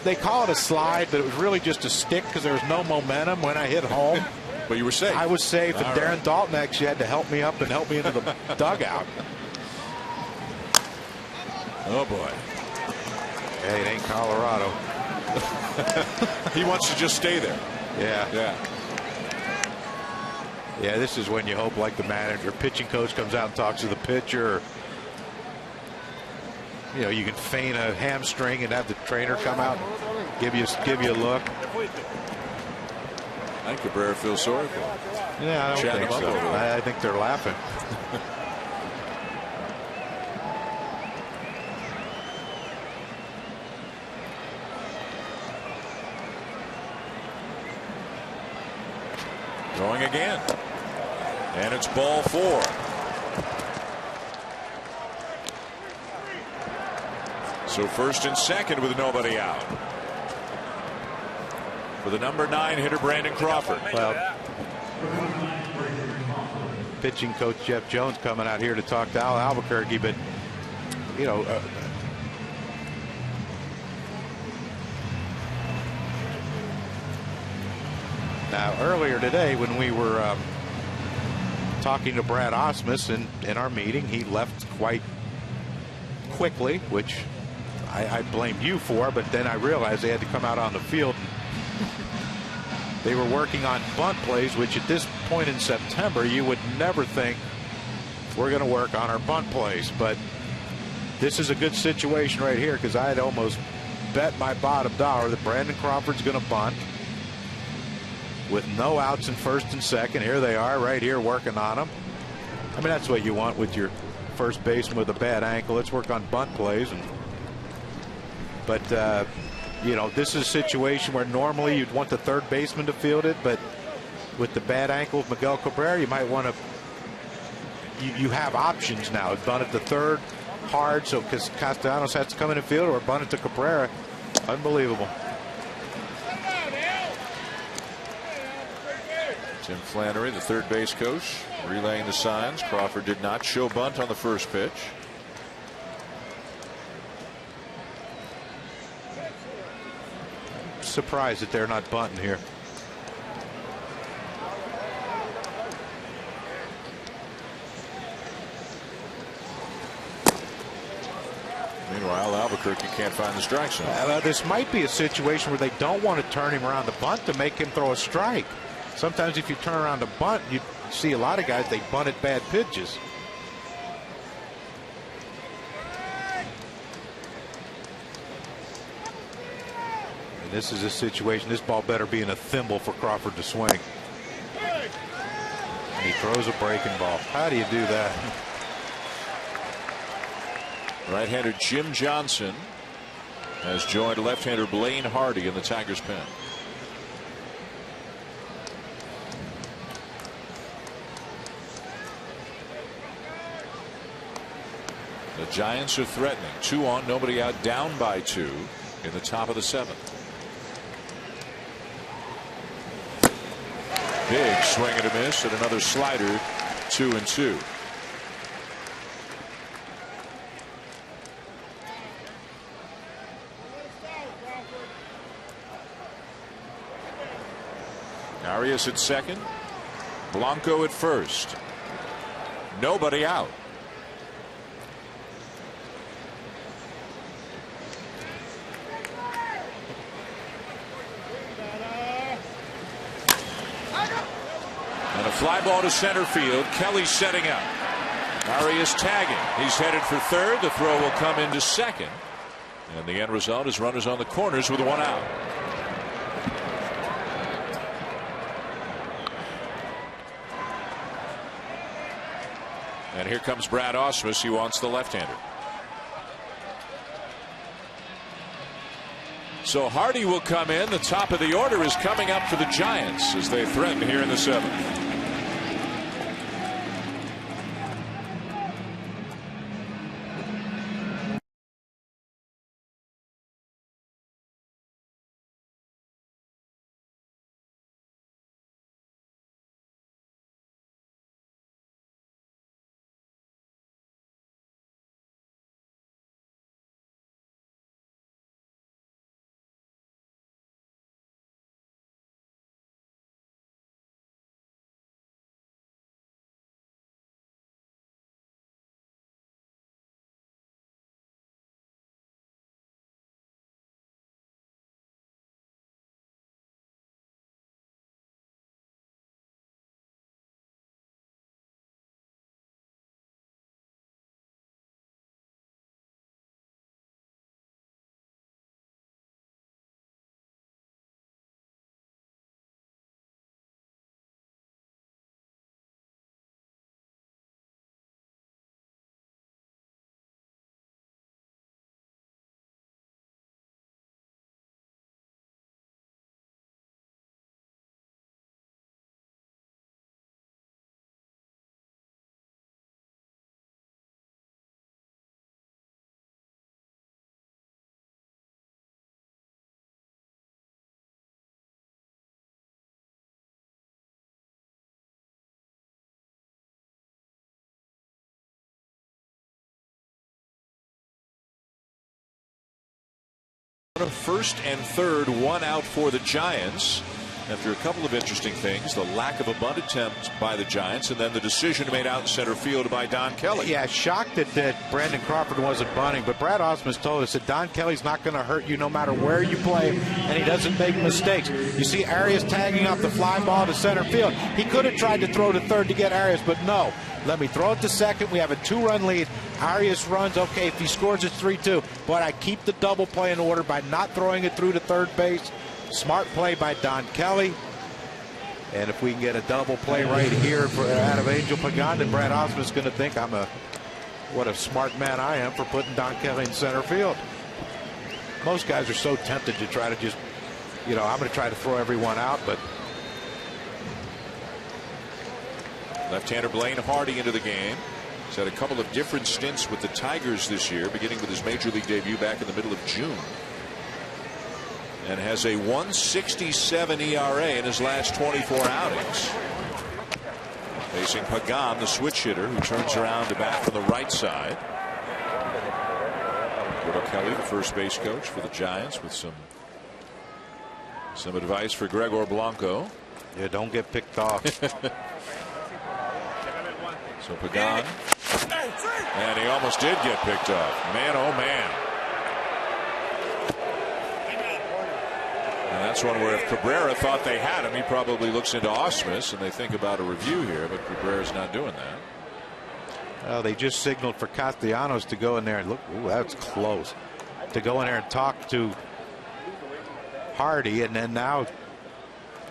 they call it a slide, but it was really just a stick because there was no momentum when I hit home. But you were safe. I was safe, and All Darren right. Dalton actually had to help me up and help me into the dugout. Oh boy. Hey, it ain't Colorado. He wants to just stay there. Yeah. Yeah, this is when you hope, like the manager, pitching coach comes out and talks to the pitcher. Or, you know, you can feign a hamstring and have the trainer come out and give you a look. I think Cabrera feels sorry for him. Yeah, I don't Chat think him up so. a little bit. I think they're laughing. Going again. And it's ball 4. So first and second with nobody out. For the number 9 hitter, Brandon Crawford. Well, pitching coach Jeff Jones coming out here to talk to Albuquerque, but you know, now earlier today when we were talking to Brad Osmus in our meeting, he left quite quickly, which I blamed you for, but then I realized they had to come out on the field. They were working on bunt plays, which at this point in September, you would never think we're going to work on our bunt plays. But this is a good situation right here because I had almost bet my bottom dollar that Brandon Crawford's going to bunt with no outs in first and second. Here they are right here working on them. I mean, that's what you want with your first baseman with a bad ankle. Let's work on bunt plays. But you know, this is a situation where normally you'd want the third baseman to field it, but with the bad ankle of Miguel Cabrera, you might want to. You have options now. Bunt it to third hard, so because Castellanos has to come in and field, or bunt it to Cabrera. Unbelievable. Tim Flannery, the third base coach, relaying the signs. Crawford did not show bunt on the first pitch. Surprised that they're not bunting here. Meanwhile, Albuquerque can't find the strike zone. This might be a situation where they don't want to turn him around to bunt to make him throw a strike. Sometimes if you turn around to bunt, you see a lot of guys, they bunt at bad pitches. And this is a situation, this ball better be in a thimble for Crawford to swing. And he throws a breaking ball. How do you do that? Right-hander Jim Johnson has joined left-hander Blaine Hardy in the Tigers pen. The Giants are threatening. 2 on, nobody out, down by 2 in the top of the 7th. Big swing and a miss, and another slider. 2-2. Arias at second. Blanco at first. Nobody out. And a fly ball to center field. Kelly setting up. Arias tagging. He's headed for third. The throw will come into second. And the end result is runners on the corners with 1 out. And here comes Brad Ausmus. He wants the left-hander. So Hardy will come in. The top of the order is coming up for the Giants as they threaten here in the 7th. First and third, 1 out for the Giants. After a couple of interesting things, the lack of a bunt attempt by the Giants, and then the decision made out in center field by Don Kelly. Yeah, shocked that Brandon Crawford wasn't bunting, but Brad Ausmus told us that Don Kelly's not going to hurt you no matter where you play, and he doesn't make mistakes. You see Arias tagging up the fly ball to center field. He could have tried to throw to third to get Arias, but no. Let me throw it to second. We have a 2-run lead. Arias runs. Okay, if he scores, it's 3-2. But I keep the double play in order by not throwing it through to third base. Smart play by Don Kelly. And if we can get a double play right here out of Angel Pagan, then Brad Ausmus is going to think what a smart man I am for putting Don Kelly in center field. Most guys are so tempted to try to just, I'm going to try to throw everyone out, but left-hander Blaine Hardy into the game. He's had a couple of different stints with the Tigers this year, beginning with his major league debut back in the middle of June. And has a 1.67 ERA in his last 24 outings. Facing Pagan, the switch hitter, who turns around to bat from the right side. Gordo Kelly, the first base coach for the Giants, with some advice for Gregor Blanco. Yeah, don't get picked off. So Pagan, and he almost did get picked off. Man, oh man. And that's one where if Cabrera thought they had him, he probably looks into Ausmus, and they think about a review here, but Cabrera's not doing that. Well, they just signaled for Castellanos to go in there and look. Ooh, that's close. To go in there and talk to Hardy, and then now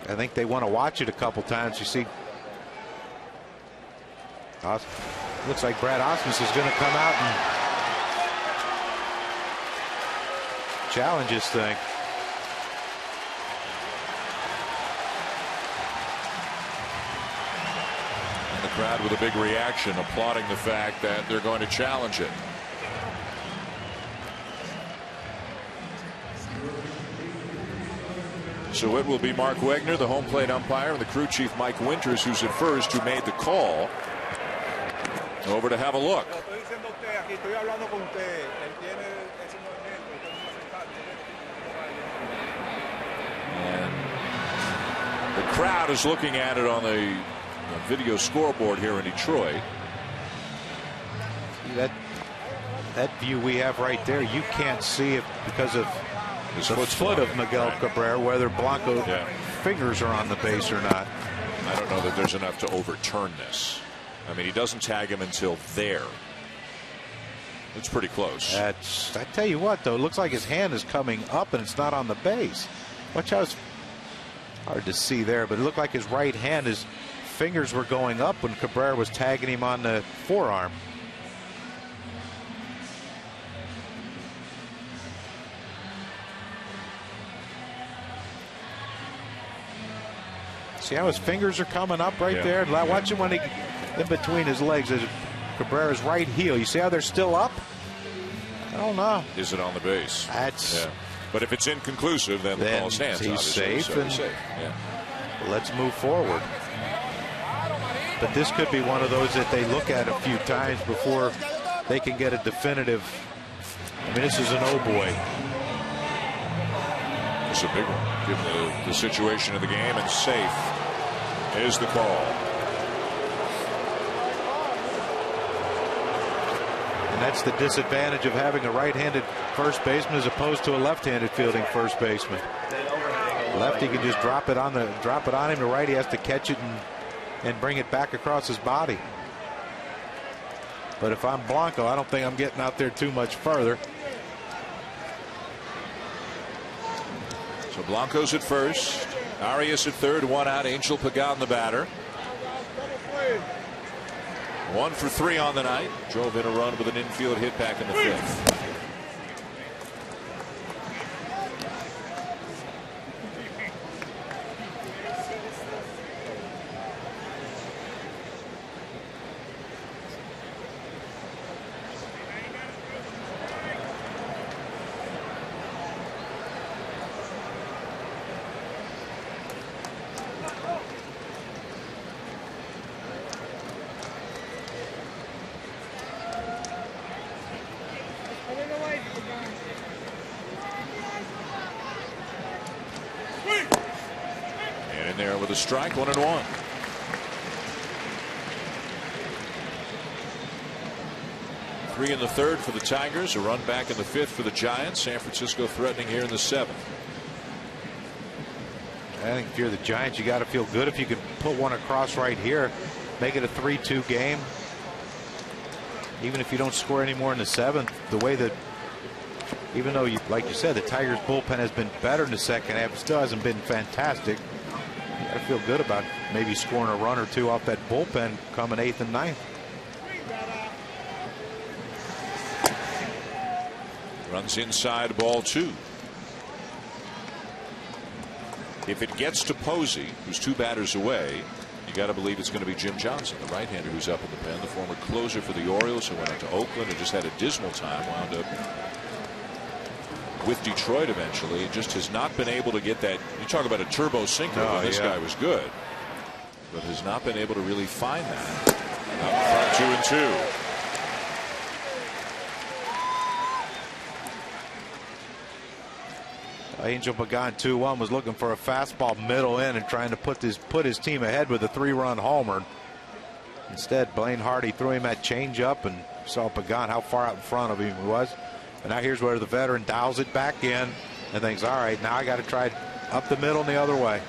I think they want to watch it a couple times. You see, looks like Brad Ausmus is going to come out and challenge this thing. And the crowd with a big reaction, applauding the fact that they're going to challenge it. So it will be Mark Wegner, the home plate umpire, and the crew chief Mike Winters, who's at first, who made the call. Over to have a look. And the crowd is looking at it on the video scoreboard here in Detroit. That view we have right there, you can't see it because of the foot of Miguel Cabrera, whether Blanco fingers are on the base or not. I don't know that there's enough to overturn this. I mean, he doesn't tag him until there. It's pretty close. I tell you what, though, it looks like his hand is coming up and it's not on the base. Watch how it's hard to see there, but it looked like his right hand, his fingers were going up when Cabrera was tagging him on the forearm. See how his fingers are coming up right there? Watch him when he in between his legs. Is Cabrera's right heel. You see how they're still up? I don't know. Is it on the base? That's. But if it's inconclusive, then the call stands. He's safe. So and safe. Let's move forward. But this could be one of those that they look at a few times before they can get a definitive. I mean, this is an oh boy. It's a big one, given the situation of the game, and safe is the call. And that's the disadvantage of having a right-handed first baseman as opposed to a left-handed fielding first baseman. Lefty can just drop it on him. The righty has to catch it and bring it back across his body. But if I'm Blanco, I don't think I'm getting out there too much further. So Blanco's at first, Arias at third, one out. Angel Pagan the batter. 1 for 3 on the night. Drove in a run with an infield hit back in the 5th. There with a strike, 1-1. Three in the 3rd for the Tigers, a run back in the 5th for the Giants. San Francisco threatening here in the 7th. I think if you're the Giants, you got to feel good if you could put one across right here, make it a 3-2 game. Even if you don't score any more in the 7th, the way that, even though like you said, the Tigers bullpen has been better in the second half, it still hasn't been fantastic. I feel good about maybe scoring a run or two off that bullpen coming 8th and 9th. Runs inside, ball 2. If it gets to Posey, who's 2 batters away, you got to believe it's going to be Jim Johnson, the right-hander who's up in the pen, the former closer for the Orioles, who went out to Oakland and just had a dismal time, wound up with Detroit eventually, and just has not been able to get that. You talk about a turbo sinker. This guy was good, but has not been able to really find that. Up front, 2-2. Angel Pagan 2-1 was looking for a fastball middle in and trying to put his team ahead with a 3-run homer. Instead, Blaine Hardy threw him that changeup and saw Pagan how far out in front of him he was. And now here's where the veteran dials it back in and thinks, all right, now I got to try up the middle and the other way.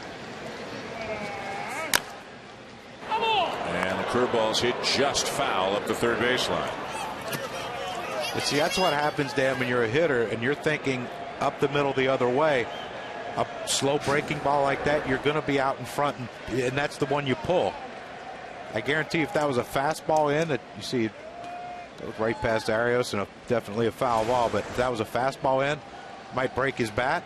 And the curveball's hit just foul up the 3rd baseline. But see, that's what happens, Dan, when you're a hitter and you're thinking up the middle the other way. A slow breaking ball like that, you're going to be out in front, and that's the one you pull. I guarantee if that was a fastball in, that you see goes right past Arias, and definitely a foul ball. But if that was a fastball in, might break his bat.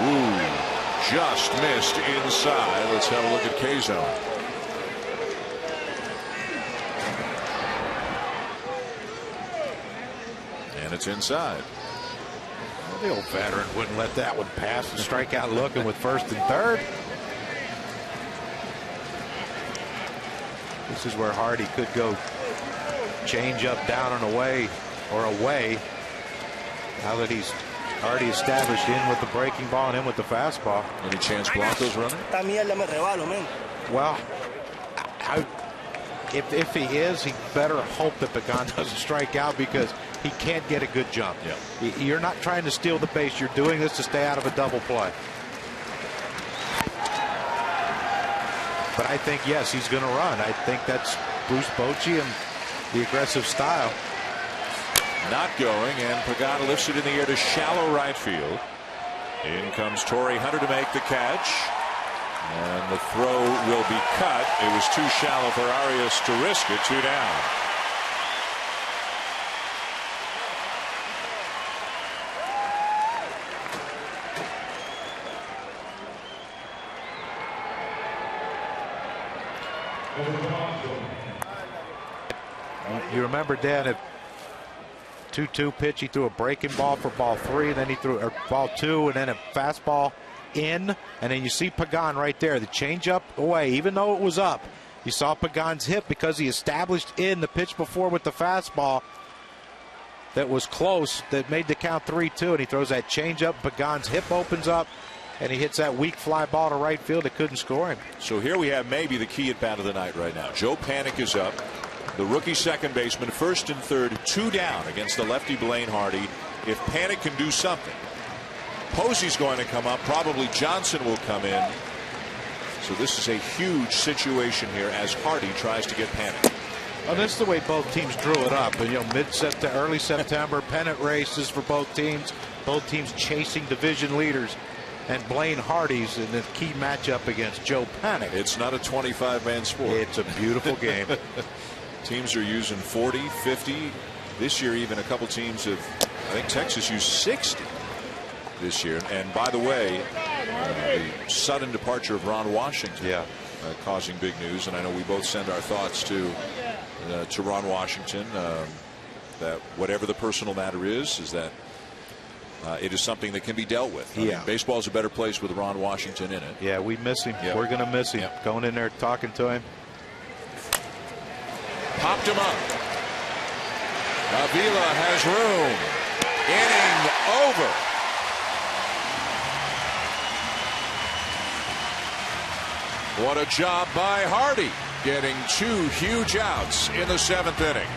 Ooh, just missed inside. Let's have a look at K-zone. and it's inside. Well, the old veteran wouldn't let that one pass. The strikeout looking with first and third. This is where Hardy could go change up, down and away, or away. Now that he's already established in with the breaking ball and in with the fastball. Any chance Blanco's running? Well, if he is, he better hope that Pagan doesn't strike out because he can't get a good jump. Yeah. You're not trying to steal the base. You're doing this to stay out of a double play. But I think, yes, he's going to run. I think that's Bruce Bochy and the aggressive style. Not going, and Pagan lifts it in the air to shallow right field. In comes Torrey Hunter to make the catch. And the throw will be cut. It was too shallow for Arias to risk it. 2 down. You remember, Dan, at 2-2 pitch, he threw a breaking ball for ball 3, then he threw ball 2, and then a fastball in, and then you see Pagan right there, the changeup away, even though it was up. You saw Pagan's hip because he established in the pitch before with the fastball that was close, that made the count 3-2, and he throws that changeup. Pagan's hip opens up, and he hits that weak fly ball to right field. It couldn't score him. So here we have maybe the key at bat of the night right now. Joe Panik is up. The rookie second baseman, first and third, 2 down against the lefty Blaine Hardy. If Panik can do something, Posey's going to come up. Probably Johnson will come in. So this is a huge situation here as Hardy tries to get Panik. Well, this is the way both teams drew it up. And, mid-September, early September, pennant races for both teams. Both teams chasing division leaders. And Blaine Hardy's in the key matchup against Joe Panik. It's not a 25-man sport. It's a beautiful game. Teams are using 40, 50. This year, even a couple teams have, I think Texas used 60 this year. And by the way, the sudden departure of Ron Washington causing big news. And I know we both send our thoughts to Ron Washington. That whatever the personal matter is that it is something that can be dealt with. I mean, baseball's a better place with Ron Washington in it. Yeah, we miss him. We're going to miss him. Going in there, talking to him. Popped him up. Avila has room. Inning over. What a job by Hardy, getting 2 huge outs in the 7th inning.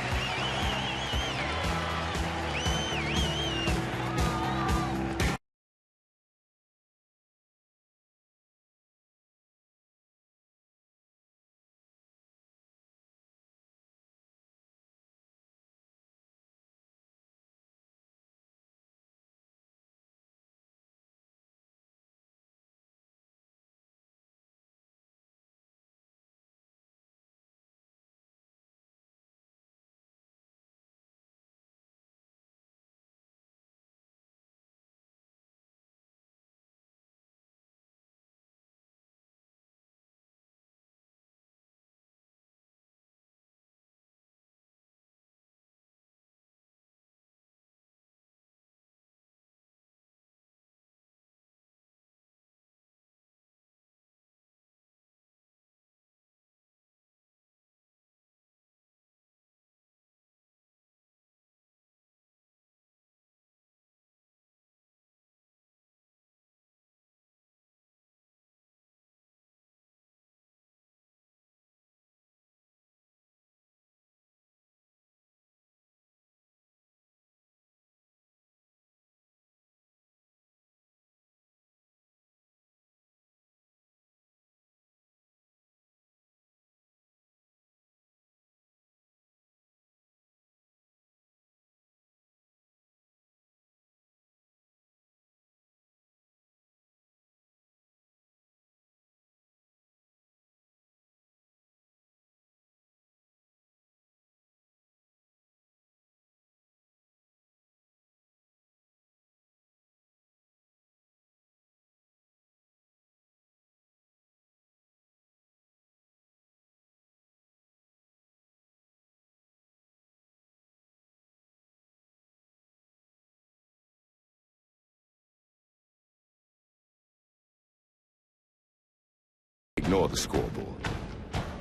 Ignore the scoreboard.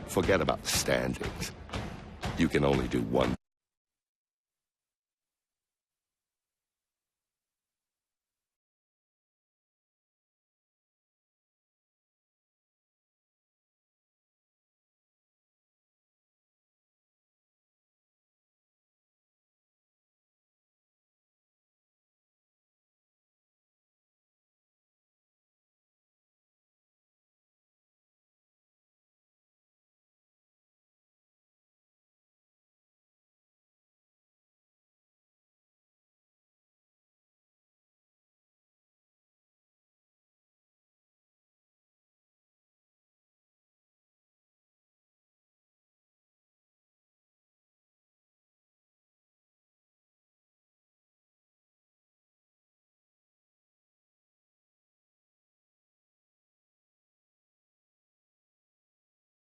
Forget about the standings. You can only do one.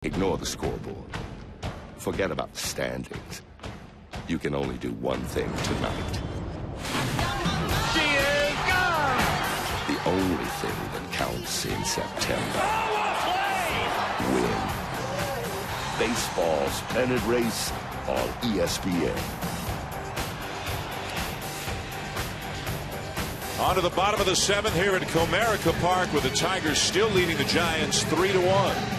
Ignore the scoreboard. Forget about the standings. You can only do one thing tonight. She is gone! The only thing that counts in September. Win. Baseball's pennant race on ESPN. On to the bottom of the 7th here at Comerica Park, with the Tigers still leading the Giants 3-1.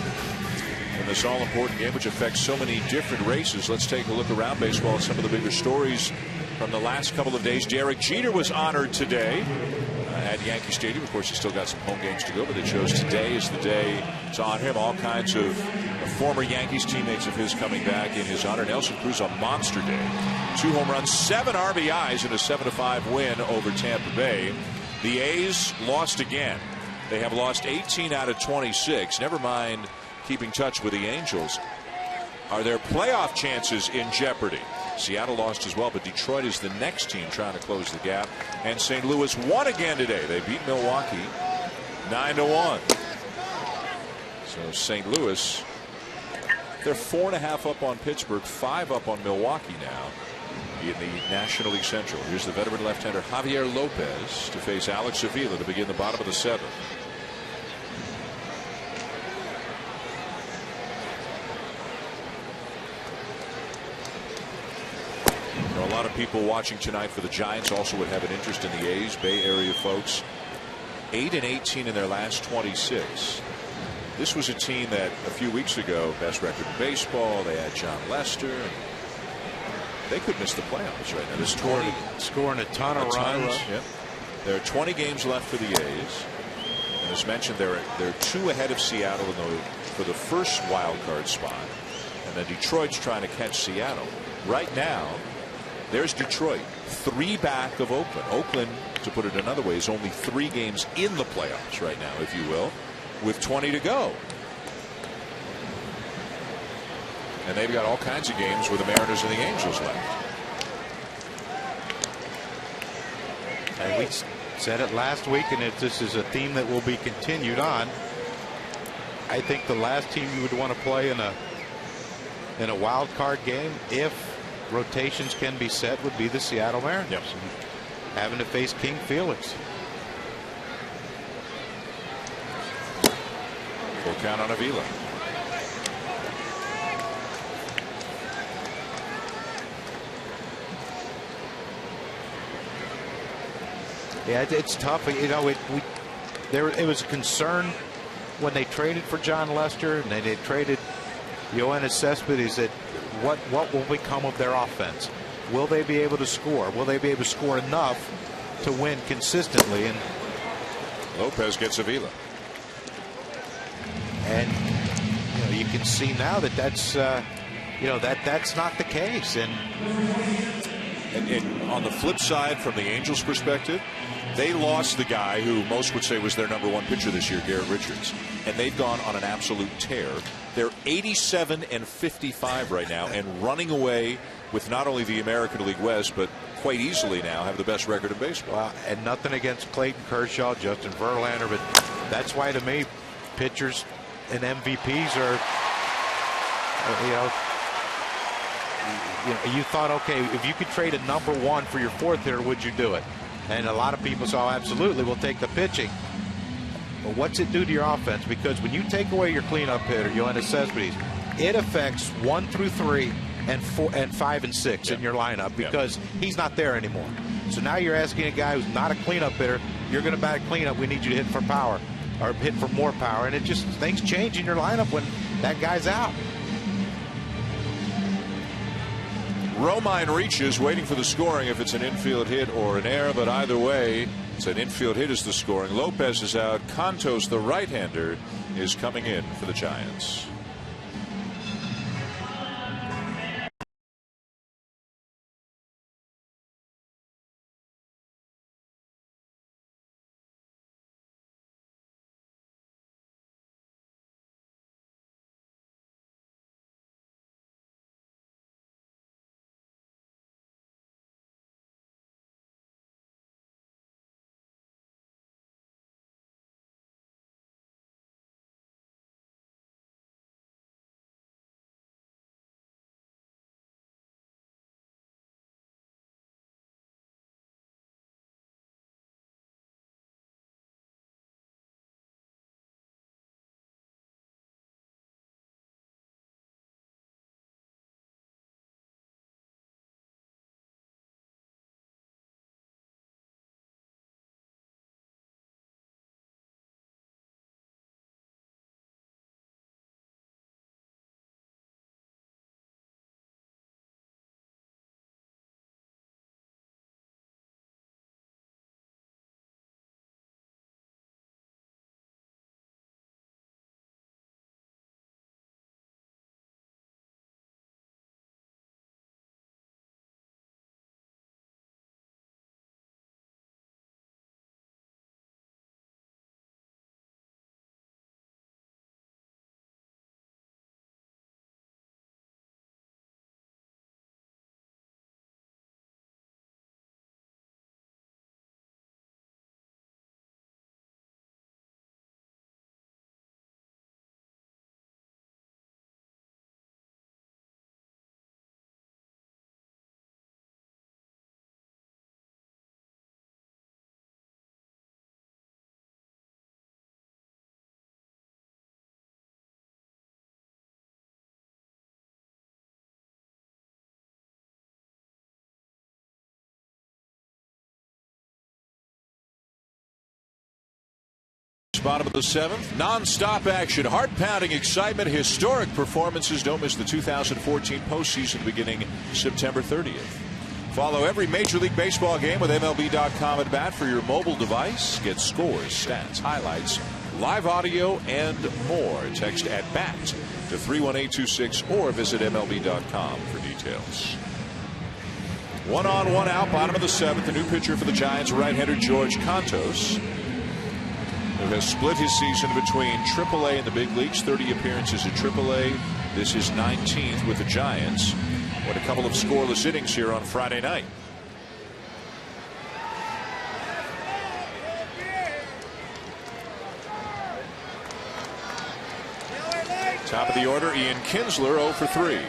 In this all-important game, which affects so many different races, let's take a look around baseball at some of the bigger stories from the last couple of days. Derek Jeter was honored today at Yankee Stadium. Of course, he's still got some home games to go, but they chose today as the day to honor him. All kinds of former Yankees teammates of his coming back in his honor. Nelson Cruz on monster day. 2 home runs, 7 RBIs in a 7-5 win over Tampa Bay. The A's lost again. They have lost 18 out of 26. Never mind keeping touch with the Angels. Are their playoff chances in jeopardy? Seattle lost as well, but Detroit is the next team trying to close the gap. And St. Louis won again today. They beat Milwaukee 9-1. So St. Louis, they're 4.5 up on Pittsburgh, 5 up on Milwaukee now in the National League Central. Here's the veteran left-hander Javier Lopez to face Alex Avila to begin the bottom of the 7th. A lot of people watching tonight for the Giants also would have an interest in the A's. Bay Area folks, 8-18 in their last 26. This was a team that a few weeks ago, best record in baseball. They had John Lester. They could miss the playoffs right now. This scoring a ton of runs. Yep. There are 20 games left for the A's. And as mentioned, they're 2 ahead of Seattle for the first wild card spot. And then Detroit's trying to catch Seattle. Right now, there's Detroit, 3 back of Oakland. Oakland, to put it another way, is only 3 games in the playoffs right now, if you will, with 20 to go. And they've got all kinds of games with the Mariners and the Angels left. And we said it last week, and this is a theme that will be continued on. I think the last team you would want to play in a wild card game, if rotations can be set, would be the Seattle Mariners. Yep. Having to face King Felix. Full count on Avila. Yeah, it's tough. You know, it was a concern when they traded for John Lester and they traded Yoenis Cespedes, that what will become of their offense? Will they be able to score? Will they be able to score enough to win consistently? And Lopez gets Avila. And you can see now that that's not the case. And on the flip side, from the Angels' perspective, they lost the guy who most would say was their #1 pitcher this year, Garrett Richards, and they've gone on an absolute tear. They're 87-55 right now, and running away with not only the American League West, but quite easily now have the best record in baseball. And nothing against Clayton Kershaw, Justin Verlander, but that's why, to me, pitchers and MVPs are, you thought, okay, if you could trade a #1 for your 4th hitter, would you do it? And a lot of people saw, absolutely, we'll take the pitching. Well, what's it do to your offense? Because when you take away your cleanup hitter, Yoenis Cespedes, it affects 1 through 3 and 4 and 5 and 6 in your lineup because he's not there anymore. So now you're asking a guy who's not a cleanup hitter, you're going to bat cleanup, we need you to hit for power or hit for more power. And it just, things change in your lineup when that guy's out. Romine reaches, waiting for the scoring if it's an infield hit or an error, but either way, it's an infield hit is the scoring. Lopez is out. Contos, the right-hander, is coming in for the Giants. Bottom of the 7th, non-stop action, heart-pounding excitement, historic performances. Don't miss the 2014 postseason beginning September 30th. Follow every Major League Baseball game with MLB.com at bat for your mobile device. Get scores, stats, highlights, live audio, and more. Text at bat to 31826 or visit MLB.com for details. 1 on, 1 out, bottom of the 7th. The new pitcher for the Giants, right-hander George Contos, who has split his season between AAA and the big leagues. 30 appearances at AAA. This is 19th with the Giants. What a couple of scoreless innings here on Friday night. Top of the order, Ian Kinsler, 0 for 3.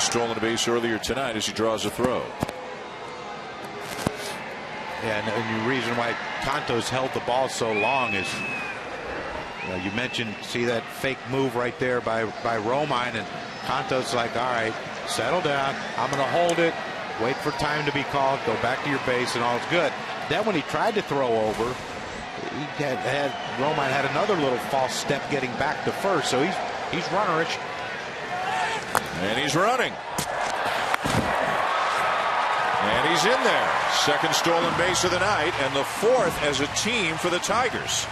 Stolen a base earlier tonight as he draws a throw. Yeah, and the reason why Contos held the ball so long is, you mentioned, see that fake move right there by Romine, and Contos like, all right, settle down, I'm going to hold it, wait for time to be called, go back to your base, and all's good. Then when he tried to throw over, Romine had another little false step getting back to first, so he's runnerish. And he's running. And he's in there. Second stolen base of the night, and the 4th as a team for the Tigers.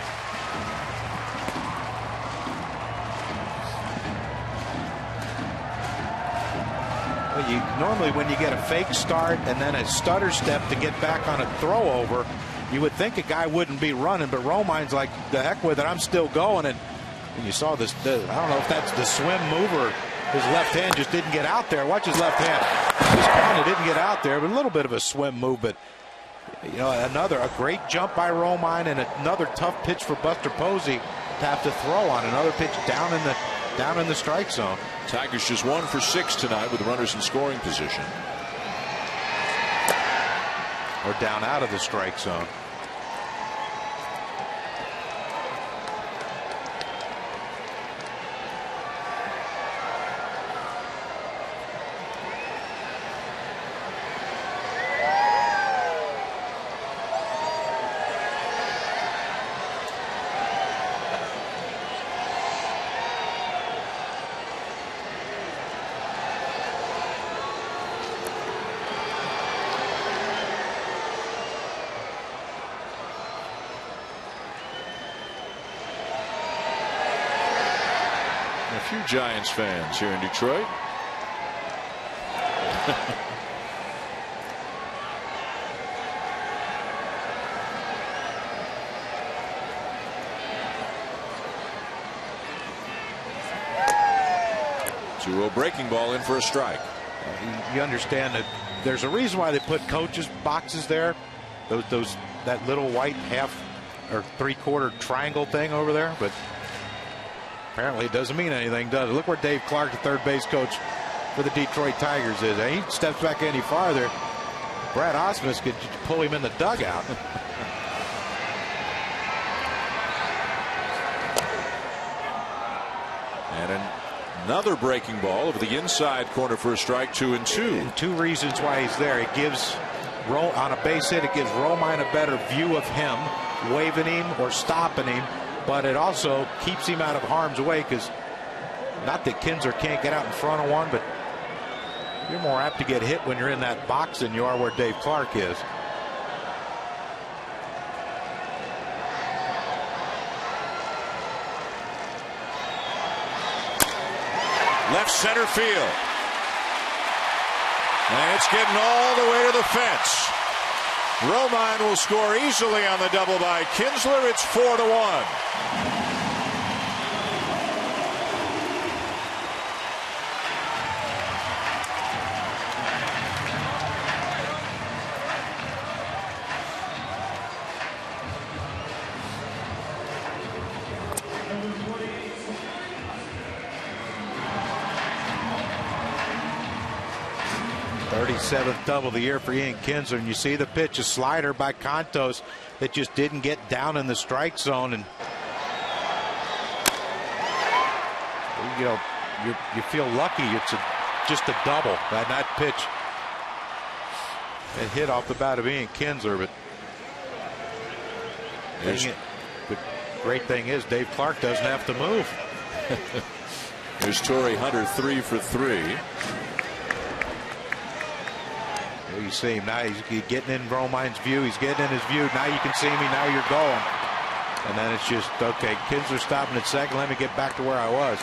Normally when you get a fake start and then a stutter step to get back on a throw over, you would think a guy wouldn't be running, but Romine's like, the heck with it, I'm still going. And you saw this, I don't know if that's the swim move or his left hand just didn't get out there. Watch his left hand. Just kind of didn't get out there, but a little bit of a swim move. But a great jump by Romine and another tough pitch for Buster Posey to have to throw on. Another pitch down in the strike zone. Tigers just 1 for 6 tonight with runners in scoring position. Or down out of the strike zone. A few Giants fans here in Detroit. Two-0 breaking ball in for a strike. You understand that there's a reason why they put coaches boxes there. That little white half or three-quarter triangle thing over there, but apparently it doesn't mean anything, does it? Look where Dave Clark, the third base coach for the Detroit Tigers, is. And he steps back any farther, Brad Osmus could pull him in the dugout. And another breaking ball over the inside corner for a strike, 2-2. And two reasons why he's there. It gives, on a base hit, it gives Romine a better view of him, waving him or stopping him. But it also keeps him out of harm's way, because not that Kinsler can't get out in front of one, but you're more apt to get hit when you're in that box than you are where Dave Clark is. Left center field. And it's getting all the way to the fence. Romine will score easily on the double by Kinsler. It's 4-1. Seventh double of the year for Ian Kinsler, and you see the pitch, a slider by Contos that just didn't get down in the strike zone, and you feel lucky it's just a double. That pitch, it hit off the bat of Ian Kinsler, but the great thing is Dave Clark doesn't have to move. There's Torrey Hunter, 3 for 3. You see him now. He's getting in Romine's view. He's getting in his view. Now you can see me. Now you're going. And then it's just, okay, Kinsler stopping at second. Let me get back to where I was.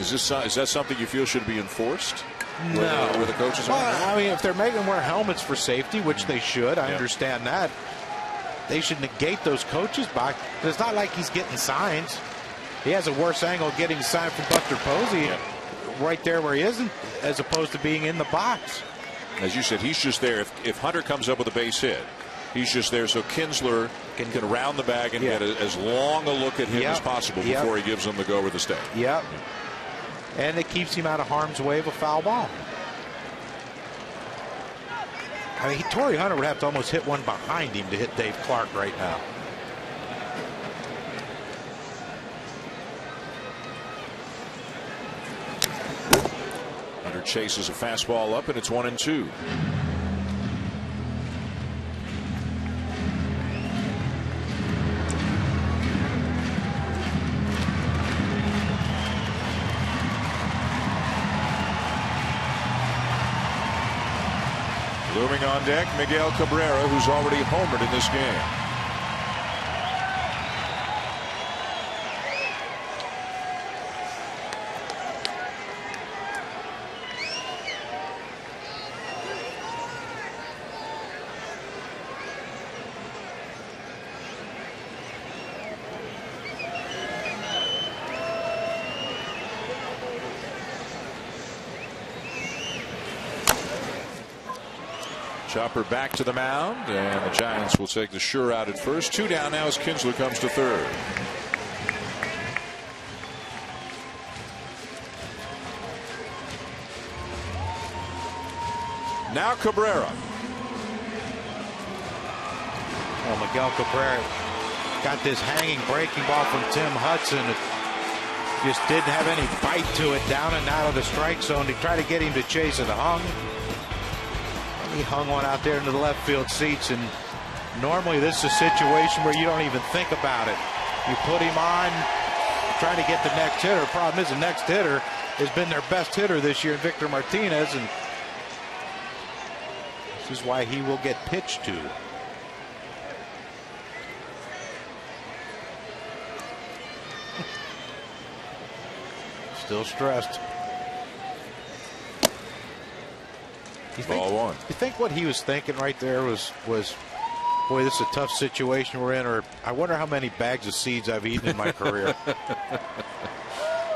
Is that something you feel should be enforced? No. Where the coaches are? Well, I mean, if they're making them wear helmets for safety, which they should, I understand that. They should negate those coaches by. It's not like he's getting signs. He has a worse angle getting a sign from Buster Posey right there where he isn't, as opposed to being in the box. As you said, he's just there. If Hunter comes up with a base hit, he's just there so Kinsler can round the bag and get as long a look at him as possible before he gives him the go or the stay. Yep. And it keeps him out of harm's way of a foul ball. I mean, Torrey Hunter would have to almost hit one behind him to hit Dave Clark right now. Chases a fastball up, and it's 1-2. Looming on deck, Miguel Cabrera, who's already homered in this game. Chopper back to the mound, and the Giants will take the sure out at first. 2 down now as Kinsler comes to third. Now Cabrera. Well, Miguel Cabrera got this hanging breaking ball from Tim Hudson. It just didn't have any bite to it, down and out of the strike zone. He tried to get him to chase it, hung. He hung one out there into the left field seats, and normally this is a situation where you don't even think about it. You put him on, trying to get the next hitter. Problem is, the next hitter has been their best hitter this year, Victor Martinez, and this is why he will get pitched to. Still stressed. Ball one. You think what he was thinking right there was, boy, this is a tough situation we're in, or I wonder how many bags of seeds I've eaten in my career.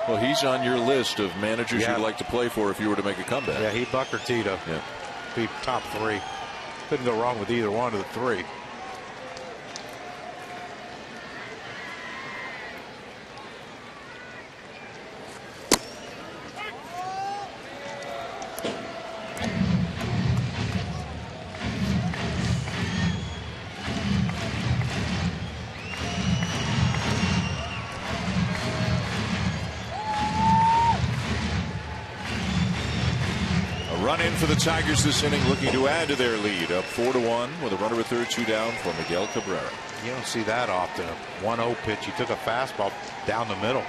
Well, he's on your list of managers you'd like to play for if you were to make a comeback. Yeah, he'd Buck or Tito. Yeah. Be top 3. Couldn't go wrong with either one of the 3. Run in for the Tigers this inning, looking to add to their lead, up 4-1 with a runner at third, 2 down for Miguel Cabrera. You don't see that often. A 1-0 pitch. He took a fastball down the middle.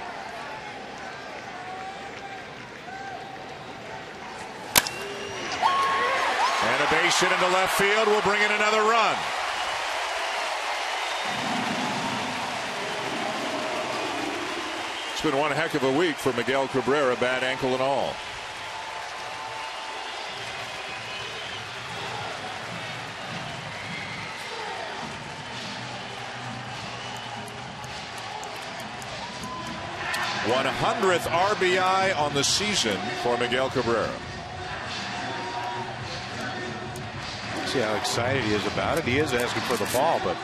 And a base hit into left field will bring in another run. It's been one heck of a week for Miguel Cabrera, bad ankle and all. #100th RBI on the season for Miguel Cabrera. See how excited he is about it. He is asking for the ball, but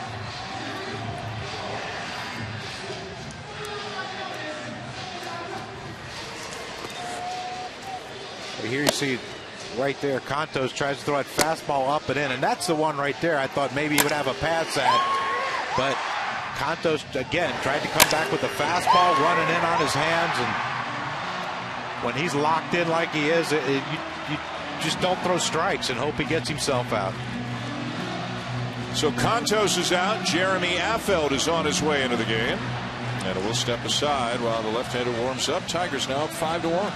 here you see right there, Contos tries to throw that fastball up and in, and that's the one right there I thought maybe he would have a pass at, but Contos again tried to come back with the fastball, running in on his hands, and when he's locked in like he is, you just don't throw strikes and hope he gets himself out. So Contos is out. Jeremy Affeldt is on his way into the game, and we'll step aside while the left-hander warms up. Tigers now up 5-1.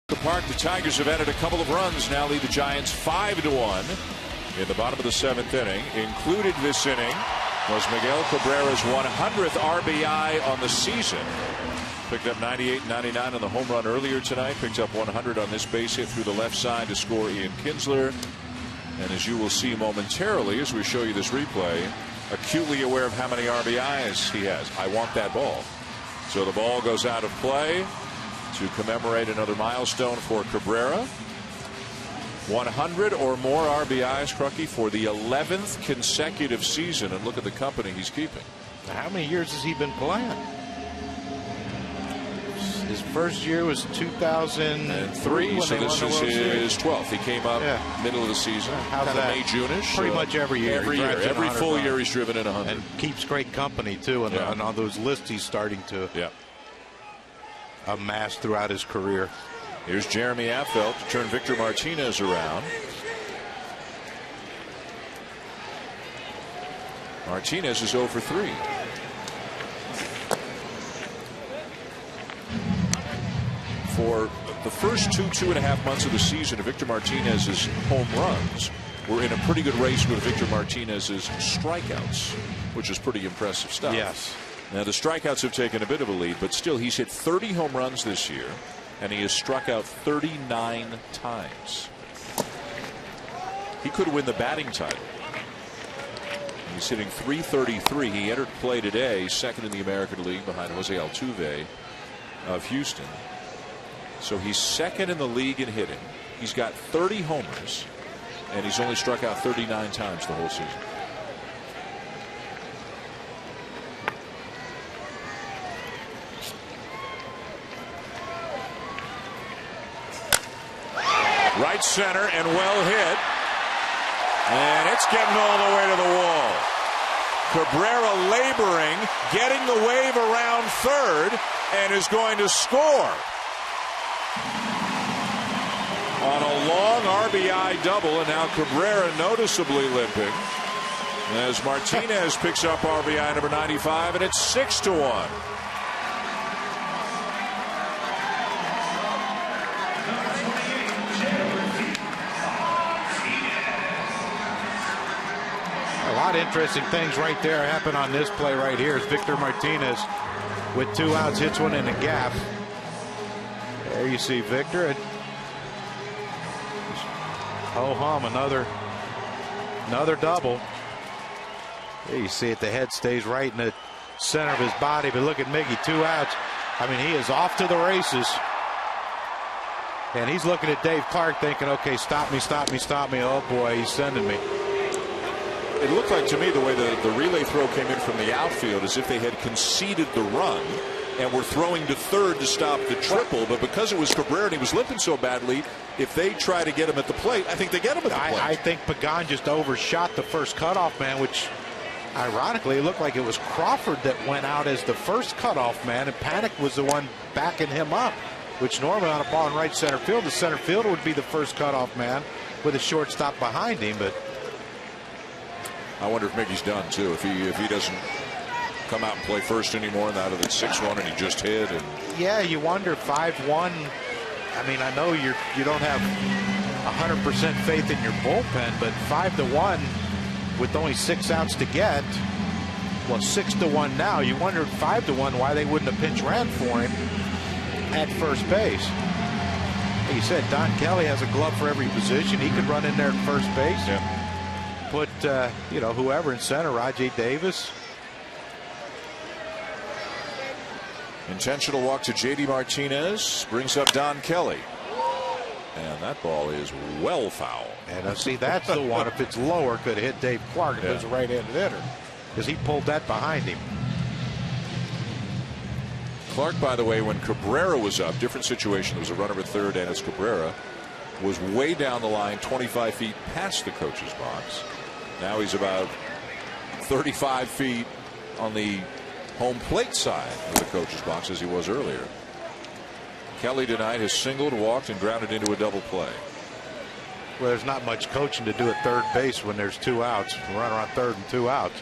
The park, the Tigers have added a couple of runs, now lead the Giants 5-1 in the bottom of the 7th inning. Included this inning was Miguel Cabrera's 100th RBI on the season. Picked up 98 and 99 on the home run earlier tonight. Picked up 100 on this base hit through the left side to score Ian Kinsler. And as you will see momentarily as we show you this replay, acutely aware of how many RBIs he has. I want that ball. So the ball goes out of play to commemorate another milestone for Cabrera. 100 or more RBIs, Crucky, for the 11th consecutive season. And look at the company he's keeping. How many years has he been playing? His first year was 2003. So this is his 12th. He came up middle of the season. How's kind of that? May, June-ish. Pretty much every year. Every full year he's driven in 100. And keeps great company, too. And on those lists he's starting to amass throughout his career. Here's Jeremy Affeldt to turn Victor Martinez around. Martinez is 0 for 3. For the first 2.5 months of the season, Victor Martinez's home runs were in a pretty good race with Victor Martinez's strikeouts, which is pretty impressive stuff. Yes. Now the strikeouts have taken a bit of a lead, but still he's hit 30 home runs this year, and he has struck out 39 times. He could win the batting title. He's hitting .333. He entered play today, second in the American League behind Jose Altuve of Houston. So he's second in the league in hitting. He's got 30 homers, and he's only struck out 39 times the whole season. Right center and well hit. And it's getting all the way to the wall. Cabrera laboring, getting the wave around third, and is going to score. On a long RBI double, and now Cabrera noticeably limping as Martinez picks up RBI number 95, and it's 6-1. A lot of interesting things right there happen on this play right here as Victor Martinez with 2 outs hits one in the gap. There you see Victor. Ho-hum, another double. There you see it, the head stays right in the center of his body, but look at Miggy, 2 outs. I mean, he is off to the races. And he's looking at Dave Clark thinking, okay, stop me, stop me, stop me. Oh boy, he's sending me. It looked like to me the way the relay throw came in from the outfield as if they had conceded the run and were throwing to third to stop the triple, but because it was Cabrera and he was limping so badly, if they try to get him at the plate, I think they get him at the plate. I think Pagan just overshot the first cutoff man, which ironically it looked like it was Crawford that went out as the first cutoff man, and Panic was the one backing him up, which normally on a ball in right center field, the center fielder would be the first cutoff man with a shortstop behind him. But I wonder if Mickey's done too, if he doesn't come out and play first anymore now that it's 6-1 and he just hit. And yeah, you wonder 5-1. I mean, I know you don't have 100% faith in your bullpen, but 5-1 with only 6 outs to get, well, 6-1 now. You wonder 5-1 why they wouldn't have pinch ran for him at first base. Like you said, Don Kelly has a glove for every position. He could run in there at first base. Yeah. Put whoever in center, Rajay Davis. Intentional walk to J.D. Martinez brings up Don Kelly. And that ball is well foul. And see, that's the one. If it's lower, could hit Dave Clark if it was a right-handed hitter, because he pulled that behind him. Clark, by the way, when Cabrera was up, different situation. There was a runner at third, and it's Cabrera, was way down the line, 25 feet past the coach's box. Now he's about 35 feet on the home plate side of the coach's box as he was earlier. Kelly tonight has singled, walked, and grounded into a double play. Well, there's not much coaching to do at third base when there's 2 outs. Runner on third and 2 outs.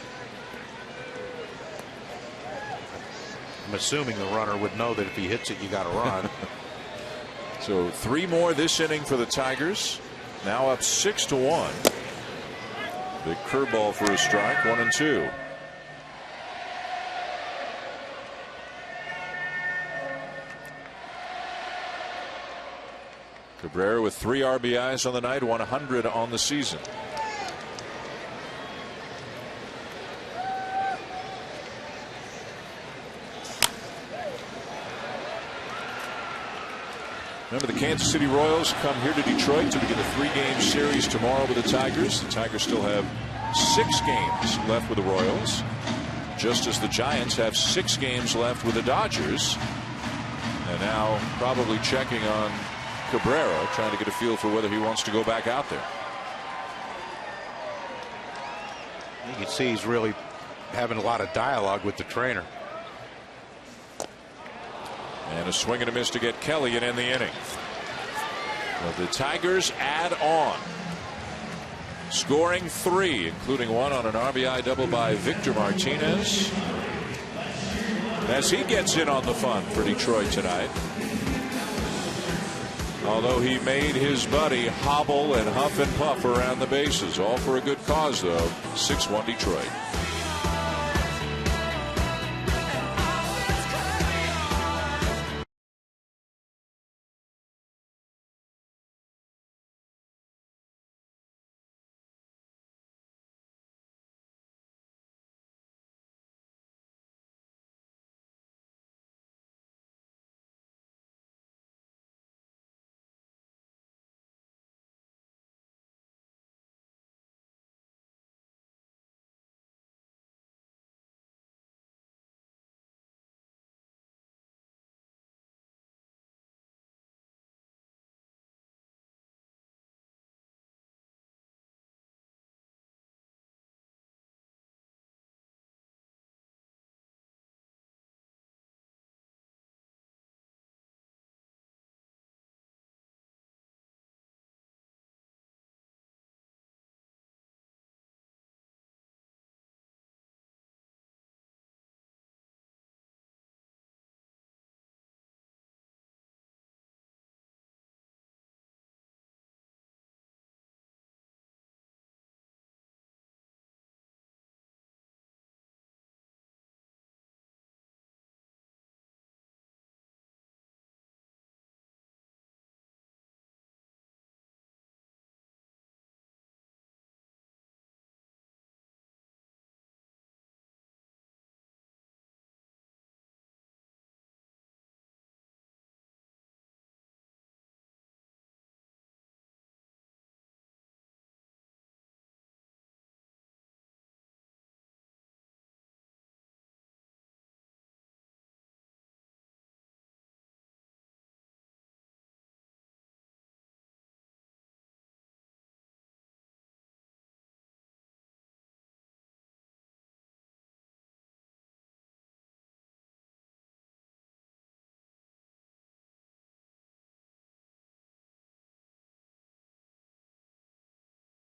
I'm assuming the runner would know that if he hits it, you got to run. So 3 more this inning for the Tigers. Now up 6-1. Big curveball for a strike, 1-2. Cabrera with 3 RBIs on the night, 100 on the season. Remember, the Kansas City Royals come here to Detroit to begin a 3-game series tomorrow with the Tigers. The Tigers still have 6 games left with the Royals, just as the Giants have 6 games left with the Dodgers. And now probably checking on Cabrera, trying to get a feel for whether he wants to go back out there. You can see he's really having a lot of dialogue with the trainer. And a swing and a miss to get Kelly and end the inning. Well, the Tigers add on, scoring 3, including 1 on an RBI double by Victor Martinez, as he gets in on the fun for Detroit tonight. Although he made his buddy hobble and huff and puff around the bases, all for a good cause, though. 6-1 Detroit.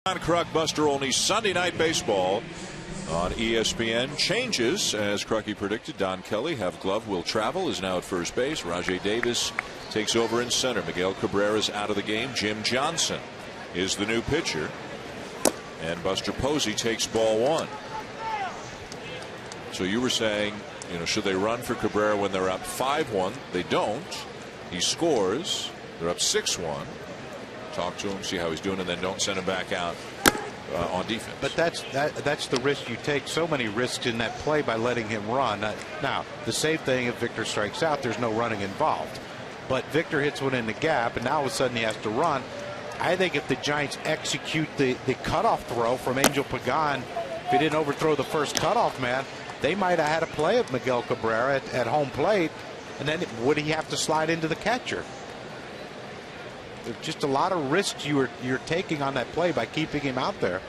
John Kruk, Buster Olney, Sunday Night Baseball on ESPN. Changes, as Krucky predicted. Don Kelly, have glove, will travel, is now at first base. Rajay Davis takes over in center. Miguel Cabrera's out of the game. Jim Johnson is the new pitcher. And Buster Posey takes ball 1. So you were saying, you know, should they run for Cabrera when they're up 5-1? They don't. He scores. They're up 6-1. Talk to him, see how he's doing, and then don't send him back out on defense. But that's the risk you take. So many risks in that play by letting him run. Now, the same thing if Victor strikes out, there's no running involved. But Victor hits one in the gap, and now all of a sudden he has to run. I think if the Giants execute the cutoff throw from Angel Pagan, if he didn't overthrow the first cutoff man, they might have had a play of Miguel Cabrera at home plate, and then would he have to slide into the catcher? There's just a lot of risks you're taking on that play by keeping him out there.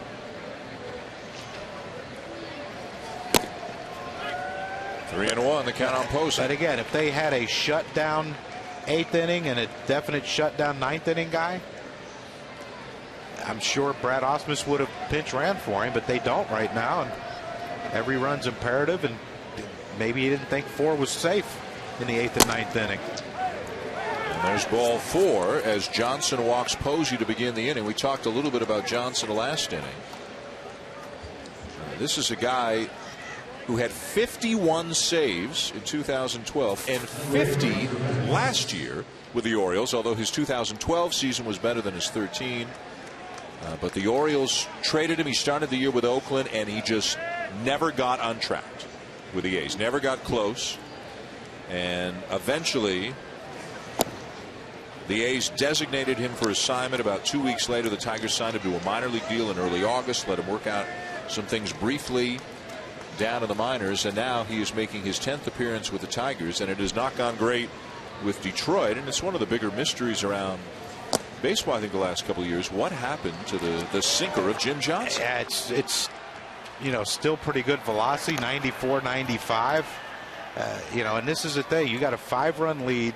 Three and one, the count on Posey. But again, if they had a shutdown 8th inning and a definite shutdown 9th inning guy, I'm sure Brad Ausmus would have pinch ran for him, but they don't right now, and every run's imperative, and maybe he didn't think 4 was safe in the 8th and 9th inning. And there's ball 4 as Johnson walks Posey to begin the inning. We talked a little bit about Johnson last inning. This is a guy who had 51 saves in 2012 and 50 last year with the Orioles, although his 2012 season was better than his 13. But the Orioles traded him. He started the year with Oakland, and he just never got on track with the A's. Never got close. And eventually, the A's designated him for assignment. About 2 weeks later, the Tigers signed him to a minor league deal in early August, let him work out some things briefly down in the minors, and now he is making his 10th appearance with the Tigers, and it has not gone great with Detroit. And it's one of the bigger mysteries around baseball, I think, the last couple of years. What happened to the sinker of Jim Johnson? Yeah, it's you know, still pretty good velocity, 94, 95. You know, and this is the thing. You got a 5-run lead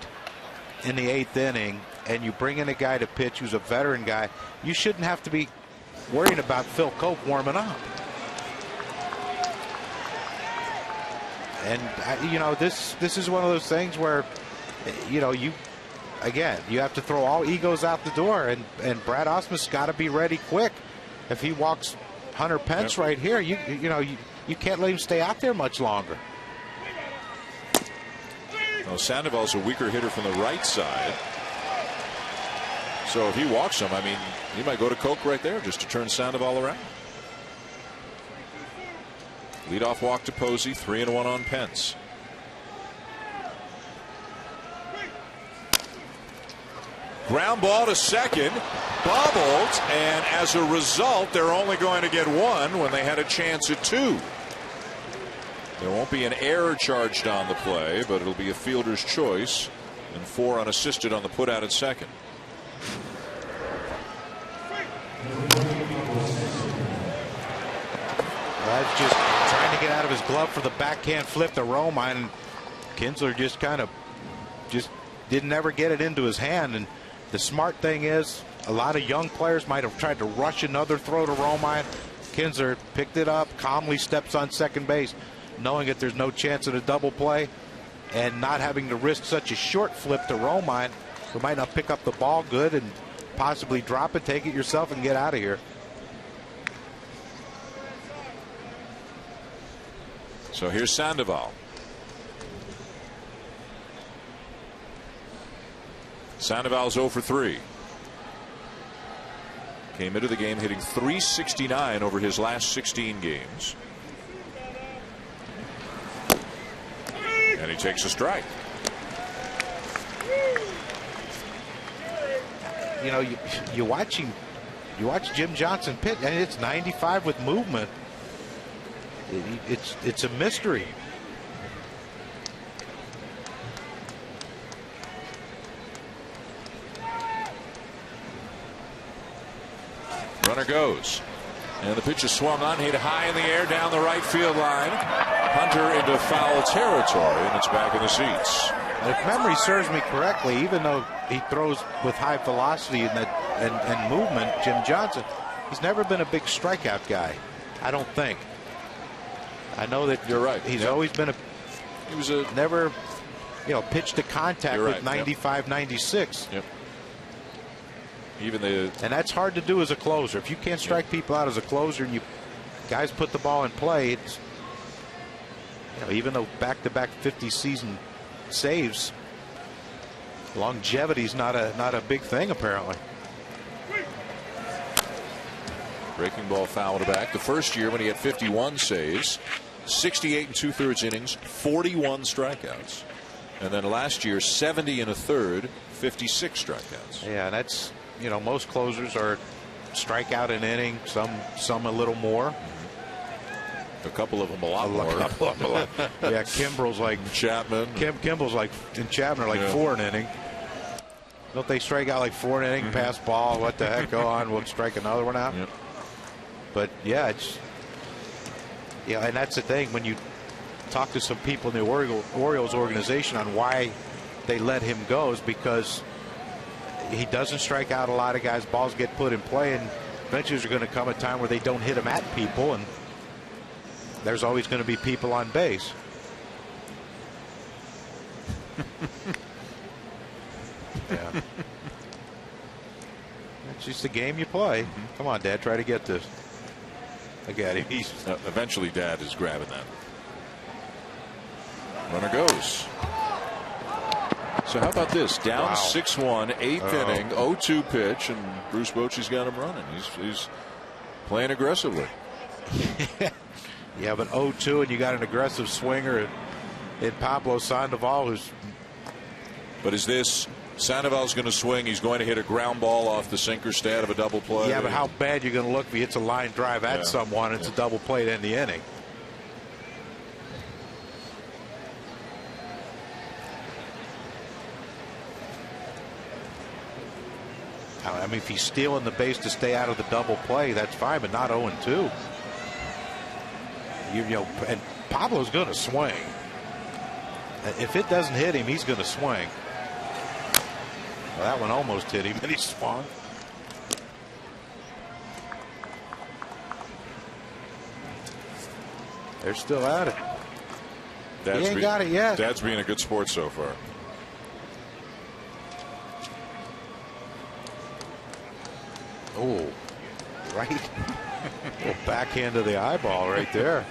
in the 8th inning, and you bring in a guy to pitch who's a veteran guy. You shouldn't have to be worrying about Phil Cope warming up. And you know, this is one of those things where, you know, you have to throw all egos out the door, and Brad Ausmus's got to be ready quick. If he walks Hunter Pence right here, you can't let him stay out there much longer. Well, Sandoval's a weaker hitter from the right side, so if he walks him, I mean, he might go to Coke right there just to turn Sandoval around. Leadoff walk to Posey, 3-1 on Pence. Ground ball to second, bobbled, and as a result, they're only going to get 1 when they had a chance at 2. There won't be an error charged on the play, but it'll be a fielder's choice, and 4 unassisted on the putout at second. That's just trying to get out of his glove for the backhand flip to Romine, and Kinsler just didn't ever get it into his hand. And the smart thing is, a lot of young players might have tried to rush another throw to Romine. Kinsler picked it up, calmly steps on second base, knowing that there's no chance of a double play, and not having to risk such a short flip to Romine, who might not pick up the ball good and possibly drop it, take it yourself, and get out of here. So here's Sandoval. Sandoval's 0 for 3. Came into the game hitting .369 over his last 16 games. And he takes a strike. You know, you watch Jim Johnson pitch, and it's 95 with movement. It's a mystery. Runner goes, and the pitch is swung on, hit high in the air down the right field line. Hunter into foul territory, and it's back in the seats. And if memory serves me correctly, even though he throws with high velocity and movement, Jim Johnson, he's never been a big strikeout guy, I don't think. I know that you're right. He's always been never, you know, pitched to contact with 95, 96. Yep. And that's hard to do as a closer. If you can't strike people out as a closer, and you guys put the ball in play, it's, you know, even though back-to-back 50 season saves, longevity's not a big thing apparently. Breaking ball fouled back. The first year when he had 51 saves, 68 2/3 innings, 41 strikeouts, and then last year 70 1/3, 56 strikeouts. Yeah, and that's, you know, most closers are strikeout an inning, some a little more. A couple of them a lot more. Yeah, Kimbrel's like Chapman. Kimball's like, and Chapman are like 4 an inning. Don't they strike out like 4 an inning, pass ball, what the heck, go on, we'll strike another one out. Yep. But yeah, and that's the thing, when you talk to some people in the Orioles organization on why they let him go, is because he doesn't strike out a lot of guys, balls get put in play, and eventually there's going to come a time where they don't hit him at people, and there's always going to be people on base. Yeah. It's just the game you play. Come on, Dad, try to get this. I got him. Eventually, Dad is grabbing that. Runner goes. So how about this? Down 6-1, eighth inning, 0-2 pitch, and Bruce Bochy's got him running. He's playing aggressively. Yeah, but 0-2, and you got an aggressive swinger in Pablo Sandoval, But is this Sandoval's going to swing? He's going to hit a ground ball off the sinker instead of a double play. Yeah, but how bad you're going to look if he hits a line drive at someone? It's a double play to end the inning. I mean, if he's stealing the base to stay out of the double play, that's fine, but not 0-2. You know, and Pablo's going to swing. If it doesn't hit him, he's going to swing. Well, that one almost hit him, and he swung. They're still at it. He ain't got it yet. Dad's being a good sport so far. Oh, right. Little backhand to the eyeball right there.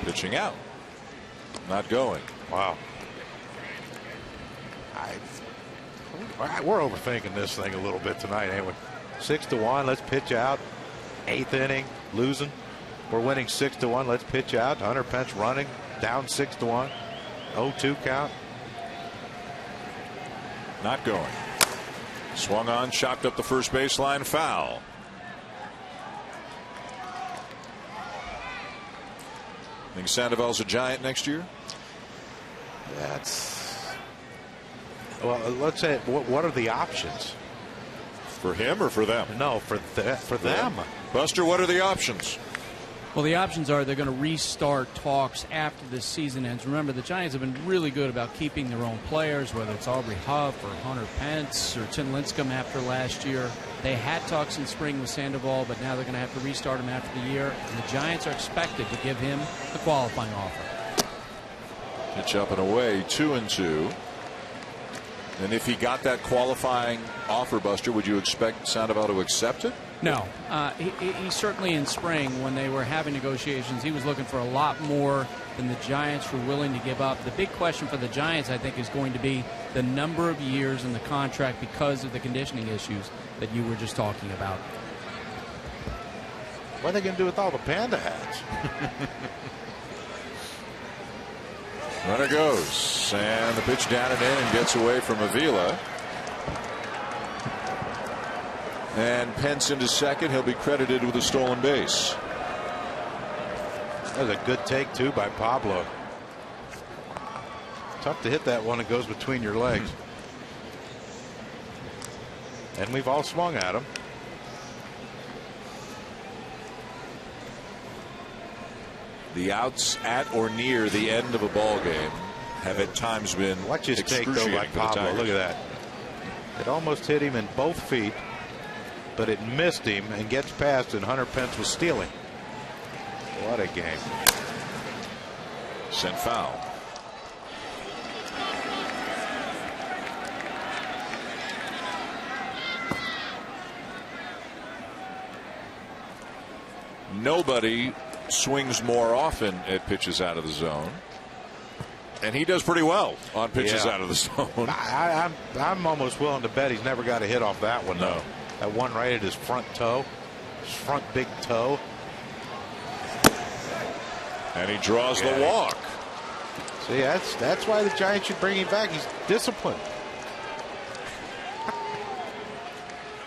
Pitching out. Not going. Wow. We're overthinking this thing a little bit tonight, ain't we? 6-1. Let's pitch out. Eighth inning, losing. We're winning 6-1. Let's pitch out. Hunter Pence running, down 6-1. 0-2 count. Not going. Swung on, chopped up the first baseline, foul. Think Sandoval's a Giant next year? Well, let's say, what are the options? For him or for them? No, for them. Buster, what are the options? Well, the options are they're going to restart talks after this season ends. Remember, the Giants have been really good about keeping their own players, whether it's Aubrey Huff or Hunter Pence or Tim Lincecum after last year. They had talks in spring with Sandoval, but now they're going to have to restart him after the year. And the Giants are expected to give him the qualifying offer. Pitch up and away, 2-2. And if he got that qualifying offer, Buster, would you expect Sandoval to accept it? No. He certainly in spring, when they were having negotiations, he was looking for a lot more than the Giants were willing to give up. The big question for the Giants, I think, is going to be the number of years in the contract because of the conditioning issues that you were just talking about. What are they going to do with all the panda hats? Runner goes, and the pitch down and in and gets away from Avila. And Pence into second. He'll be credited with a stolen base. That was a good take, too, by Pablo. Tough to hit that one. It goes between your legs. And we've all swung at him. The outs at or near the end of a ball game have at times been Watch his take, though, by Pablo. Look at that. It almost hit him in both feet, but it missed him and gets past, and Hunter Pence was stealing. What a game. Sent foul. Nobody swings more often at pitches out of the zone, and he does pretty well on pitches out of the zone. I'm almost willing to bet he's never got a hit off that one. No. Though. That one right at his front toe, his front big toe. And he draws the walk. See, that's why the Giants should bring him back. He's disciplined.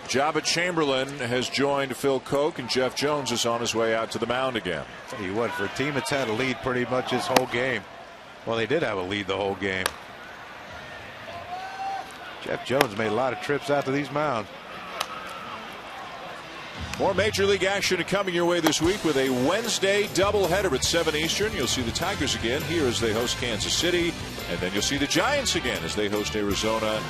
Jabba Chamberlain has joined Phil Koch, and Jeff Jones is on his way out to the mound again. Tell you what, for a team that's had a lead pretty much this whole game. Well, they did have a lead the whole game. Jeff Jones made a lot of trips out to these mounds. More Major League action coming your way this week with a Wednesday doubleheader at 7 Eastern. You'll see the Tigers again here as they host Kansas City, and then you'll see the Giants again as they host Arizona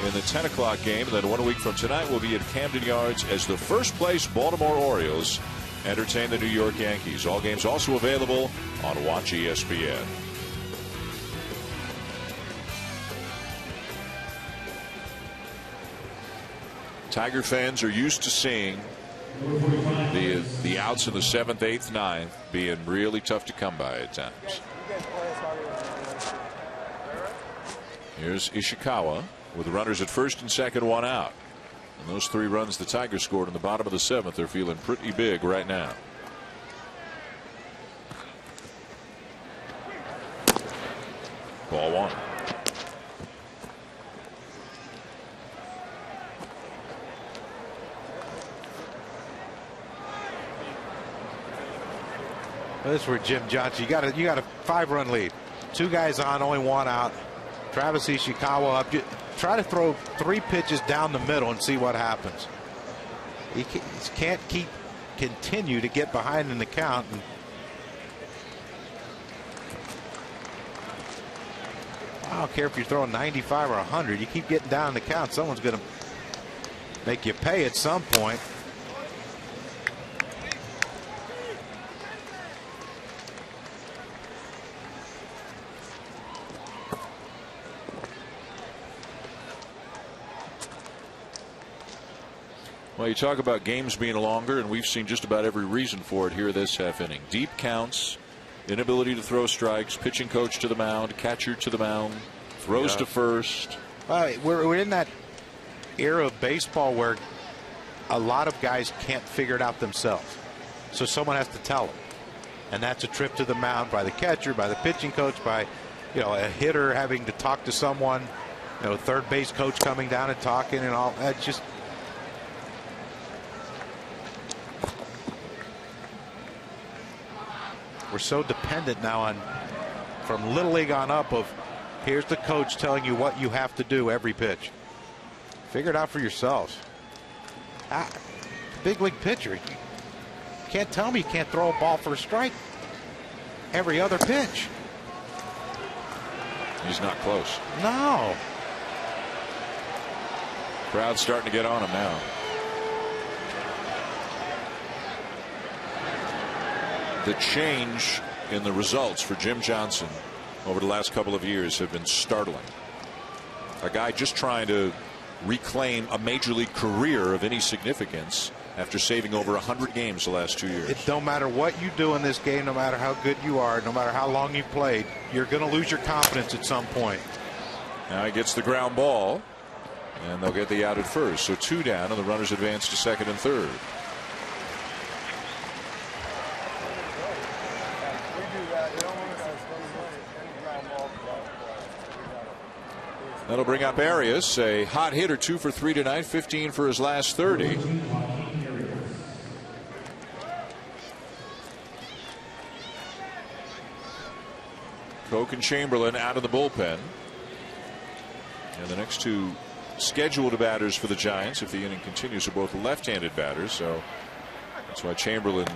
in the 10 o'clock game. And then 1 week from tonight, we'll be at Camden Yards as the first place Baltimore Orioles entertain the New York Yankees. All games also available on Watch ESPN. Tiger fans are used to seeing The outs in the 7th, 8th, 9th being really tough to come by at times. Here's Ishikawa with the runners at first and second, one out. And those 3 runs the Tigers scored in the bottom of the 7th are feeling pretty big right now. Ball 1. This is where Jim Johnson, you got a 5-run lead. 2 guys on, only 1 out. Travis Ishikawa up. Try to throw 3 pitches down the middle and see what happens. He can't continue to get behind in the count. And I don't care if you're throwing 95 or 100. You keep getting down in the count, someone's going to make you pay at some point. Well, you talk about games being longer, and we've seen just about every reason for it here this half inning. Deep counts, inability to throw strikes, pitching coach to the mound, catcher to the mound, throws to first. We're in that era of baseball where a lot of guys can't figure it out themselves. So someone has to tell them. And that's a trip to the mound by the catcher, by the pitching coach, by a hitter having to talk to someone, third base coach coming down and talking and all. That's just. We're so dependent now on, from Little League on up, of here's the coach telling you what you have to do every pitch. Figure it out for yourselves. Big league pitcher. You can't tell me you can't throw a ball for a strike every other pitch. He's not close. No. Crowd's starting to get on him now. The change in the results for Jim Johnson over the last couple of years have been startling. A guy just trying to reclaim a major league career of any significance after saving over 100 games the last 2 years. It don't matter what you do in this game, no matter how good you are, no matter how long you've played, you're going to lose your confidence at some point. Now he gets the ground ball, and they'll get the out at first. So 2 down, and the runners advance to second and third. That'll bring up Arias, a hot hitter, 2 for 3 tonight, 15 for his last 30. Koch and Chamberlain out of the bullpen. And the next 2 scheduled batters for the Giants, if the inning continues, are both left-handed batters. So that's why Chamberlain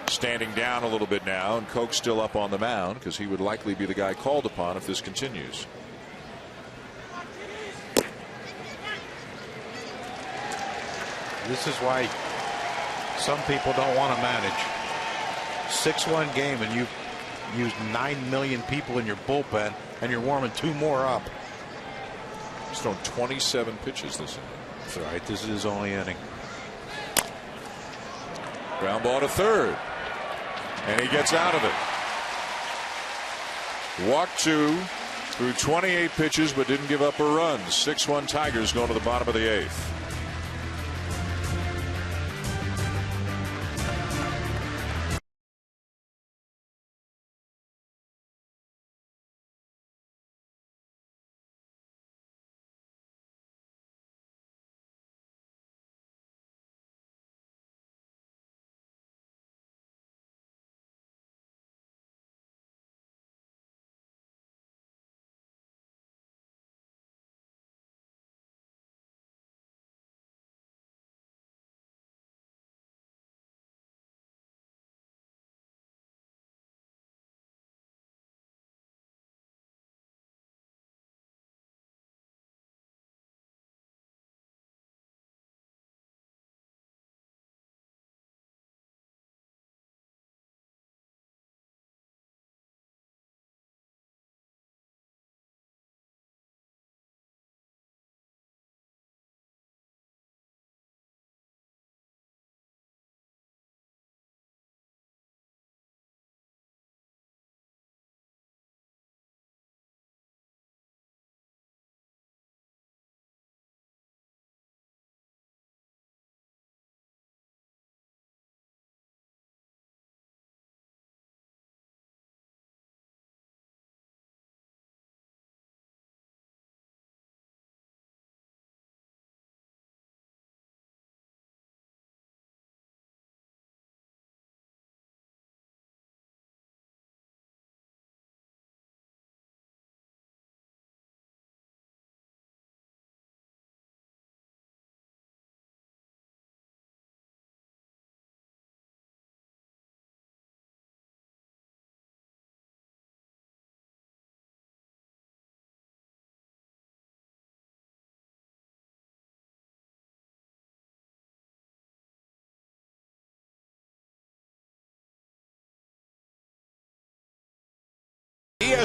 standing down a little bit now, and Koch still up on the mound, because he would likely be the guy called upon if this continues. This is why some people don't want to manage. 6-1 game, and you've used 9 million people in your bullpen, and you're warming 2 more up. He's thrown 27 pitches this inning. That's right. This is his only inning. Ground ball to third, and he gets out of it. Walk 2 through 28 pitches, but didn't give up a run. 6-1 Tigers going to the bottom of the 8th.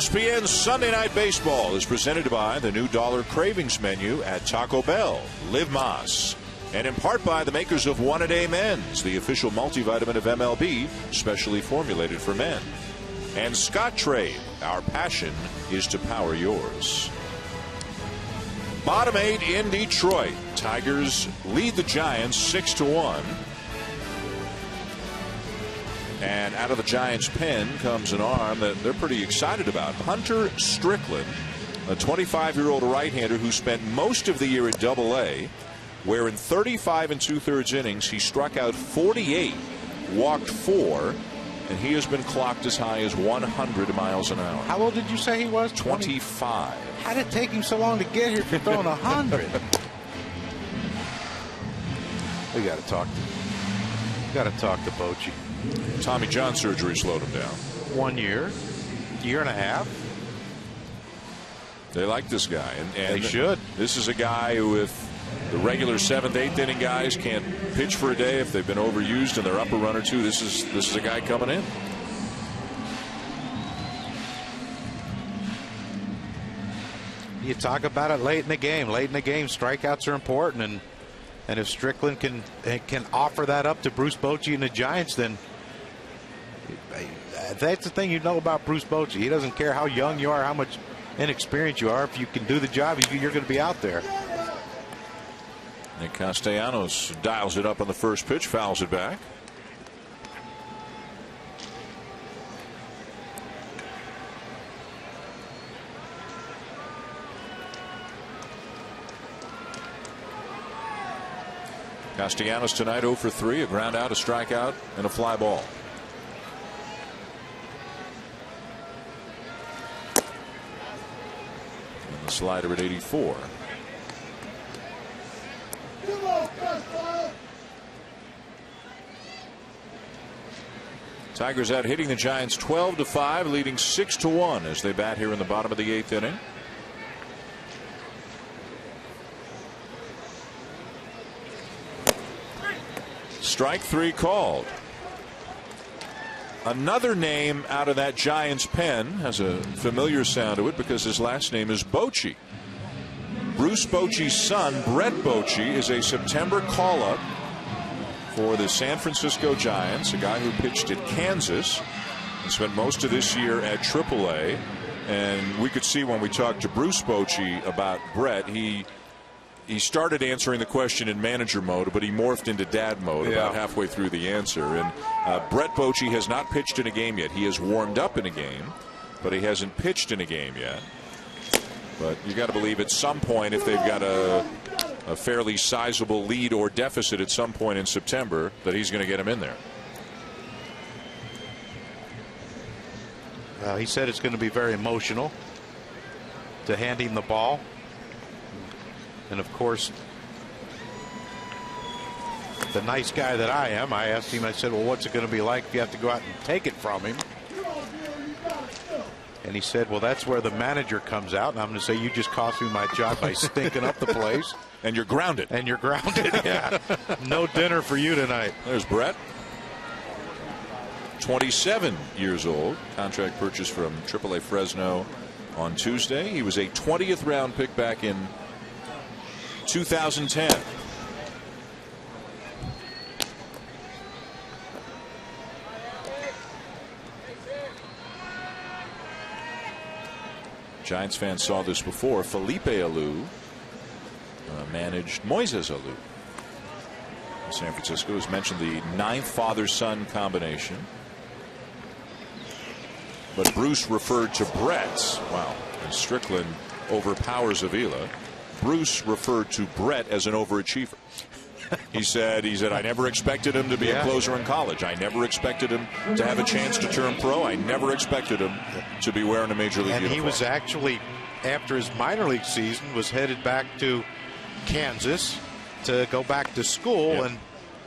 ESPN Sunday Night Baseball is presented by the new Dollar Cravings menu at Taco Bell, Live Mas, and in part by the makers of One A Day Men's, the official multivitamin of MLB, specially formulated for men. And Scott Trade, our passion is to power yours. Bottom 8 in Detroit. Tigers lead the Giants 6-1. And out of the Giants' pen comes an arm that they're pretty excited about. Hunter Strickland, a 25-year-old right-hander who spent most of the year at Double-A, where in 35 2/3 innings he struck out 48, walked 4, and he has been clocked as high as 100 miles an hour. How old did you say he was? 25. How did it take him so long to get here if you're throwing 100? We got to talk to Bochy. Tommy John surgery slowed him down. 1 year, year and a half. They like this guy, and they should. This is a guy who, if the regular 7th, 8th inning guys can't pitch for a day, if they've been overused and they're up a run or two, this is a guy coming in. You talk about it late in the game. Late in the game, strikeouts are important, and if Strickland can offer that up to Bruce Bochy and the Giants, then that's the thing you know about Bruce Bochy. He doesn't care how young you are, how much inexperienced you are. If you can do the job, you're going to be out there. Nick Castellanos dials it up on the first pitch, fouls it back. Castellanos tonight 0 for 3, a ground out, a strikeout, and a fly ball. And the slider at 84. Tigers out hitting the Giants 12-5, leading 6-1 as they bat here in the bottom of the 8th inning. Strike 3 called. Another name out of that Giants pen has a familiar sound to it because his last name is Bochy. Bruce Bochy's son, Brett Bochy, is a September call-up for the San Francisco Giants, a guy who pitched at Kansas and spent most of this year at AAA. And we could see when we talked to Bruce Bochy about Brett, he started answering the question in manager mode, but he morphed into dad mode about halfway through the answer. And Brett Bochy has not pitched in a game yet. He has warmed up in a game, but he hasn't pitched in a game yet. But you got to believe at some point, if they've got a fairly sizable lead or deficit at some point in September, that he's going to get him in there. He said it's going to be very emotional to hand him the ball. And of course, the nice guy that I am, I asked him, I said, well, what's it going to be like if you have to go out and take it from him? And he said, well, that's where the manager comes out. And I'm going to say, you just cost me my job by stinking up the place. And you're grounded. And you're grounded, yeah. No dinner for you tonight. There's Brett. 27 years old. Contract purchase from AAA Fresno on Tuesday. He was a 20th round pick back in 2010. Giants fans saw this before. Felipe Alou managed Moises Alou. San Francisco has mentioned the 9th father-son combination. But Bruce referred to Brett. Wow. And Strickland overpowers Avila. Bruce referred to Brett as an overachiever. He said, I never expected him to be a closer in college. I never expected him to have a chance to turn pro. I never expected him to be wearing a major league uniform. He was actually, after his minor league season, was headed back to Kansas to go back to school. And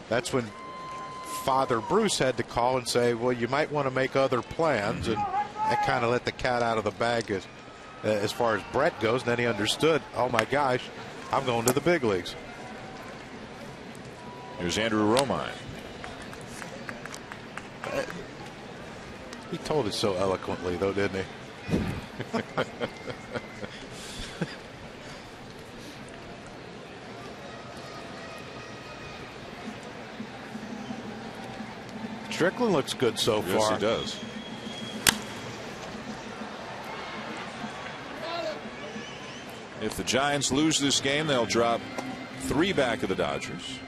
that's when Father Bruce had to call and say, well, you might want to make other plans. And that kind of let the cat out of the bag as far as Brett goes. And then he understood, oh, my gosh, I'm going to the big leagues. Here's Andrew Romine. He told it so eloquently, though, didn't he? Strickland looks good so far. Yes, he does. If the Giants lose this game, they'll drop 3 back of the Dodgers.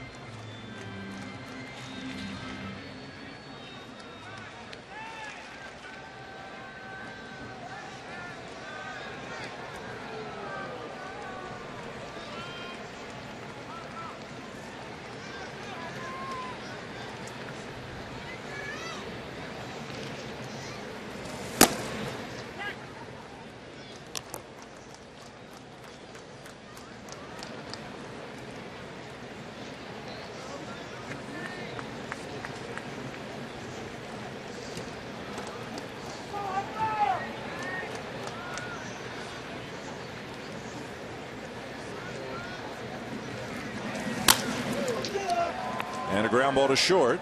And a ground ball to short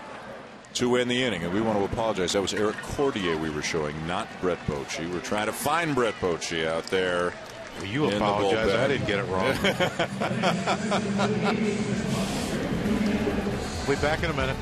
to win the inning. And we want to apologize. That was Eric Cordier we were showing, not Brett Bochy. We're trying to find Brett Bochy out there. Well, you apologize. I didn't get it wrong. We'll be back in a minute.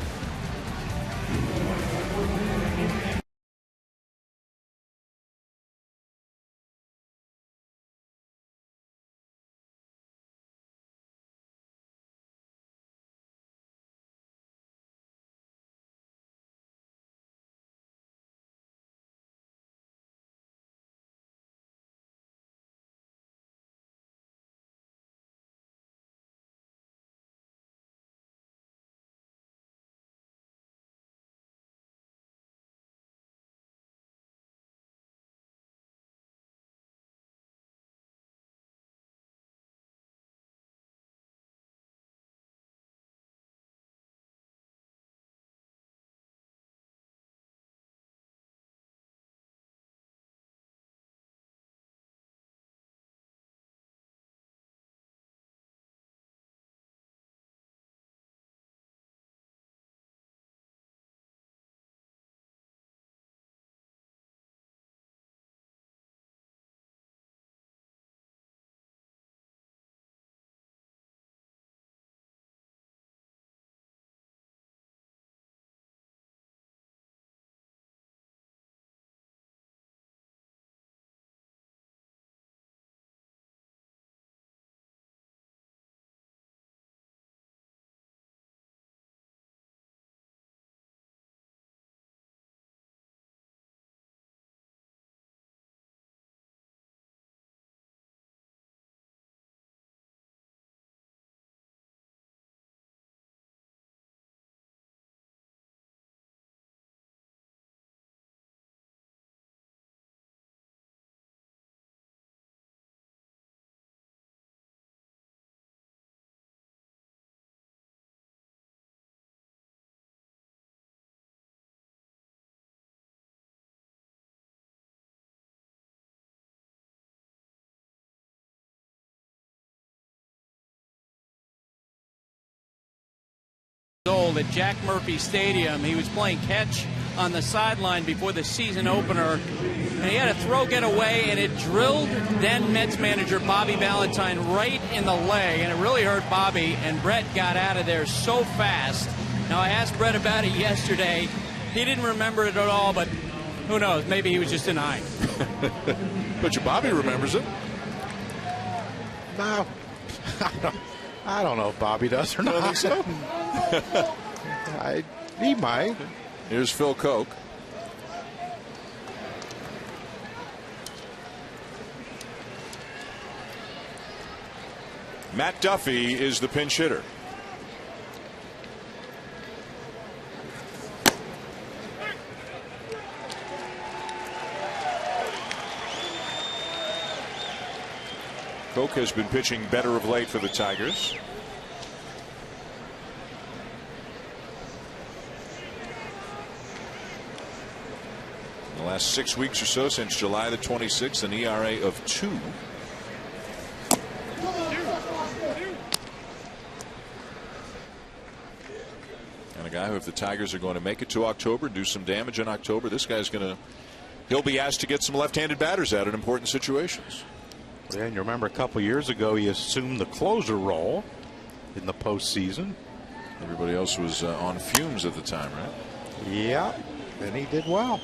Old at Jack Murphy Stadium. He was playing catch on the sideline before the season opener, and he had a throw get away, and it drilled then Mets manager Bobby Valentine right in the leg, and it really hurt Bobby, and Brett got out of there so fast. Now, I asked Brett about it yesterday. He didn't remember it at all, but who knows? Maybe he was just denying. But your Bobby remembers it. No. I don't know if Bobby does or not. I think so. He might. Here's Phil Koch. Matt Duffy is the pinch hitter. Koch has been pitching better of late for the Tigers. In the last 6 weeks or so, since July the 26th, an ERA of 2. And a guy who, if the Tigers are going to make it to October, do some damage in October, this guy's going to he'll be asked to get some left-handed batters out in important situations. Yeah, and you remember a couple years ago he assumed the closer role in the postseason. Everybody else was on fumes at the time, right? Yeah, and he did well.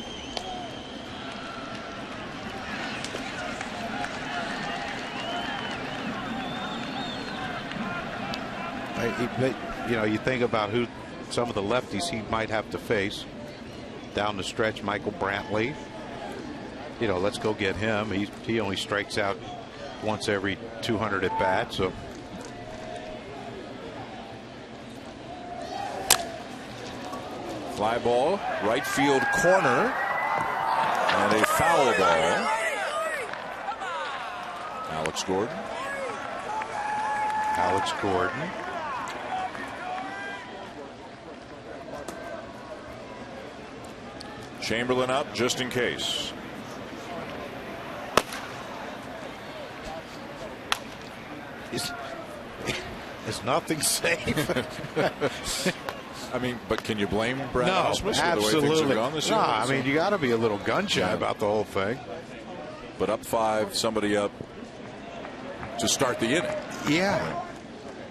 But, you know, you think about who some of the lefties he might have to face down the stretch. Michael Brantley, you know, let's go get him. He only strikes out once every 200 at bat. So fly ball, right field corner, and a foul ball. Alex Gordon. Alex Gordon. Chamberlain up just in case. Is nothing safe? I mean, but can you blame Brad Ausmus for absolutely. the way things have gone this year? No, I mean, you got to be a little gun shy about the whole thing. But up 5, somebody up to start the inning. Yeah.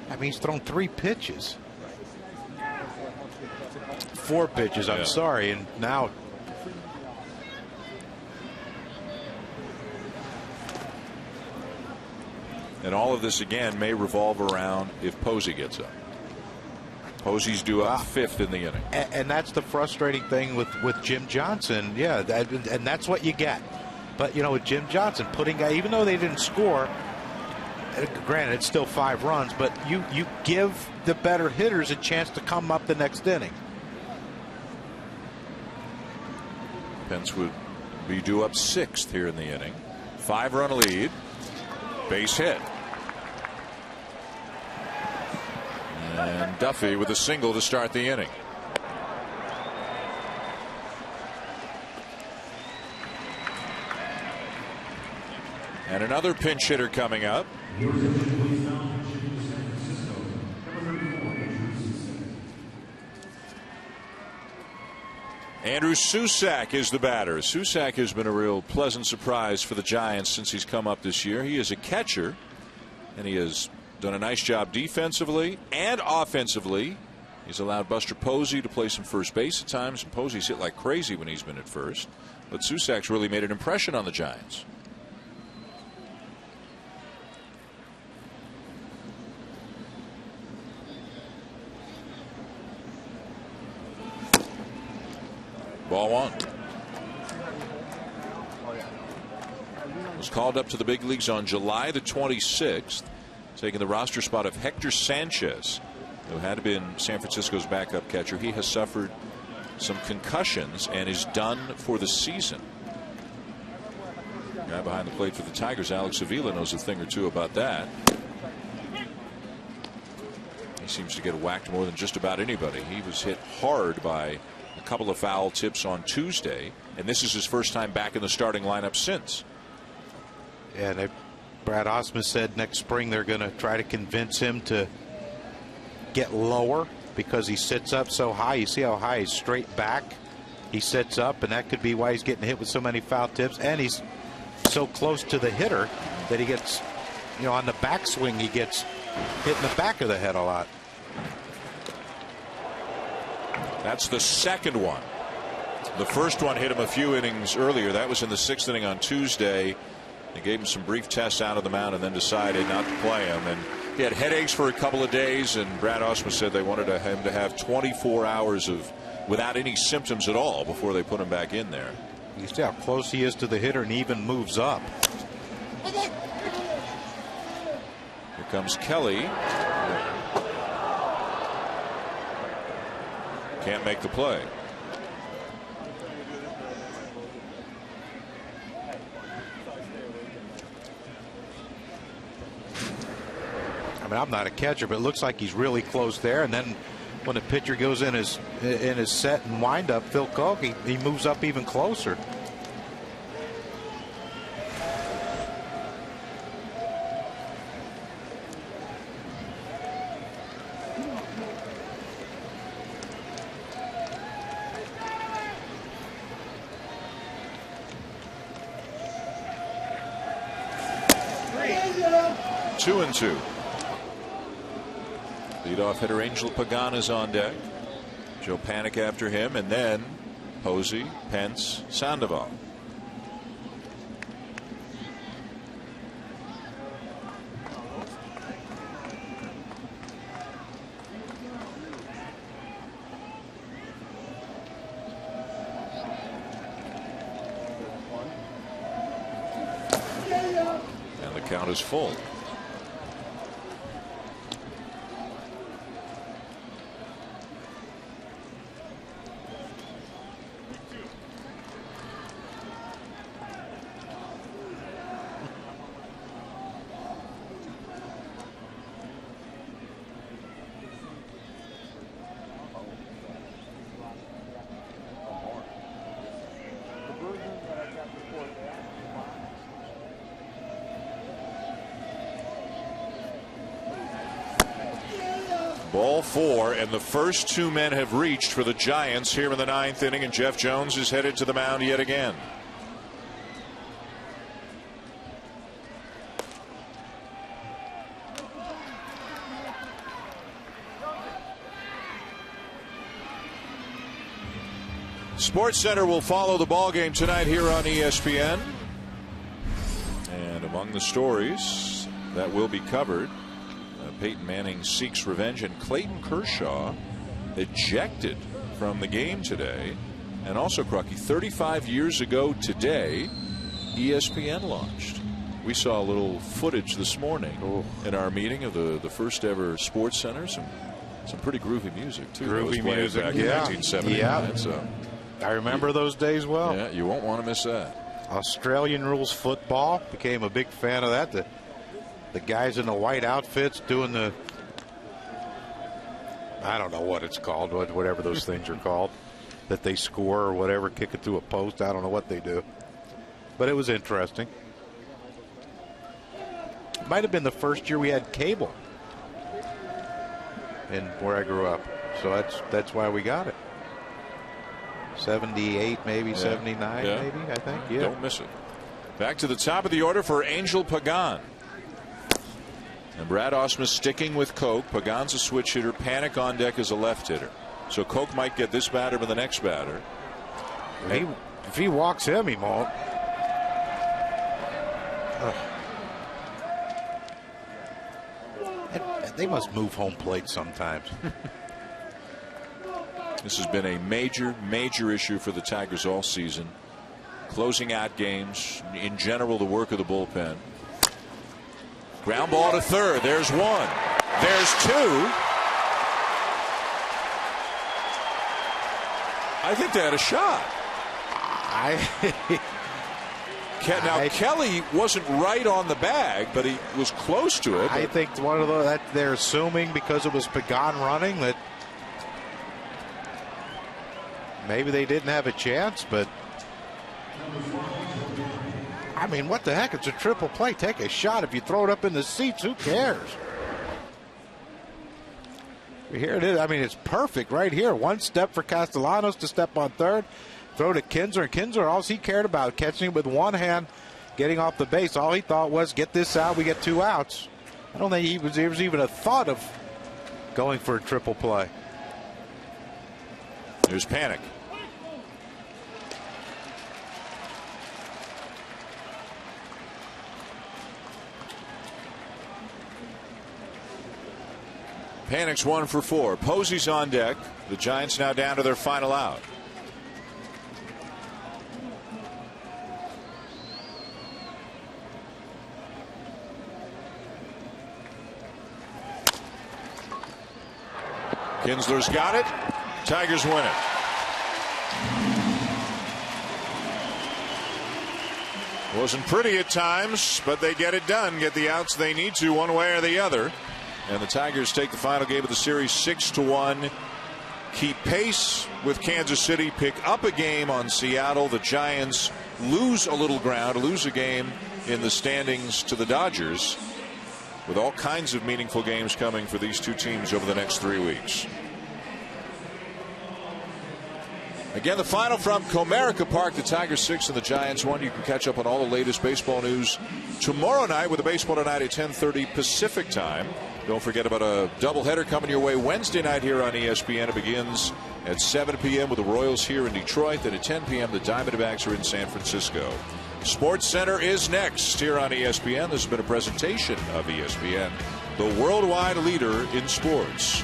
I mean, he's thrown 3 pitches. 4 pitches, I'm sorry, and now. And all of this, again, may revolve around if Posey gets up. Posey's due up 5th in the inning. And that's the frustrating thing with Jim Johnson. Yeah, and that's what you get. But, you know, with Jim Johnson, even though they didn't score, granted, it's still 5 runs, but you give the better hitters a chance to come up the next inning. Pence would be due up 6th here in the inning. 5-run lead. Base hit. And Duffy with a single to start the inning. And another pinch hitter coming up. Andrew Susac is the batter. Susac has been a real pleasant surprise for the Giants since he's come up this year. He is a catcher, and he has done a nice job defensively and offensively. He's allowed Buster Posey to play some first base at times, and Posey's hit like crazy when he's been at first. But Susac's really made an impression on the Giants. Ball 1. Was called up to the big leagues on July the 26th, taking the roster spot of Hector Sanchez, who had been San Francisco's backup catcher. He has suffered some concussions and is done for the season. Guy behind the plate for the Tigers, Alex Avila, knows a thing or two about that. He seems to get whacked more than just about anybody. He was hit hard by a couple of foul tips on Tuesday, and this is his first time back in the starting lineup since. Yeah, and Brad Ausmus said next spring they're going to try to convince him to get lower because he sits up so high. You see how high he's straight back. He sits up, and that could be why he's getting hit with so many foul tips. And he's so close to the hitter that he gets, you know, on the backswing, he gets hit in the back of the head a lot. That's the second one. The first one hit him a few innings earlier. That was in the 6th inning on Tuesday. They gave him some brief tests out of the mound and then decided not to play him. And he had headaches for a couple of days, and Brad Ausmus said they wanted him to have 24 hours of without any symptoms at all before they put him back in there. You see how close he is to the hitter and he even moves up. Here comes Kelly. Can't make the play. I mean, I'm not a catcher, but it looks like he's really close there. And then when the pitcher goes in his set and windup, Phil Koch, he moves up even closer. 2-2. Leadoff hitter Angel Pagan is on deck. Joe Panik after him, and then Posey, Pence, Sandoval. And the count is full. Ball 4, and the first two men have reached for the Giants here in the 9th inning, and Jeff Jones is headed to the mound yet again. Sports Center will follow the ballgame tonight here on ESPN. And among the stories that will be covered, Peyton Manning seeks revenge, and Clayton Kershaw ejected from the game today. And also, Crucky, 35 years ago today, ESPN launched. We saw a little footage this morning in our meeting of the first ever Sports Center. Some pretty groovy music, too. Groovy music, back in 1979. Yeah. So I remember those days well. Yeah, you won't want to miss that. Australian rules football, became a big fan of that. The guys in the white outfits doing the, I don't know what it's called, whatever those things are called, that they score or whatever, kick it through a post. I don't know what they do. But it was interesting. It might have been the first year we had cable in where I grew up. So that's why we got it. 78, maybe, 79, maybe, I think. Yeah. Don't miss it. Back to the top of the order for Angel Pagan. And Brad Ausmus sticking with Koch. Pagan's a switch hitter. Panik on deck as a left hitter. So Koch might get this batter with the next batter. If he walks him, he won't. They must move home plate sometimes. This has been a major issue for the Tigers all season. Closing out games. In general, the work of the bullpen. Ground ball to third. There's one. There's two. I think they had a shot. Now, Kelly wasn't right on the bag, but he was close to it. I think one of those that they're assuming because it was Pagan running that maybe they didn't have a chance, but I mean, what the heck? It's a triple play. Take a shot. If you throw it up in the seats, who cares? Here it is. I mean, it's perfect right here. One step for Castellanos to step on third. Throw to Kinsler. Kinsler, all he cared about, catching it with one hand, getting off the base. All he thought was, get this out, we get 2 outs. I don't think there was even a thought of going for a triple play. There's Panik. Panik's 1 for 4. Posey's on deck. The Giants now down to their final out. Kinsler's got it. Tigers win it. Wasn't pretty at times, but they get it done. Get the outs they need to one way or the other. And the Tigers take the final game of the series 6-1. Keep pace with Kansas City. Pick up a game on Seattle. The Giants lose a little ground, lose a game in the standings to the Dodgers, with all kinds of meaningful games coming for these two teams over the next 3 weeks. Again, the final from Comerica Park, the Tigers 6 and the Giants 1. You can catch up on all the latest baseball news tomorrow night with a Baseball Tonight at 10:30 Pacific time. Don't forget about a doubleheader coming your way Wednesday night here on ESPN. It begins at 7 p.m. with the Royals here in Detroit. Then at 10 p.m. the Diamondbacks are in San Francisco. Sports Center is next here on ESPN. This has been a presentation of ESPN, the worldwide leader in sports.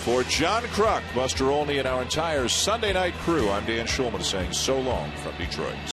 For John Kruk, Buster Olney, and our entire Sunday night crew, I'm Dan Schulman saying so long from Detroit.